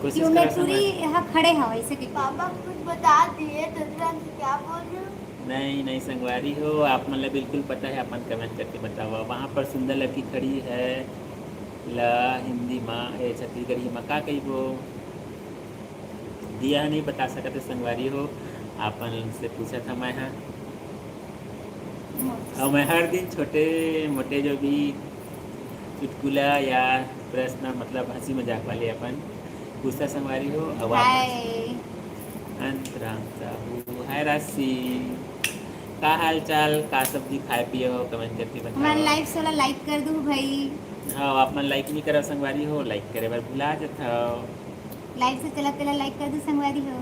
S2: कोशिश
S1: क्यों मैं
S2: करो
S1: टूरी
S2: समझ।
S1: यहाँ खड़े हवा इसे कि
S3: पापा कुछ बता दिए तो क्या बोल रहे हो?
S2: नहीं नहीं संगवारी हो आप मतलब बिल्कुल पता है अपन कमेंट करके बताओ। वहाँ पर सुंदर लड़की खड़ी है ला हिंदी माँ ए छत्तीसगढ़ी माँ का कही वो दिया नहीं बता सकते संगवारी हो। आपन से पूछा था मैं हाँ और मैं हर दिन छोटे मोटे जो भी चुटकुला या प्रश्न मतलब हंसी मजाक वाले अपन पूछता संगवारी हो। अब आप
S1: हाय
S2: अंतराम साहू हाय राशि का हाल चाल का सब्जी खाए पिए हो कमेंट करके
S1: हमारे
S2: बताओ।
S1: लाइव सोला लाइक कर दू भाई।
S2: हाँ आप मन लाइक नहीं करा संगवारी हो लाइक करे बार भुला जाता हो।
S1: लाइव से चला तेला लाइक कर दू संगवारी हो।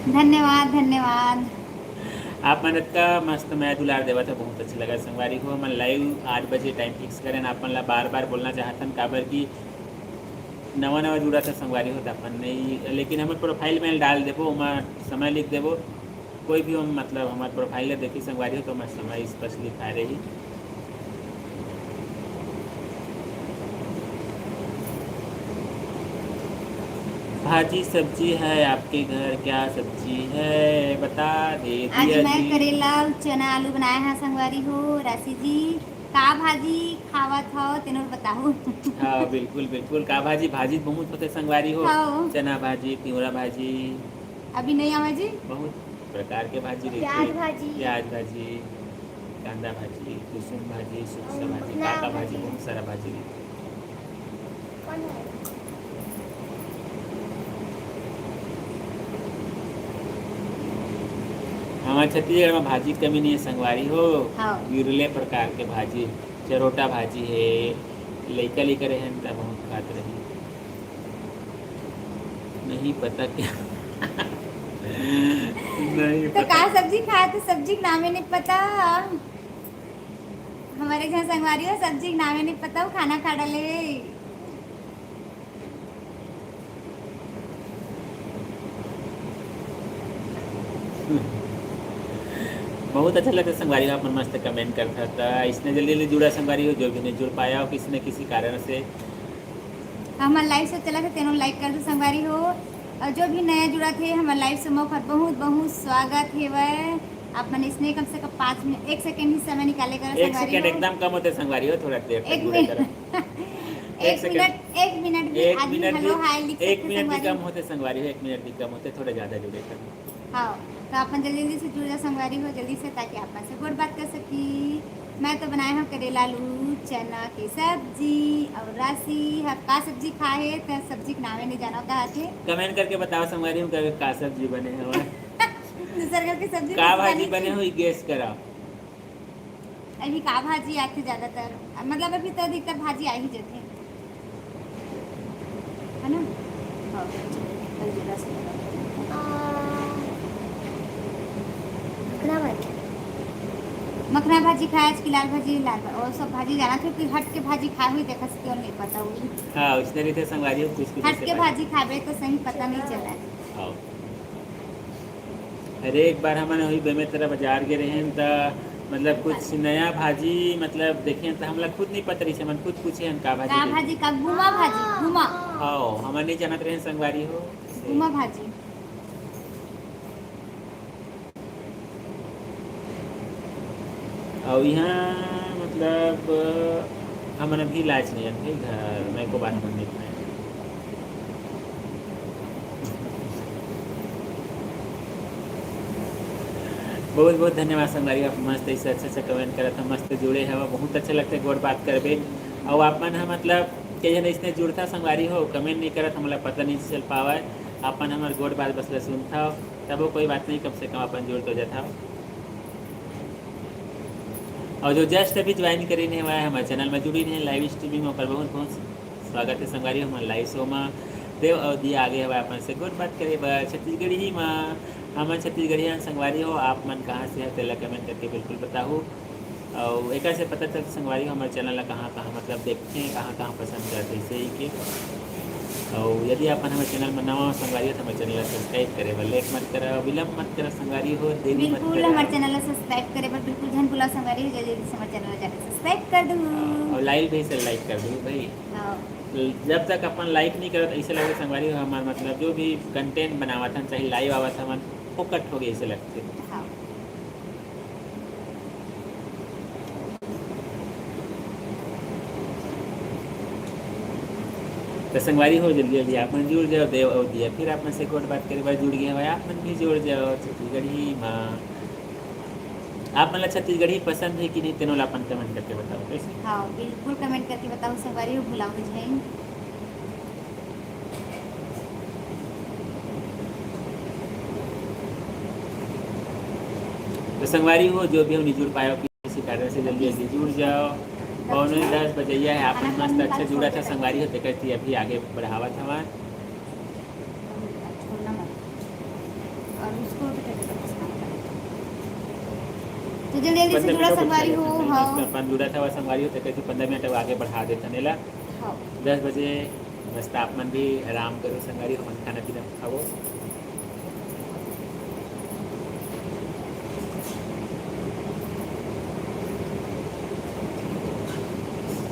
S1: धन्यवाद धन्यवाद।
S2: आप मन का मस्त मैं दुलार देवा था बहुत अच्छा लगा संगवारी हो। मन लाइव 8 बजे टाइम फिक्स करें अपन ला बार बार बोलना चाहतन काबर की नवा नवा जुड़ा था संगवारी हो तो अपन नहीं लेकिन हमारे प्रोफाइल में डाल देबो वहाँ समय लिख देबो कोई भी हम मतलब हमारे प्रोफाइल में देखी संगवारी हो तो मैं समय स्पष्ट लिखा रही। भाजी सब्जी है आपके घर क्या सब्जी है बता दे
S1: आज
S2: दिया
S1: मैं
S2: जी।
S1: करेला चना आलू बनाया है संगवारी हो। राशि जी का भाजी खावत हो तेनों बताओ।
S2: हाँ बिल्कुल बिल्कुल का भाजी भाजी बहुत होते संगवारी हो।
S1: हाँ
S2: चना भाजी तिवरा भाजी
S1: अभी नहीं आवा जी।
S2: बहुत प्रकार के भाजी रहते।
S3: प्याज भाजी।
S2: प्याज भाजी कांदा भाजी कुसुम भाजी सुरसा भाजी
S3: मखना
S2: काका भाजी
S3: भाजी।
S2: बहुत सारा भाजी रहते।
S3: कौन है?
S2: हमारे छत्तीसगढ़ में भाजी की कमी नहीं है संगवारी हो।
S1: हाँ
S2: गिरले प्रकार के भाजी चरोटा भाजी है लइका लेकर है तब बहुत खात रही नहीं पता क्या नहीं
S1: तो का
S2: पता।
S1: सब्जी खाए तो सब्जी के नामे नहीं पता। हमारे घर संगवारी हो सब्जी के नामे नहीं पता वो खाना खा डाले।
S2: बहुत अच्छा लगता है संगवारी हो अपन मस्त कमेंट करता था इसने जल्दी जल्दी जुड़ा संगवारी हो जो भी नहीं जुड़ पाया हो किसी न किसी कारण से।
S1: हमारे लाइव से चला थे तेनों लाइक कर दो संगवारी हो। और जो भी नया जुड़ा थे हमारे लाइव से मौका बहुत बहुत स्वागत है वह आप मैंने इसने कम से कम 5 मिनट 1 सेकंड ही समय निकाले कर
S2: एक
S1: संगवारी
S2: सेकंड
S1: हो।
S2: एकदम कम होते संगवारी हो थोड़ा देर तक
S1: एक
S2: जुड़े
S1: मिनट
S2: तरह
S1: एक मिनट 1 मिनट भी
S2: एक
S1: आदमी
S2: मिनट
S1: हेलो हाय लिख
S2: भी एक
S1: सकते
S2: मिनट भी
S1: संगवारी।
S2: कम होते संगवारी हो 1 मिनट भी कम होते थोड़ा ज़्यादा जुड़े कर।
S1: हाँ तो अपन जल्दी जल्दी से जुड़ जा संगवारी हो जल्दी से ताकि आप से गुड बात कर सकी। मैं तो बनाया हूँ करेला आलू चना की सब्जी और राशि का सब्जी खाए तो सब्जी के नामे नहीं जाना कहा थे।
S2: कमेंट करके बताओ संगवारी हो का सब्जी बने हमारे
S1: दूसर घर की सब्जी
S2: का
S1: कैसे
S2: भाजी
S1: जानी
S2: बने
S1: थी?
S2: हुई गैस कराओ।
S1: अभी का भाजी आती ज्यादातर मतलब अभी तो अधिकतर भाजी आ ही जाती है ना। हाँ, जल्दी रस लगाओ।
S3: मखना भाजी।
S1: मखना भाजी खाए आज की लाल भाजी और सब भाजी जाना थे कि हट के भाजी खाए हुई देखा क्यों नहीं पता हुई।
S2: हाँ उसने रीते संगवारी हो कुछ कुछ
S1: हट
S2: ऐसे
S1: के भाजी खावे तो सही पता नहीं चला।
S2: हाँ अरे एक बार हमने वही बेमे तरह बाजार गए रहे तो मतलब कुछ नया भाजी मतलब देखे तो हम लोग खुद नहीं पता रही से मन खुद पूछे हम का
S1: का
S2: भाजी
S1: भाजी का घुमा भाजी घुमा
S2: हाँ हमारे नहीं जानत रहे संगवारी हो
S1: घुमा भाजी।
S2: और यहाँ मतलब हमन अभी इलाज नहीं जानते घर मैं को बात मन नहीं पाए। बहुत बहुत धन्यवाद संगवारी आप मस्त ऐसे अच्छे से कमेंट करत हम मस्त जुड़े हैं बहुत अच्छा लगता है गोड़ बात करबे और आपन है मतलब के जन इसने जुड़ता संगवारी हो कमेंट नहीं करत हमला पता नहीं चल पावा अपन हमार गोड़ बात बस सुनता हो तब वो कोई बात नहीं कम से कम अपन जुड़ तो जाता हो। और जो जस्ट अभी ज्वाइन करी नहीं हुआ है हमारे चैनल में जुड़ी नहीं लाइव स्ट्रीमिंग में ओकर बहुत बहुत स्वागत है संगवारी हमारे लाइव शो में देव अवधि आगे हवा अपन से गुड बात करे बस छत्तीसगढ़ी ही में हमारे छत्तीसगढ़ी संगवारी हो आप मन कहाँ से है तेला कमेंट करके बिल्कुल बताओ और एक से पता चल संगवारी हो हमारे चैनल कहाँ कहाँ मतलब देखते हैं कहाँ कहाँ पसंद करते इसे ही कि और यदि अपन हमारे चैनल में नवा संगवारी हो तो हमारे चैनल सब्सक्राइब करे लेट मत करो विलम्ब मत करो संगवारी हो देवी मत
S1: बिल्कुल
S2: करो
S1: हमारे चैनल सब्सक्राइब करे पर बिल्कुल धन बुला संगवारी हो जल्दी जल्दी से हमारे चैनल जाकर सब्सक्राइब कर दो
S2: और लाइव भी से लाइक कर दो भाई। जब तक अपन लाइक नहीं करत ऐसे लगे संगवारी हो हमार मतलब जो भी कंटेंट बनावा था चाहे लाइव आवा था मन फोकट हो गए ऐसे लगते।
S1: हाँ
S2: तो संगवारी हो जल्दी जल्दी आप मन जुड़ जाओ देव और दिया फिर आप मन से कोट बात करे बार जुड़ गए भाई आप मन भी जुड़ जाओ छत्तीसगढ़ी माँ आप मतलब छत्तीसगढ़ी पसंद है कि नहीं तेनों अपन कमेंट करके बताओ कैसे।
S1: हाँ बिल्कुल कमेंट करके बताओ संगवारी हो भुलाओ मुझे।
S2: तो संगवारी हो जो भी हम नहीं जुड़ पाए हो किसी कारण से जल्दी जल्दी जुड़ जाओ। और 10 बजैया है आप मस्त अच्छा जुड़ा था संगवारी हो तो कहती अभी आगे बढ़ावा था
S1: छोड़ना मत और उसको तो जल्दी जल्दी से जुड़ा संगवारी हो। हाँ
S2: अपन जुड़ा था वह संगवारी हो तो कहती 15 मिनट आगे बढ़ा देता नेला।
S1: हाँ
S2: 10 बजे मस्त आप मन भी आराम करो संगवारी हो मन खाना पीना खाओ।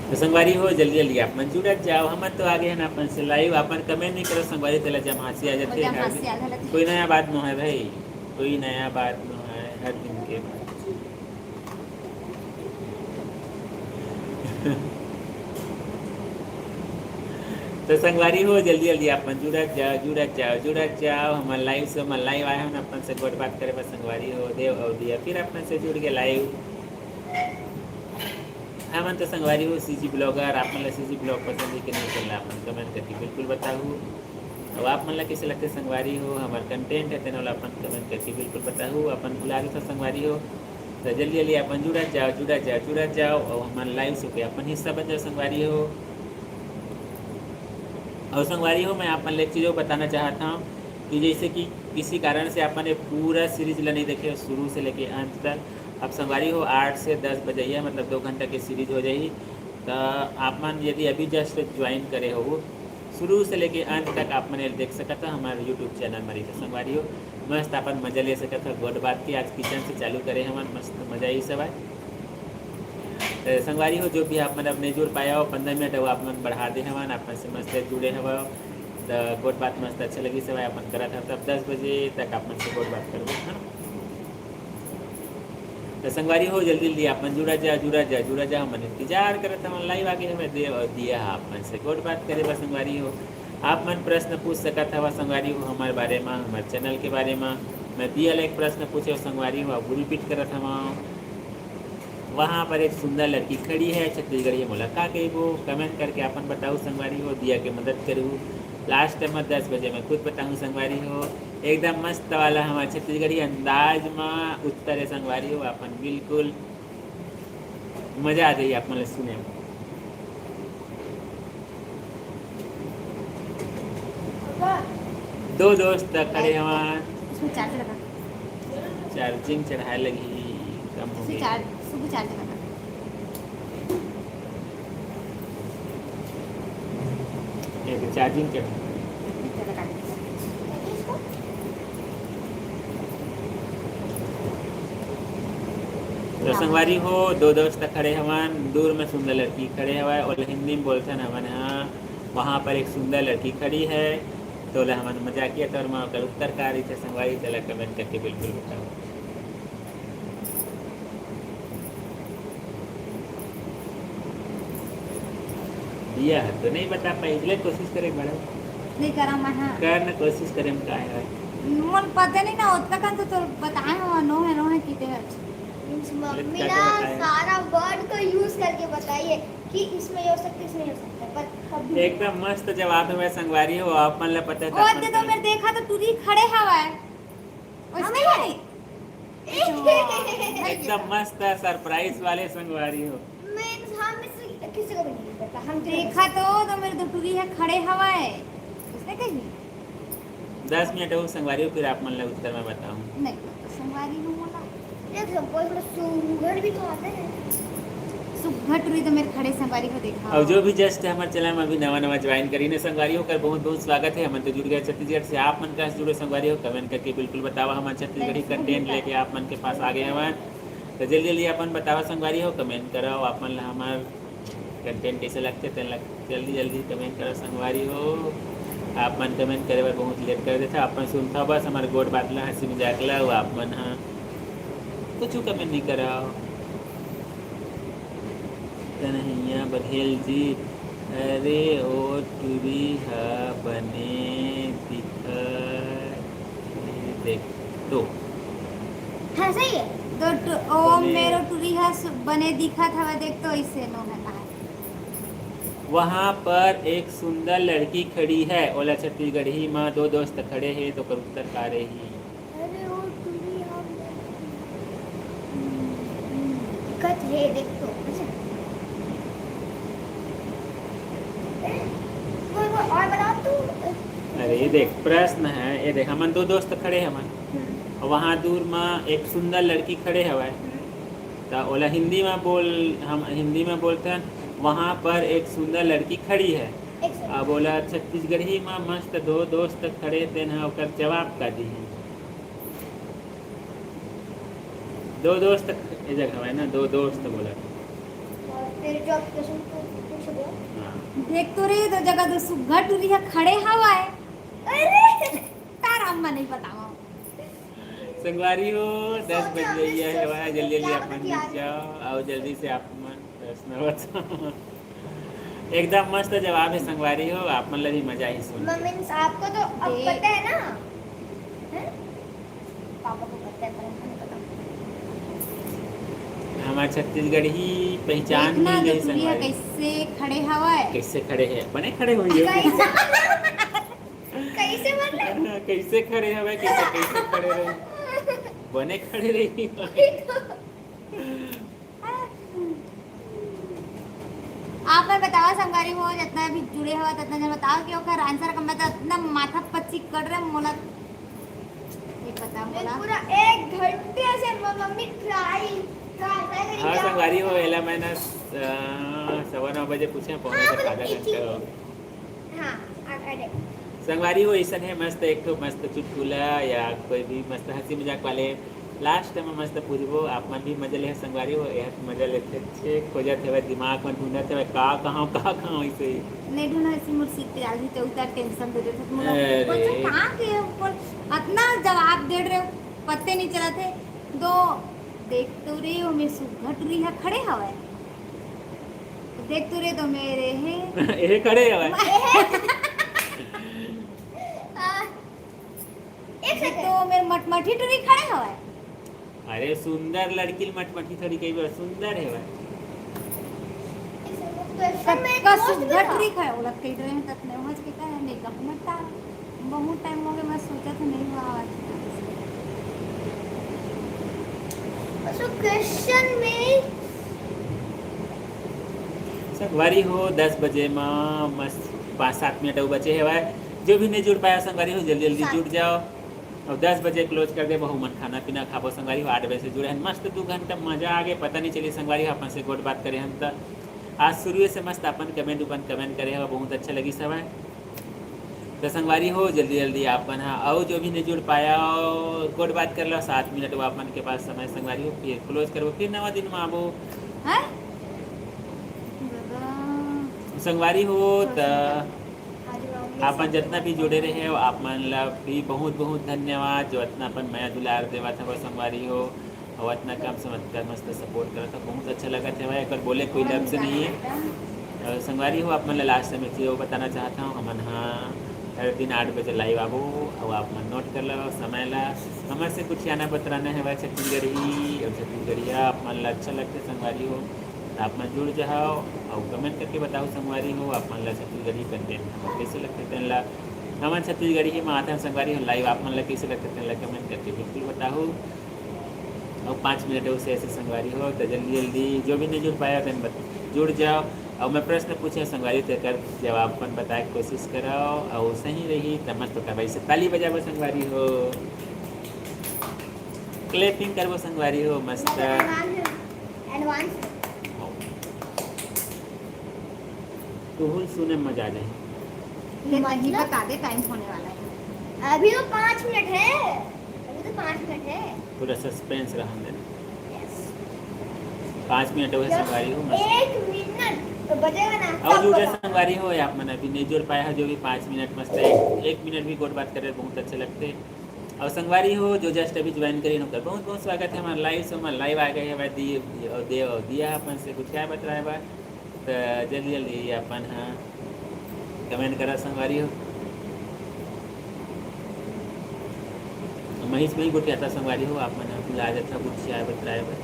S2: तो संगवारी हो जल्दी जल्दी आप मन जुड़त जाओ हम तो आगे है ना अपन से लाइव अपन कमेंट नहीं करो संगवारी तेला जब हंसी आ जाते हैं कोई नया बात न है भाई कोई नया बात न है हर दिन के बाद। तो संगवारी हो जल्दी जल्दी आप मन जुड़त जाओ हम लाइव से हम लाइव आए हैं अपन से गोट बात करे बस संगवारी हो देव और दिया फिर अपन से जुड़ के लाइव हमन तो संगवारी हो सीजी ब्लॉगर आप मतलब सीजी ब्लॉग पसंद है कि नहीं चलना अपन कमेंट करके बिल्कुल बताओ। और आप मतलब कैसे लगते संगवारी हो हमारे कंटेंट है तेना अपन कमेंट करके बिल्कुल बताओ। अपन बुला रहे था संगवारी हो तो जल्दी जल्दी अपन जुड़त जाओ और हमारे लाइव से अपन हिस्सा बन जाओ संगवारी हो। और संगवारी हो मैं आप एक चीज़ बताना चाहता हूँ कि जैसे कि किसी कारण से अपन ने पूरा सीरीज नहीं देखे शुरू से लेके अंत तक अब संगवारी हो 8 से 10 बजे मतलब 2 घंटा की सीरीज हो जाएगी। तो आप मन यदि अभी जस्ट ज्वाइन करे हो शुरू से लेके अंत तक आप मन देख सकता था हमारे यूट्यूब चैनल में रही संगवारी हो मस्त अपन मजा ले सकता था गोट बात की आज किचन से चालू करे हमारे मस्त मजा ही सब है। संगवारी हो जो भी आप मन अपने जुड़ पाया हो 15 मिनट हो आप मन बढ़ा दे हमान आप मन से मस्त जुड़े हवा तो गोट बात मस्त अच्छा लगी सब अपन करा था तब 10 बजे तक आप मन से गोट बात करो है ना। तो संगवारी हो जल्दी जल्दी आप मन जुड़ा जा हम इंतजार करते हम लाइव आगे हमें दे और दिया आप मन से गोट बात करे बस संगवारी हो आप मन प्रश्न पूछ सकता था वह संगवारी हो हमारे बारे में हमारे चैनल के बारे में मैं दिया एक प्रश्न पूछे संगवारी हो अब रिपीट कर था वहाँ पर एक सुंदर लड़की खड़ी है छत्तीसगढ़ी मुलाकात कही वो कमेंट करके अपन बताऊँ संगवारी हो दिया के मदद करूँ लास्ट टाइम 10 बजे मैं खुद बताऊँ संगवारी हो एकदम मस्त वाला हमारे छत्तीसगढ़ी अंदाज में उत्तर है संगवारी हो अपन बिल्कुल मजा आ जाइए आप मतलब सुने में। दो दोस्त खड़े हमारे
S1: इसमें चार्ज लगा
S2: चार्जिंग चढ़ाए लगी कम हो गई
S1: चार्ज लगा
S2: चार्जिंग चढ़ा तो संगवारी हो दो दोस्त खड़े हवन दूर में सुंदर लड़की खड़े हवा और हिंदी में बोलते हैं हवन हाँ वहाँ पर एक सुंदर लड़की खड़ी है तो हमन मजाकिया तौर में अगर उत्तर का रही थे संगवारी चला कमेंट करके बिल्कुल बताओ। दिया है तो नहीं बता पाई इसलिए कोशिश करें बड़ा
S1: नहीं करा मैं हाँ
S2: करना कोशिश करें का है
S1: मन पता नहीं ना उतना का तो बताए हो नो है कितने है
S3: मम्मी ना सारा वर्ड को यूज करके बताइए कि इसमें ये हो सकता है इसमें हो सकता है पर कभी
S2: एकदम मस्त जवाब है संगवारी हो आप मन ला पता
S1: ओ दे तो मैं देखा तो तू ही खड़े हवा है उसमें नहीं
S2: एकदम मस्त सरप्राइज वाले संगवारी हो
S3: मैं हम में किसी को भी नहीं पता हम
S1: देखा तो मेरे तो टूरी है खड़े हवा है उसने कही
S2: 10 मिनट हो संगवारी हो फिर आप मन ला उत्तर में बताऊं
S1: नहीं संगवारी हूं मोला
S3: एक सपोज में सुगड़ भी तो आते हैं
S1: सुगड़ टूरी तो मेरे खड़े संगवारी को देखा
S2: और जो भी जस्ट हमारे चैनल में अभी नवा ज्वाइन करी ने संगवारी होकर बहुत बहुत स्वागत है हम तो जुड़ गए छत्तीसगढ़ से आप मन का जुड़े संगवारी हो कमेंट करके बिल्कुल बतावा हमारे छत्तीसगढ़ी कंटेंट लेके आप मन के पास आ गए हमारे तो जल्दी जल्दी अपन बतावा संगवारी हो कमेंट करो आप मन हमारे कंटेंट कैसे लगते जल्दी जल्दी कमेंट करो संगवारी हो आप मन कमेंट करे बार बहुत लेट कर देता अपन सुनता बस हमारे गोट बातला हंसी मजाक ला आप मन हाँ कुछ कमेंट नहीं करा कन्हैया बघेल जी अरे ओ टूरी हा बने दिखा देख तो
S3: हाँ सही है।
S1: तो ओ
S2: बने-
S1: मेरो टूरी हस बने दिखा था वह देख तो ऐसे नो है कहा
S2: वहाँ पर एक सुंदर लड़की खड़ी है। ओला छत्तीसगढ़ी माँ दो दोस्त खड़े हैं तो कर उत्तर का रही।
S3: अरे वो टूरी हम दिक्कत है देख तो अच्छा वो और बताओ तू
S2: अरे ये देख प्रश्न है, ये देख हमन दो दोस्त खड़े हवन और वहाँ दूर में एक सुंदर लड़की खड़े हवे। तो ओला हिंदी में बोल, हम हिंदी में बोलते हैं वहाँ पर एक सुंदर लड़की खड़ी है।
S3: एक सेकंड
S2: अब बोला छत्तीसगढ़ी में मस्त दो दोस्त खड़े थे ना ओकर जवाब का दी। दो दोस्त ये जगह है ना, दो दोस्त बोला।
S3: और तेरे जो क्वेश्चन पूछ दो
S2: हाँ
S1: देख तो रे तो जगह तो सुग्घर टूरी है खड़े हवा है
S3: अरे
S1: तार अम्मा नहीं बतावा
S2: संगवारी हो 10 बज
S3: सोचो,
S2: गई है,
S3: सोचो,
S2: हवा जल्दी जल्दी
S3: क्या
S2: अपन
S3: बतिया
S2: नीचे जाओ और जल्दी से आप मन प्रश्न बताओ। एकदम मस्त जवाब है संगवारी हो, आप मतलब भी मजा ही सुन के।
S3: मीन्स आपको तो अब
S1: देख।
S3: पता है ना हैं? पापा को पता है पर हमको नहीं पता
S2: हमारे छत्तीसगढ़ ही पहचान
S1: देखना
S2: मिल
S1: जो
S2: गई
S1: टूरी है
S2: संगवारी।
S1: कैसे खड़े हवा है
S2: कैसे खड़े हैं, बने खड़े हुए
S3: कैसे कैसे मतलब
S2: कैसे खड़े हवे, कैसे कैसे खड़े रहे, बने खड़े रही।
S1: आप मैं बतावा संगारी हो जितना भी जुड़े हो उतना जन बताओ कि ओकर आंसर कम बता इतना माथा पच्ची कर रहे मोला ये पता
S3: मैं
S1: मोला
S3: पूरा 1 घंटे से मम्मी ट्राई करी
S2: हाँ
S3: क्या?
S2: संगवारी हो एला मैंने 9:15 बजे पूछे, पौने तक आधा घंटा हो।
S3: हाँ अरे
S2: संगवारी हो ऐसा है मस्त एक तो मस्त चुटकुला या कोई भी मस्त हंसी मजाक वाले लास्ट में मस्त पूछबो, आप मन भी मजा ले संगवारी हो यह मजा लेते छे खोजत है दिमाग में ढूंढत है का कहाँ ऐसे
S1: नहीं ढूंढा ऐसी मुझ सीख के डाल दी तो उतर टेंशन दे रहे थे मोला
S2: अरे।
S1: कौन सा कहाँ के ऊपर इतना जवाब दे रहे हो पत्ते नहीं चला थे दो देख तो रे हो मैं सुघट रही है खड़े हवा है देख तो रे तो मेरे हैं
S2: ये खड़े हवे
S3: एक सेकंड
S1: तो मेरे मटमठी टूरी खड़े हवा है
S2: अरे सुंदर लड़की मटमटी थोड़ी कई बार सुंदर है भाई।
S3: क्वेश्चन में
S1: का
S3: दोस्त भी
S1: सुघट
S3: था।
S1: रही है ओला कई रहे हैं तक नहीं समझ के का है मेकअप में ता बहुत टाइम हो गया मैं सोचा था नहीं हुआ आज
S3: So क्वेश्चन में
S2: संगवारी हो 10 बजे में मस्त 5-7 मिनट और बचे है भाई। जो भी नहीं जुड़ पाया संगवारी हो जल्दी जल्दी जुड़ जाओ और 10 बजे क्लोज कर दे बहु मन खाना पीना खाबो संगवारी हो 8 बजे से जुड़े हैं मस्त 2 घंटा मजा आ गए पता नहीं चली संगवारी हो अपन से गोट बात करे हम तो आज शुरू से मस्त अपन कमेंट करे हो बहुत अच्छा लगी सब है। तो संगवारी हो जल्दी जल्दी अपन हाँ और जो भी नहीं जुड़ पाया गोट बात कर लो 7 मिनट वो अपन के पास समय संगवारी हो फिर क्लोज करो फिर नवा दिन में आबो
S1: हैं
S2: संगवारी हो तो
S3: आज मम्मी
S2: अपन जितना भी जुड़े रहे हो आप मन ला भी बहुत बहुत धन्यवाद जो इतना अपन माया दुलार देवा था वो संगवारी हो और इतना काम समझ कर मस्त सपोर्ट करा था बहुत अच्छा लगा था भाई अगर बोले कोई लफ्ज़ नहीं है। और संगवारी हो आप मन ला लास्ट में चीज़ वो बताना चाहता हूँ हमन हाँ हर दिन 8 बजे लाइव आबो और आप मन नोट कर लो समय ला हमारे से कुछ आना बतराना है भाई छत्तीसगढ़ी और छत्तीसगढ़िया आप मन ला अच्छा लगता है संगवारी हो आप मन जुड़ जाओ और कमेंट करके बताओ संगवारी हो आप मन ला छत्तीसगढ़ी कंटेंट और कैसे लगते तेन ला हमारे छत्तीसगढ़ी ही माता है संगवारी हो लाइव आप मन ला कैसे लगते तेन ला कमेंट करके बिल्कुल बताओ और 5 मिनट उससे ऐसे संगवारी हो तो जल्दी जल्दी जो भी नहीं जुड़ पाया तेन जुड़ जाओ और मैं प्रश्न पूछे संगवारी देकर जवाब अपन बताए कोशिश कराओ और सही रही तो मस्त होता भाई से ताली बजाबो संगवारी हो क्लैपिंग करबो संगवारी हो मस्त
S3: एडवांस
S2: तो सुने में मजा आ जाए
S1: ये नहीं बता दे टाइम होने वाला है
S3: अभी तो 5 मिनट है अभी तो 5 मिनट है
S2: पूरा सस्पेंस रहा देना
S3: यस
S2: 5 मिनट हो गए संगवारी हो मस्त
S3: 1 मिनट तो बजेगा ना
S2: और
S3: तब
S2: जुड़े
S3: बताओ।
S2: संगवारी हो आप मन अभी नहीं जुड़ पाया है जो भी 5 मिनट मस्त है 1 मिनट भी गोट बात करे बहुत अच्छे लगते और संगवारी हो जो जस्ट अभी ज्वाइन करी उनका बहुत बहुत स्वागत है हमारे लाइव से हमारे लाइव आ गए हैं भाई दिया अपन से कुछ क्या बता रहा है भाई तो जल्दी जल्दी अपन हाँ कमेंट करा संगवारी हो। महीस में ही गोटी आता संगवारी हो आप मन बुला जाता कुछ आए बतराए बर।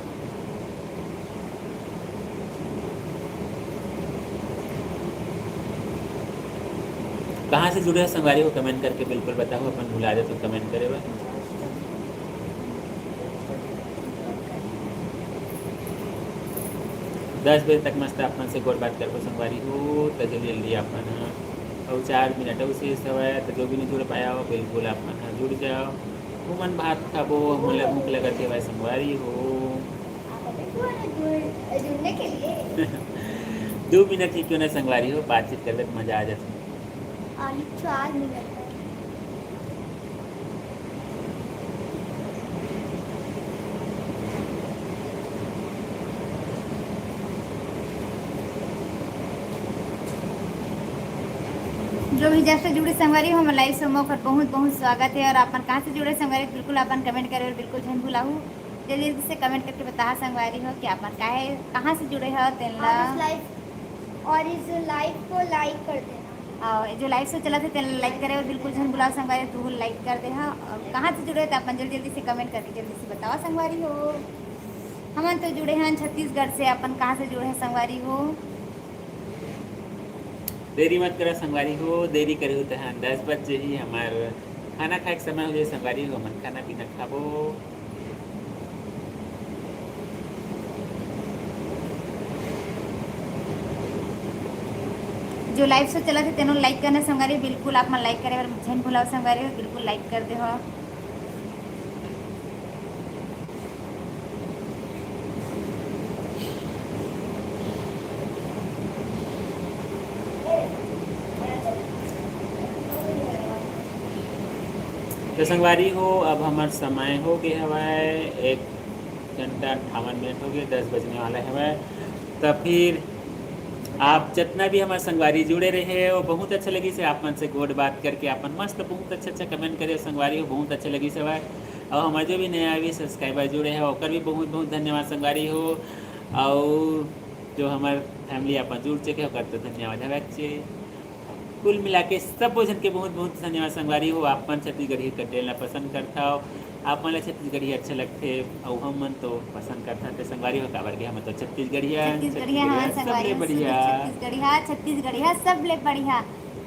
S2: कहाँ से जुड़े हैं संगवारी हो कमेंट करके बिल्कुल बताओ, अपन भुला दे तो कमेंट करे बा। 10 बजे तक मस्त अपन से गोर बात करबो संगवारी हो तो जल्दी जल्दी अपन हाँ और 4 मिनट और शेष हवे तो जो भी नहीं जुड़ पाया हो बिल्कुल अपन हाँ जुड़ जाओ। मन भात खाबो मोला भूख लगत है भाई संगवारी हो।
S3: जुड़ने के लिए
S2: 2 मिनट ही क्यों ना संगवारी हो बातचीत करवे तो मजा आ जाता।
S3: 4 मिनट
S1: जो भी जब से जुड़े संगवारी हो हमारे लाइव शो पर बहुत बहुत स्वागत है। और अपन कहाँ से जुड़े संगवारी बिल्कुल अपन कमेंट करे और बिल्कुल झन भुलाहू जल्दी जल्दी से कमेंट करके बता संगवारी हो कि अपन काहे कहाँ से जुड़े हो तेला
S3: और इस लाइव को लाइक कर देना
S1: और जो लाइव शो चला थे तेला लाइक करे और बिल्कुल झन भुलाओ संगवारी तू लाइक कर दे हा। और कहाँ से जुड़े तो अपन जल्दी जल्दी से कमेंट करके जल्दी से बताओ संगवारी हो। हमन तो जुड़े हैं छत्तीसगढ़ से। अपन कहाँ से जुड़े हैं संगवारी हो।
S2: देरी मत करा संगवारी हो, देरी करे हो तो हाँ 10 बजे ही हमार खाना खाए के समय हो जाए संगवारी हो। मन खाना पीना खाबो
S1: जो लाइव शो चला थे तेनों लाइक करना संगवारी बिल्कुल आप मन लाइक करे और झन भुलाओ संगवारी हो बिल्कुल लाइक कर दे हो।
S2: तो संगवारी हो अब हमार समय हो गए हवाए 1 घंटा 58 मिनट हो गए 10 बजने वाला है। तो फिर आप जितना भी हमारे संगवारी जुड़े रहे वो बहुत अच्छा लगी से आप मन से गोड बात करके अपन मस्त बहुत अच्छा कमेंट करे संगवारी हो बहुत अच्छा लगी से भाई। और हमारे जो भी नया भी सब्सक्राइबर जुड़े हैं ओकर भी बहुत बहुत धन्यवाद संगवारी हो। और जो हमारे फैमिली अपन जुड़ चुके ओकर तो धन्यवाद है। कुल मिला के सब भोजन के बहुत बहुत धन्यवाद संगवारी हो। आप मन छत्तीसगढ़ी कटेला पसंद करता हो आप मन छत्तीसगढ़ी अच्छा लगते और हम मन तो पसंद करता थे संगवारी हो काबर के हम तो छत्तीसगढ़िया सबले बढ़िया
S1: छत्तीसगढ़िया सबले बढ़िया।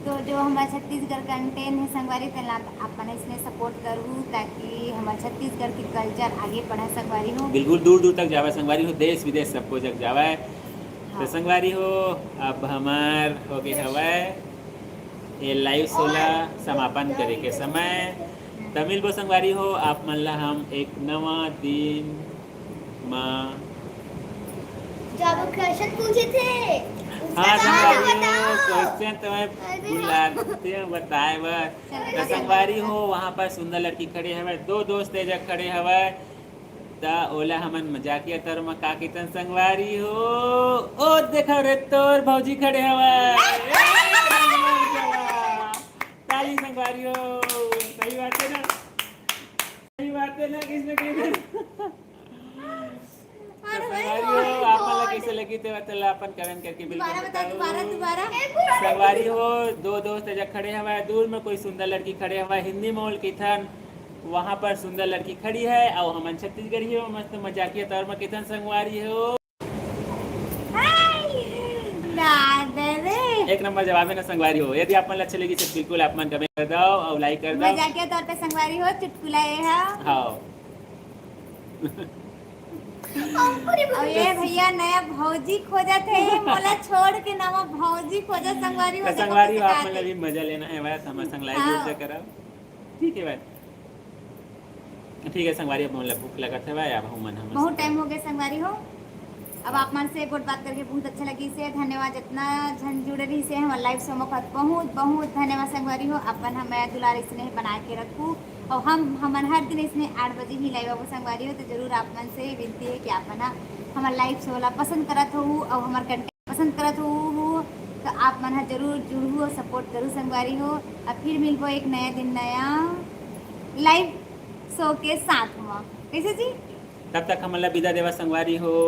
S1: तो जो हमारा छत्तीसगढ़ कंटेंट है संगवारी तेला अपन इसमें सपोर्ट करूँ ताकि हमारे छत्तीसगढ़ की कल्चर आगे बढ़ा संगवारी हो।
S2: बिल्कुल दूर दूर तक जावा संगवारी हो देश विदेश सबको जग जावा तो संगवारी हो। अब हमार हो गए हवा ये लाइव सोला समापन करे के समय तमिल बो संगवारी हो आप मन ला हम एक नवा दिन माँ
S3: जब क्वेश्चन पूछे थे
S2: हाँ संगवारी हो क्वेश्चन तुम्हें बुलाते हैं बताए बर। तो संगवारी हो वहाँ पर सुंदर लड़की खड़े हवे 2 दोस्त जग खड़े हवे ता ओला हमन मजाकिया तर में का कीतन संगवारी हो ओ देखो रे तोर भौजी खड़े हवे ताली संगवारी हो। सही बात है ना सही बात है ना किसने कही संगवारी हो आप मन कैसे लगी थे बतला अपन कमेंट करके बिल्कुल
S1: दोबारा
S2: संगवारी हो 2 दोस्त जग खड़े हवे दूर में कोई सुंदर लड़की खड़े हवे हिंदी में बोल किथन वहाँ पर सुंदर लड़की खड़ी है और हमन छत्तीसगढ़ी हो मस्त मजाकिया तौर में कितन संगवारी हो। एक नंबर जवाब है ना संगवारी हो। यदि आप मन अच्छी लगी तो बिल्कुल आप मन कमेंट कर दो और लाइक कर दो
S1: मजाकिया तौर पे संगवारी हो चुटकुला ये है।
S2: हाँ
S1: और ये भैया नया भौजी खोजा थे मोला छोड़ के नवा भौजी खोजा संगवारी हो।
S2: संगवारी हो आप मन भी मजा लेना है भाई हमारे संग लाइव जुड़ करा ठीक है भाई ठीक है संगवारी अब मन भूख लगा था भाई अब हम मन
S1: बहुत टाइम हो गया संगवारी हो। अब आप मन से गुड बात करके बहुत अच्छा लगी से धन्यवाद जितना झन जुड़े रही से हमारे लाइव शो में बहुत बहुत धन्यवाद संगवारी हो। अपन हमें दुलार स्नेह बना के रखूँ और हमन हर दिन इसमें 8 बजे ही लाइव आबो संगवारी हो। तो जरूर आप मन से विनती है कि आप मन हमारे लाइव शो ला पसंद करत हो और हमारे कंटेंट पसंद करत हो तो आप मन जरूर जुड़ू और सपोर्ट करूँ संगवारी हो। अब फिर मिलबो एक नया दिन नया लाइव शो के साथ हुआ कैसे जी तब
S2: तक हम विदा देवा संगवारी हो।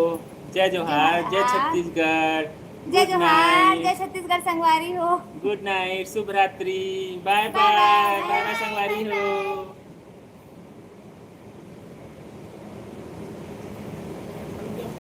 S2: जय जोहार जय छत्तीसगढ़
S1: जय
S2: Good
S1: जोहार,
S2: night.
S1: जय छत्तीसगढ़ संगवारी हो।
S2: गुड नाइट, शुभ रात्रि, bye
S1: bye
S2: bye,
S1: bye.
S2: Bye bye संगवारी हो।